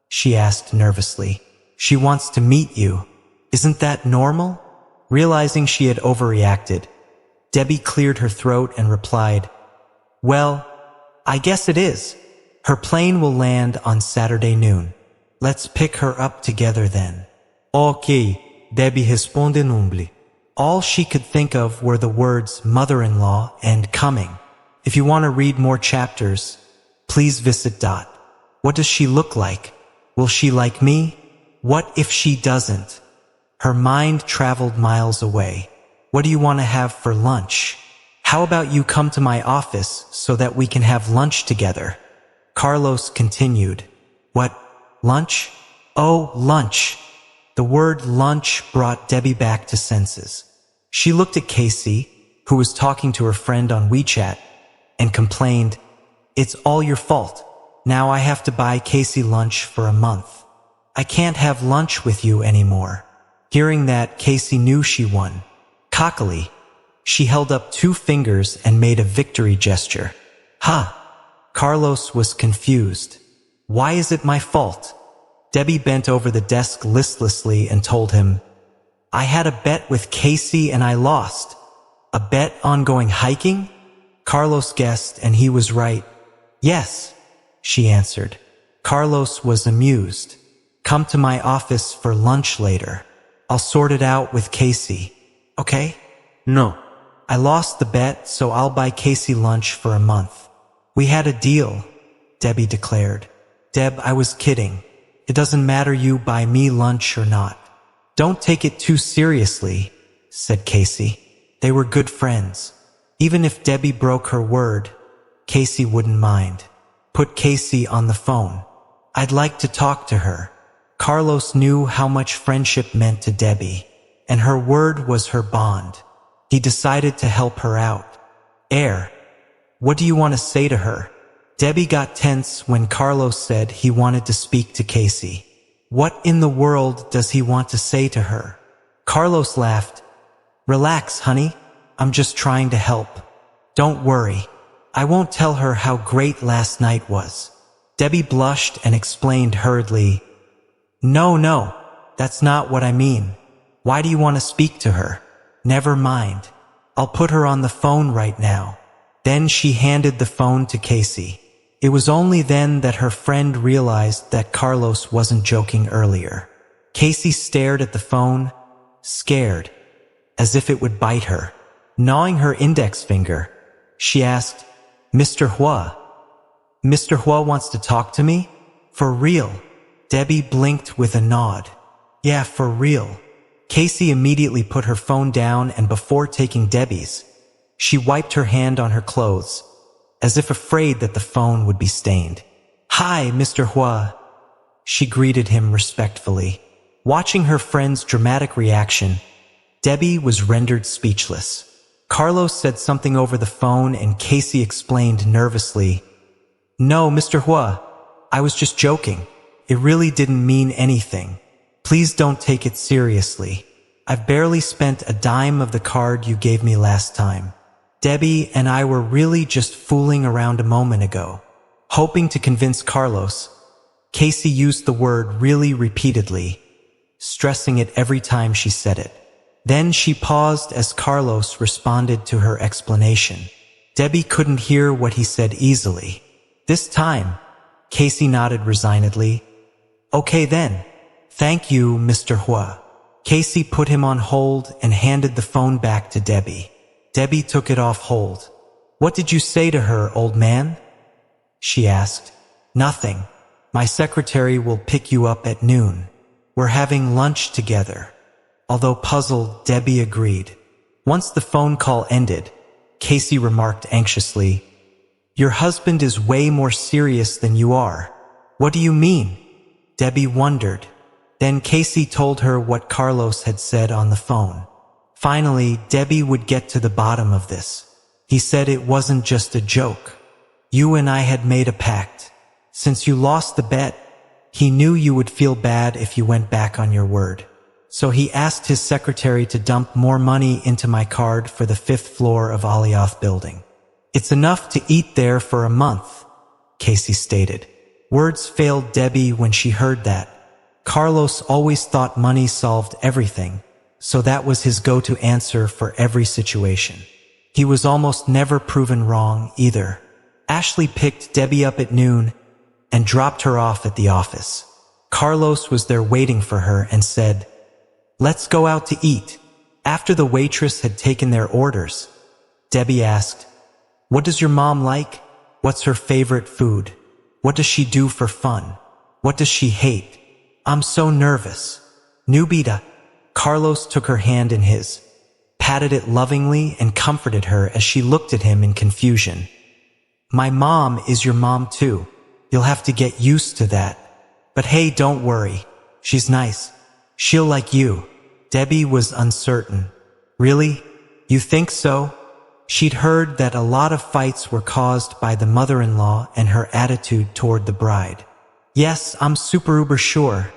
She asked nervously. She wants to meet you. Isn't that normal? Realizing she had overreacted, Debbie cleared her throat and replied, Well, I guess it is. Her plane will land on Saturday noon. Let's pick her up together then. Okay, Debbie responde numbly. All she could think of were the words mother-in-law and coming. If you want to read more chapters, please visit. What does she look like? Will she like me? What if she doesn't? Her mind traveled miles away. What do you want to have for lunch? How about you come to my office so that we can have lunch together? Carlos continued. What? Lunch? Oh, lunch. The word lunch brought Debbie back to senses. She looked at Casey, who was talking to her friend on WeChat, and complained, It's all your fault. Now I have to buy Casey lunch for a month. I can't have lunch with you anymore. Hearing that, Casey knew she won. Cockily, she held up 2 fingers and made a victory gesture. Ha! Carlos was confused. Why is it my fault? Debbie bent over the desk listlessly and told him, I had a bet with Casey and I lost. A bet on going hiking? Carlos guessed, and he was right. Yes, she answered. Carlos was amused. Come to my office for lunch later. I'll sort it out with Casey. Okay? No. I lost the bet, so I'll buy Casey lunch for a month. We had a deal, Debbie declared. Deb, I was kidding. It doesn't matter you buy me lunch or not. Don't take it too seriously, said Casey. They were good friends. Even if Debbie broke her word, Casey wouldn't mind. Put Casey on the phone. I'd like to talk to her. Carlos knew how much friendship meant to Debbie, and her word was her bond. He decided to help her out. What do you want to say to her? Debbie got tense when Carlos said he wanted to speak to Casey. What in the world does he want to say to her? Carlos laughed. Relax, honey. I'm just trying to help. Don't worry. I won't tell her how great last night was. Debbie blushed and explained hurriedly. No, that's not what I mean. Why do you want to speak to her? Never mind. I'll put her on the phone right now. Then she handed the phone to Casey. It was only then that her friend realized that Carlos wasn't joking earlier. Casey stared at the phone, scared, as if it would bite her. Gnawing her index finger, she asked, Mr. Huo? Mr. Huo wants to talk to me? For real? Debbie blinked with a nod. Yeah, for real. Casey immediately put her phone down, and before taking Debbie's, she wiped her hand on her clothes, as if afraid that the phone would be stained. Hi, Mr. Huo. She greeted him respectfully. Watching her friend's dramatic reaction, Debbie was rendered speechless. Carlos said something over the phone, and Casey explained nervously, No, Mr. Huo, I was just joking. It really didn't mean anything. Please don't take it seriously. I've barely spent a dime of the card you gave me last time. Debbie and I were really just fooling around a moment ago. Hoping to convince Carlos, Casey used the word really repeatedly, stressing it every time she said it. Then she paused as Carlos responded to her explanation. Debbie couldn't hear what he said easily. This time, Casey nodded resignedly. Okay then. Thank you, Mr. Huo. Casey put him on hold and handed the phone back to Debbie. Debbie took it off hold. What did you say to her, old man? She asked. Nothing. My secretary will pick you up at noon. We're having lunch together. Although puzzled, Debbie agreed. Once the phone call ended, Casey remarked anxiously, Your husband is way more serious than you are. What do you mean? Debbie wondered. Then Casey told her what Carlos had said on the phone. Finally, Debbie would get to the bottom of this. He said it wasn't just a joke. You and I had made a pact. Since you lost the bet, he knew you would feel bad if you went back on your word. so he asked his secretary to dump more money into my card for the 5th floor of Alioth building. It's enough to eat there for a month, Casey stated. Words failed Debbie when she heard that. Carlos always thought money solved everything, so that was his go-to answer for every situation. He was almost never proven wrong either. Ashley picked Debbie up at noon and dropped her off at the office. Carlos was there waiting for her and said, "Let's go out to eat." After the waitress had taken their orders, Debbie asked, "What does your mom like? What's her favorite food? What does she do for fun? What does she hate? I'm so nervous." Nubita. Carlos took her hand in his, patted it lovingly, and comforted her as she looked at him in confusion. "My mom is your mom too. You'll have to get used to that. But hey, don't worry. She's nice. She'll like you." Debbie was uncertain. "Really? You think so?" She'd heard that a lot of fights were caused by the mother-in-law and her attitude toward the bride. "Yes, I'm super uber sure,"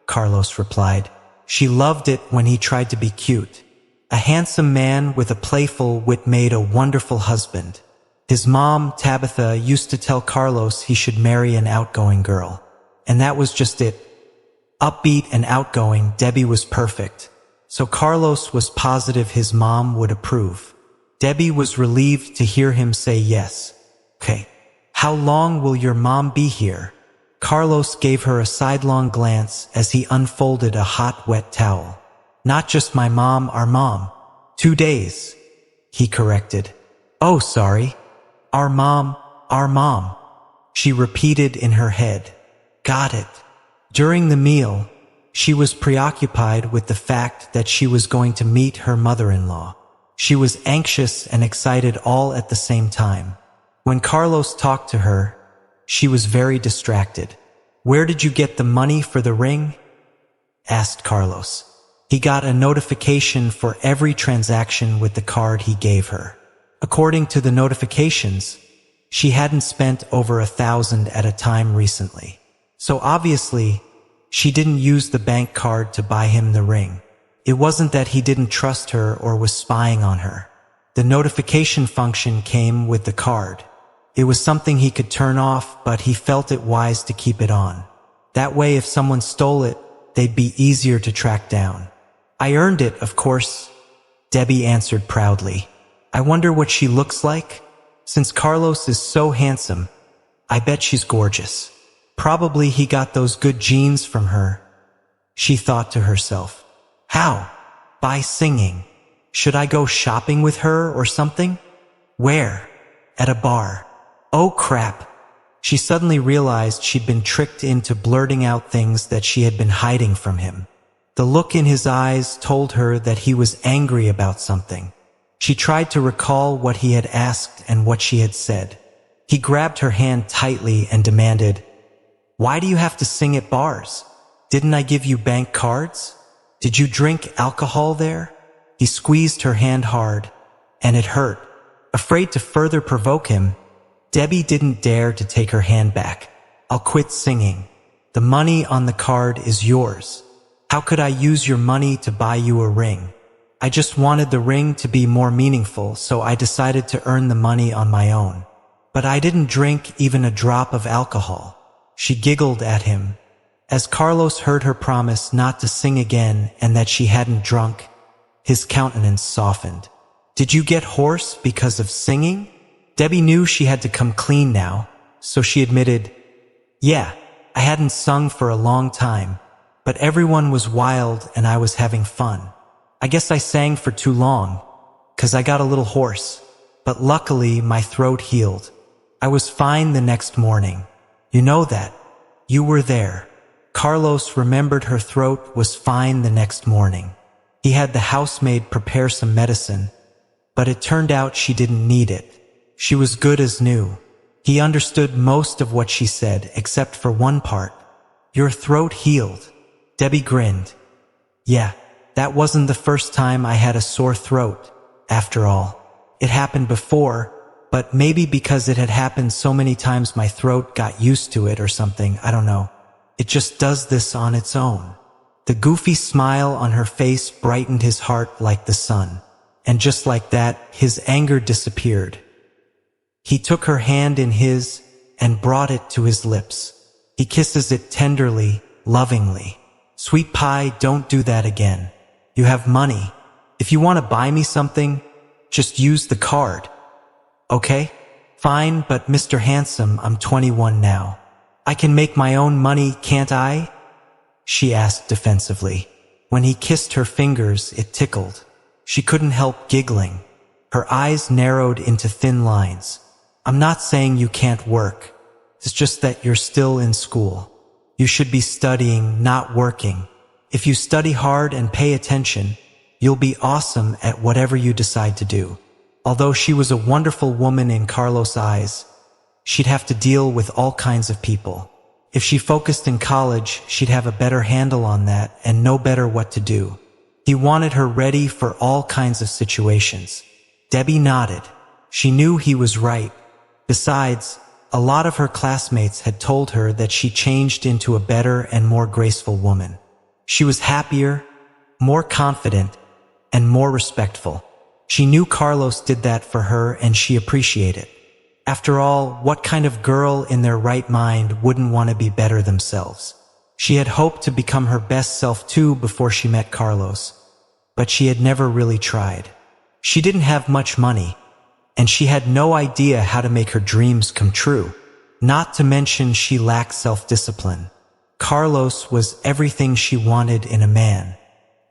Carlos replied. She loved it when he tried to be cute. A handsome man with a playful wit made a wonderful husband. His mom, Tabitha, used to tell Carlos he should marry an outgoing girl. And that was just it. Upbeat and outgoing, Debbie was perfect. So Carlos was positive his mom would approve. Debbie was relieved to hear him say yes. "Okay. How long will your mom be here?" Carlos gave her a sidelong glance as he unfolded a hot, wet towel. "Not just my mom, our mom. 2 days," he corrected. "Oh, sorry. Our mom, our mom," she repeated in her head. "Got it." During the meal, she was preoccupied with the fact that she was going to meet her mother-in-law. She was anxious and excited all at the same time. When Carlos talked to her, she was very distracted. "Where did you get the money for the ring?" asked Carlos. He got a notification for every transaction with the card he gave her. According to the notifications, she hadn't spent over 1,000 at a time recently. So obviously, she didn't use the bank card to buy him the ring. It wasn't that he didn't trust her or was spying on her. The notification function came with the card. It was something he could turn off, but he felt it wise to keep it on. That way, if someone stole it, they'd be easier to track down. "I earned it, of course," Debbie answered proudly. "I wonder what she looks like? Since Carlos is so handsome, I bet she's gorgeous. Probably he got those good genes from her," she thought to herself. "How? By singing. Should I go shopping with her or something? Where? At a bar. Oh crap." She suddenly realized she'd been tricked into blurting out things that she had been hiding from him. The look in his eyes told her that he was angry about something. She tried to recall what he had asked and what she had said. He grabbed her hand tightly and demanded, "Why do you have to sing at bars? Didn't I give you bank cards? Did you drink alcohol there?" He squeezed her hand hard, and it hurt. Afraid to further provoke him, Debbie didn't dare to take her hand back. "I'll quit singing. The money on the card is yours. How could I use your money to buy you a ring? I just wanted the ring to be more meaningful, so I decided to earn the money on my own. But I didn't drink even a drop of alcohol." She giggled at him. As Carlos heard her promise not to sing again and that she hadn't drunk, his countenance softened. "Did you get hoarse because of singing?" Debbie knew she had to come clean now, so she admitted, "Yeah, I hadn't sung for a long time, but everyone was wild and I was having fun. I guess I sang for too long, 'cause I got a little hoarse, but luckily my throat healed. I was fine the next morning. You know that. You were there." Carlos remembered her throat was fine the next morning. He had the housemaid prepare some medicine, but it turned out she didn't need it. She was good as new. He understood most of what she said, except for one part. "Your throat healed." Debbie grinned. "Yeah, that wasn't the first time I had a sore throat, after all. It happened before, but maybe because it had happened so many times my throat got used to it or something, I don't know. It just does this on its own." The goofy smile on her face brightened his heart like the sun. And just like that, his anger disappeared. He took her hand in his and brought it to his lips. He kisses it tenderly, lovingly. Sweet pie, don't do that again. You have money. If you want to buy me something, just use the card. Okay? Fine, but Mr. Handsome, I'm 21 now. I can make my own money, can't I? She asked defensively. When he kissed her fingers, it tickled. She couldn't help giggling. Her eyes narrowed into thin lines. I'm not saying you can't work. It's just that you're still in school. You should be studying, not working. If you study hard and pay attention, you'll be awesome at whatever you decide to do. Although she was a wonderful woman in Carlos' eyes, she'd have to deal with all kinds of people. If she focused in college, she'd have a better handle on that and know better what to do. He wanted her ready for all kinds of situations. Debbie nodded. She knew he was right. Besides, a lot of her classmates had told her that she changed into a better and more graceful woman. She was happier, more confident, and more respectful. She knew Carlos did that for her and she appreciated it. After all, what kind of girl in their right mind wouldn't want to be better themselves? She had hoped to become her best self too before she met Carlos, but she had never really tried. She didn't have much money, and she had no idea how to make her dreams come true. Not to mention she lacked self-discipline. Carlos was everything she wanted in a man.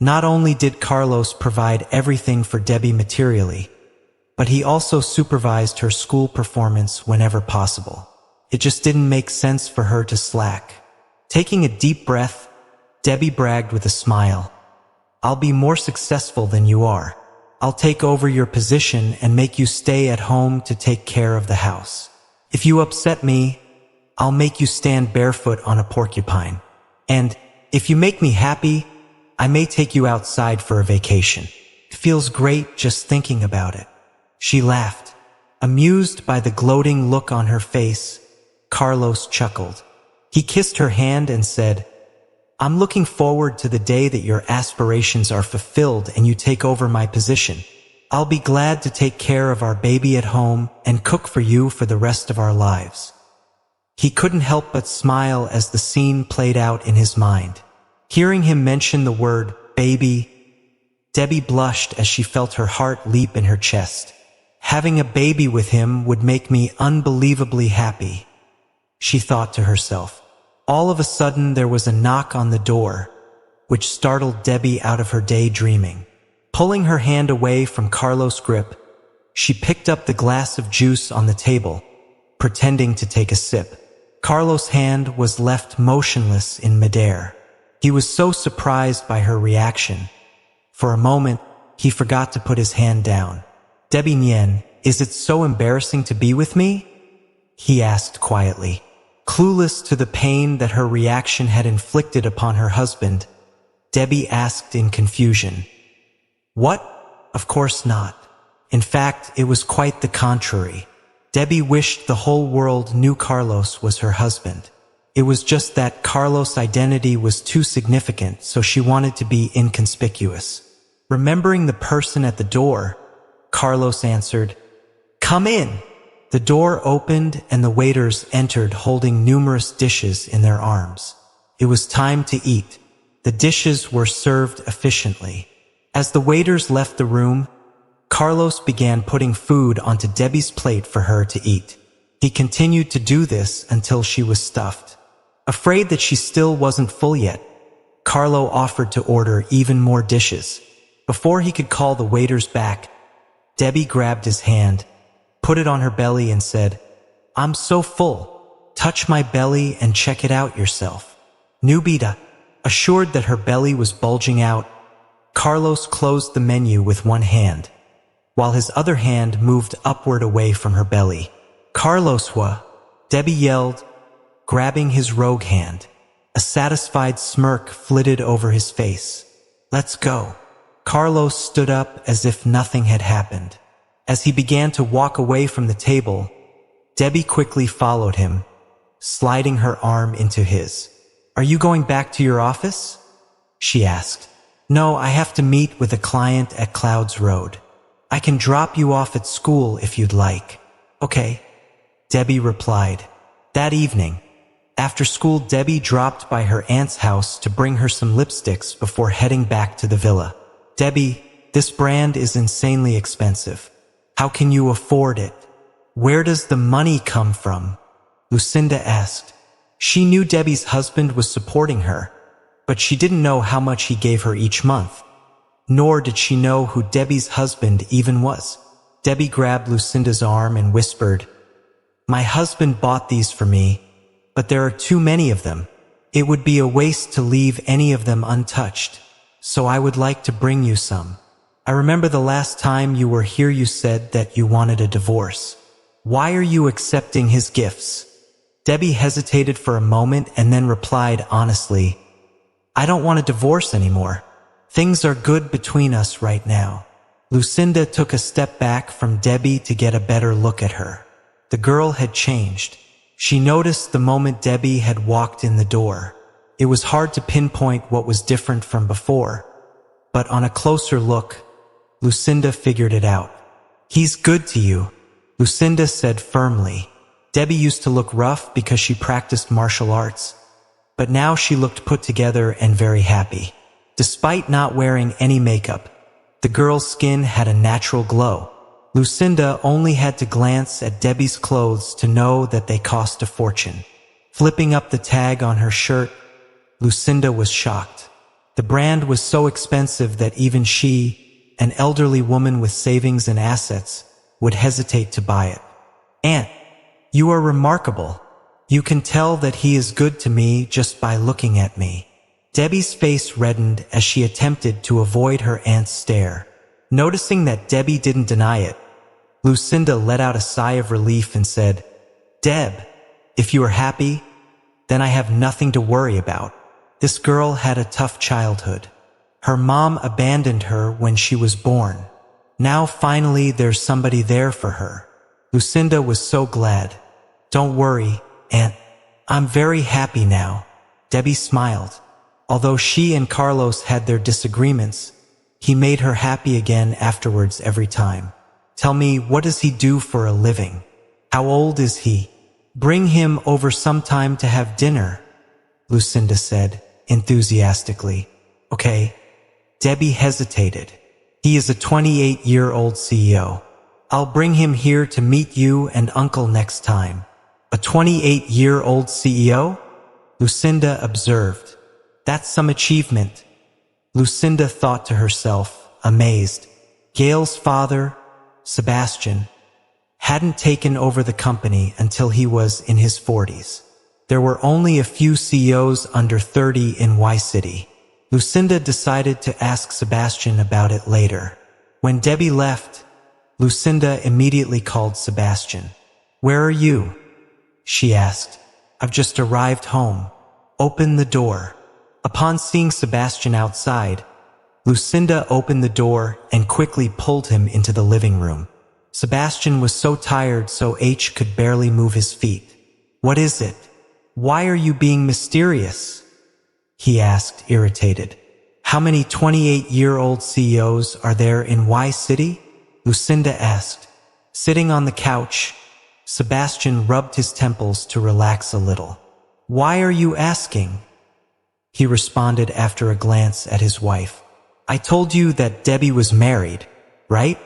Not only did Carlos provide everything for Debbie materially, but he also supervised her school performance whenever possible. It just didn't make sense for her to slack. Taking a deep breath, Debbie bragged with a smile. I'll be more successful than you are. I'll take over your position and make you stay at home to take care of the house. If you upset me, I'll make you stand barefoot on a porcupine. And if you make me happy, I may take you outside for a vacation. It feels great just thinking about it. She laughed. Amused by the gloating look on her face, Carlos chuckled. He kissed her hand and said, I'm looking forward to the day that your aspirations are fulfilled and you take over my position. I'll be glad to take care of our baby at home and cook for you for the rest of our lives. He couldn't help but smile as the scene played out in his mind. Hearing him mention the word baby, Debbie blushed as she felt her heart leap in her chest. Having a baby with him would make me unbelievably happy, she thought to herself. All of a sudden there was a knock on the door, which startled Debbie out of her daydreaming. Pulling her hand away from Carlos' grip, she picked up the glass of juice on the table, pretending to take a sip. Carlos' hand was left motionless in midair. He was so surprised by her reaction. For a moment, he forgot to put his hand down. Debbie Nian, is it so embarrassing to be with me? He asked quietly. Clueless to the pain that her reaction had inflicted upon her husband, Debbie asked in confusion. What? Of course not. In fact, it was quite the contrary. Debbie wished the whole world knew Carlos was her husband. It was just that Carlos' identity was too significant, so she wanted to be inconspicuous. Remembering the person at the door, Carlos answered, Come in. The door opened and the waiters entered holding numerous dishes in their arms. It was time to eat. The dishes were served efficiently. As the waiters left the room, Carlos began putting food onto Debbie's plate for her to eat. He continued to do this until she was stuffed. Afraid that she still wasn't full yet, Carlo offered to order even more dishes. Before he could call the waiters back, Debbie grabbed his hand, put it on her belly and said, I'm so full. Touch my belly and check it out yourself. Nubita, assured that her belly was bulging out, Carlos closed the menu with one hand, while his other hand moved upward away from her belly. Carlos Huo, Debbie yelled, grabbing his rogue hand. A satisfied smirk flitted over his face. Let's go. Carlos stood up as if nothing had happened. As he began to walk away from the table, Debbie quickly followed him, sliding her arm into his. Are you going back to your office? she asked. No, I have to meet with a client at Clouds Road. I can drop you off at school if you'd like. Okay, Debbie replied. That evening, after school, Debbie dropped by her aunt's house to bring her some lipsticks before heading back to the villa. Debbie, this brand is insanely expensive. How can you afford it? Where does the money come from? Lucinda asked. She knew Debbie's husband was supporting her, but she didn't know how much he gave her each month. Nor did she know who Debbie's husband even was. Debbie grabbed Lucinda's arm and whispered, My husband bought these for me, but there are too many of them. It would be a waste to leave any of them untouched, so I would like to bring you some. I remember the last time you were here you said that you wanted a divorce. Why are you accepting his gifts? Debbie hesitated for a moment and then replied honestly, I don't want a divorce anymore. Things are good between us right now. Lucinda took a step back from Debbie to get a better look at her. The girl had changed. She noticed the moment Debbie had walked in the door. It was hard to pinpoint what was different from before, but on a closer look, Lucinda figured it out. He's good to you, Lucinda said firmly. Debbie used to look rough because she practiced martial arts, but now she looked put together and very happy. Despite not wearing any makeup, the girl's skin had a natural glow. Lucinda only had to glance at Debbie's clothes to know that they cost a fortune. Flipping up the tag on her shirt, Lucinda was shocked. The brand was so expensive that even she, an elderly woman with savings and assets, would hesitate to buy it. Aunt, you are remarkable. You can tell that he is good to me just by looking at me. Debbie's face reddened as she attempted to avoid her aunt's stare. Noticing that Debbie didn't deny it, Lucinda let out a sigh of relief and said, Deb, if you are happy, then I have nothing to worry about. This girl had a tough childhood. Her mom abandoned her when she was born. Now finally there's somebody there for her. Lucinda was so glad. Don't worry, Aunt. I'm very happy now. Debbie smiled. Although she and Carlos had their disagreements, he made her happy again afterwards every time. Tell me, what does he do for a living? How old is he? Bring him over sometime to have dinner, Lucinda said, enthusiastically. Okay. Debbie hesitated. He is a 28-year-old CEO. I'll bring him here to meet you and Uncle next time. A 28-year-old CEO? Lucinda observed. That's some achievement. Lucinda thought to herself, amazed. Gail's father, Sebastian, hadn't taken over the company until he was in his 40s. There were only a few CEOs under 30 in Y City. Lucinda decided to ask Sebastian about it later. When Debbie left, Lucinda immediately called Sebastian. Where are you? She asked. I've just arrived home. Open the door. Upon seeing Sebastian outside, Lucinda opened the door and quickly pulled him into the living room. Sebastian was so tired so H could barely move his feet. What is it? Why are you being mysterious? He asked, irritated. How many 28-year-old CEOs are there in Y City? Lucinda asked. Sitting on the couch, Sebastian rubbed his temples to relax a little. Why are you asking? He responded after a glance at his wife. I told you that Debbie was married, right?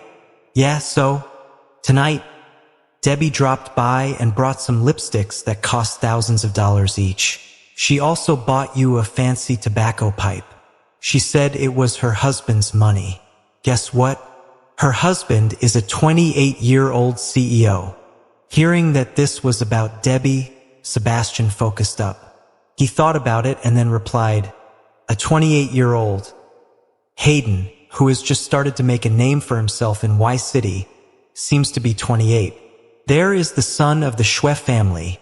Yeah, so? Tonight, Debbie dropped by and brought some lipsticks that cost thousands of dollars each. She also bought you a fancy tobacco pipe. She said it was her husband's money. Guess what? Her husband is a 28-year-old CEO. Hearing that this was about Debbie, Sebastian focused up. He thought about it and then replied, a 28-year-old. Hayden, who has just started to make a name for himself in Y City, seems to be 28. There is the son of the Huo family,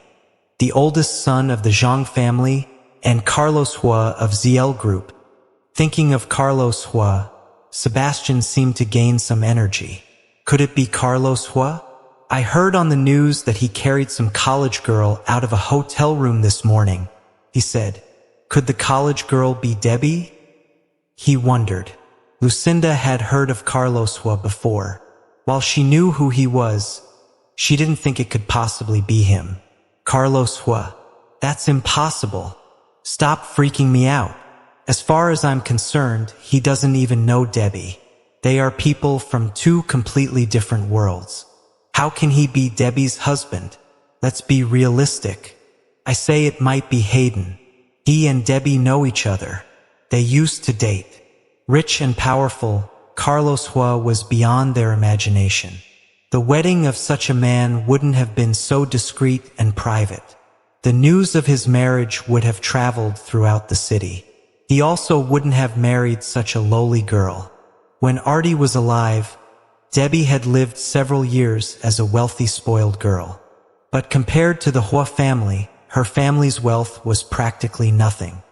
the oldest son of the Zhang family, and Carlos Huo of ZL Group. Thinking of Carlos Huo, Sebastian seemed to gain some energy. Could it be Carlos Huo? I heard on the news that he carried some college girl out of a hotel room this morning, he said. Could the college girl be Debbie? He wondered. Lucinda had heard of Carlos Huo before. While she knew who he was, she didn't think it could possibly be him. Carlos Huo. That's impossible. Stop freaking me out. As far as I'm concerned, he doesn't even know Debbie. They are people from two completely different worlds. How can he be Debbie's husband? Let's be realistic. I say it might be Hayden. He and Debbie know each other. They used to date. Rich and powerful, Carlos Huo was beyond their imagination. The wedding of such a man wouldn't have been so discreet and private. The news of his marriage would have traveled throughout the city. He also wouldn't have married such a lowly girl. When Artie was alive, Debbie had lived several years as a wealthy, spoiled girl. But compared to the Huo family, her family's wealth was practically nothing.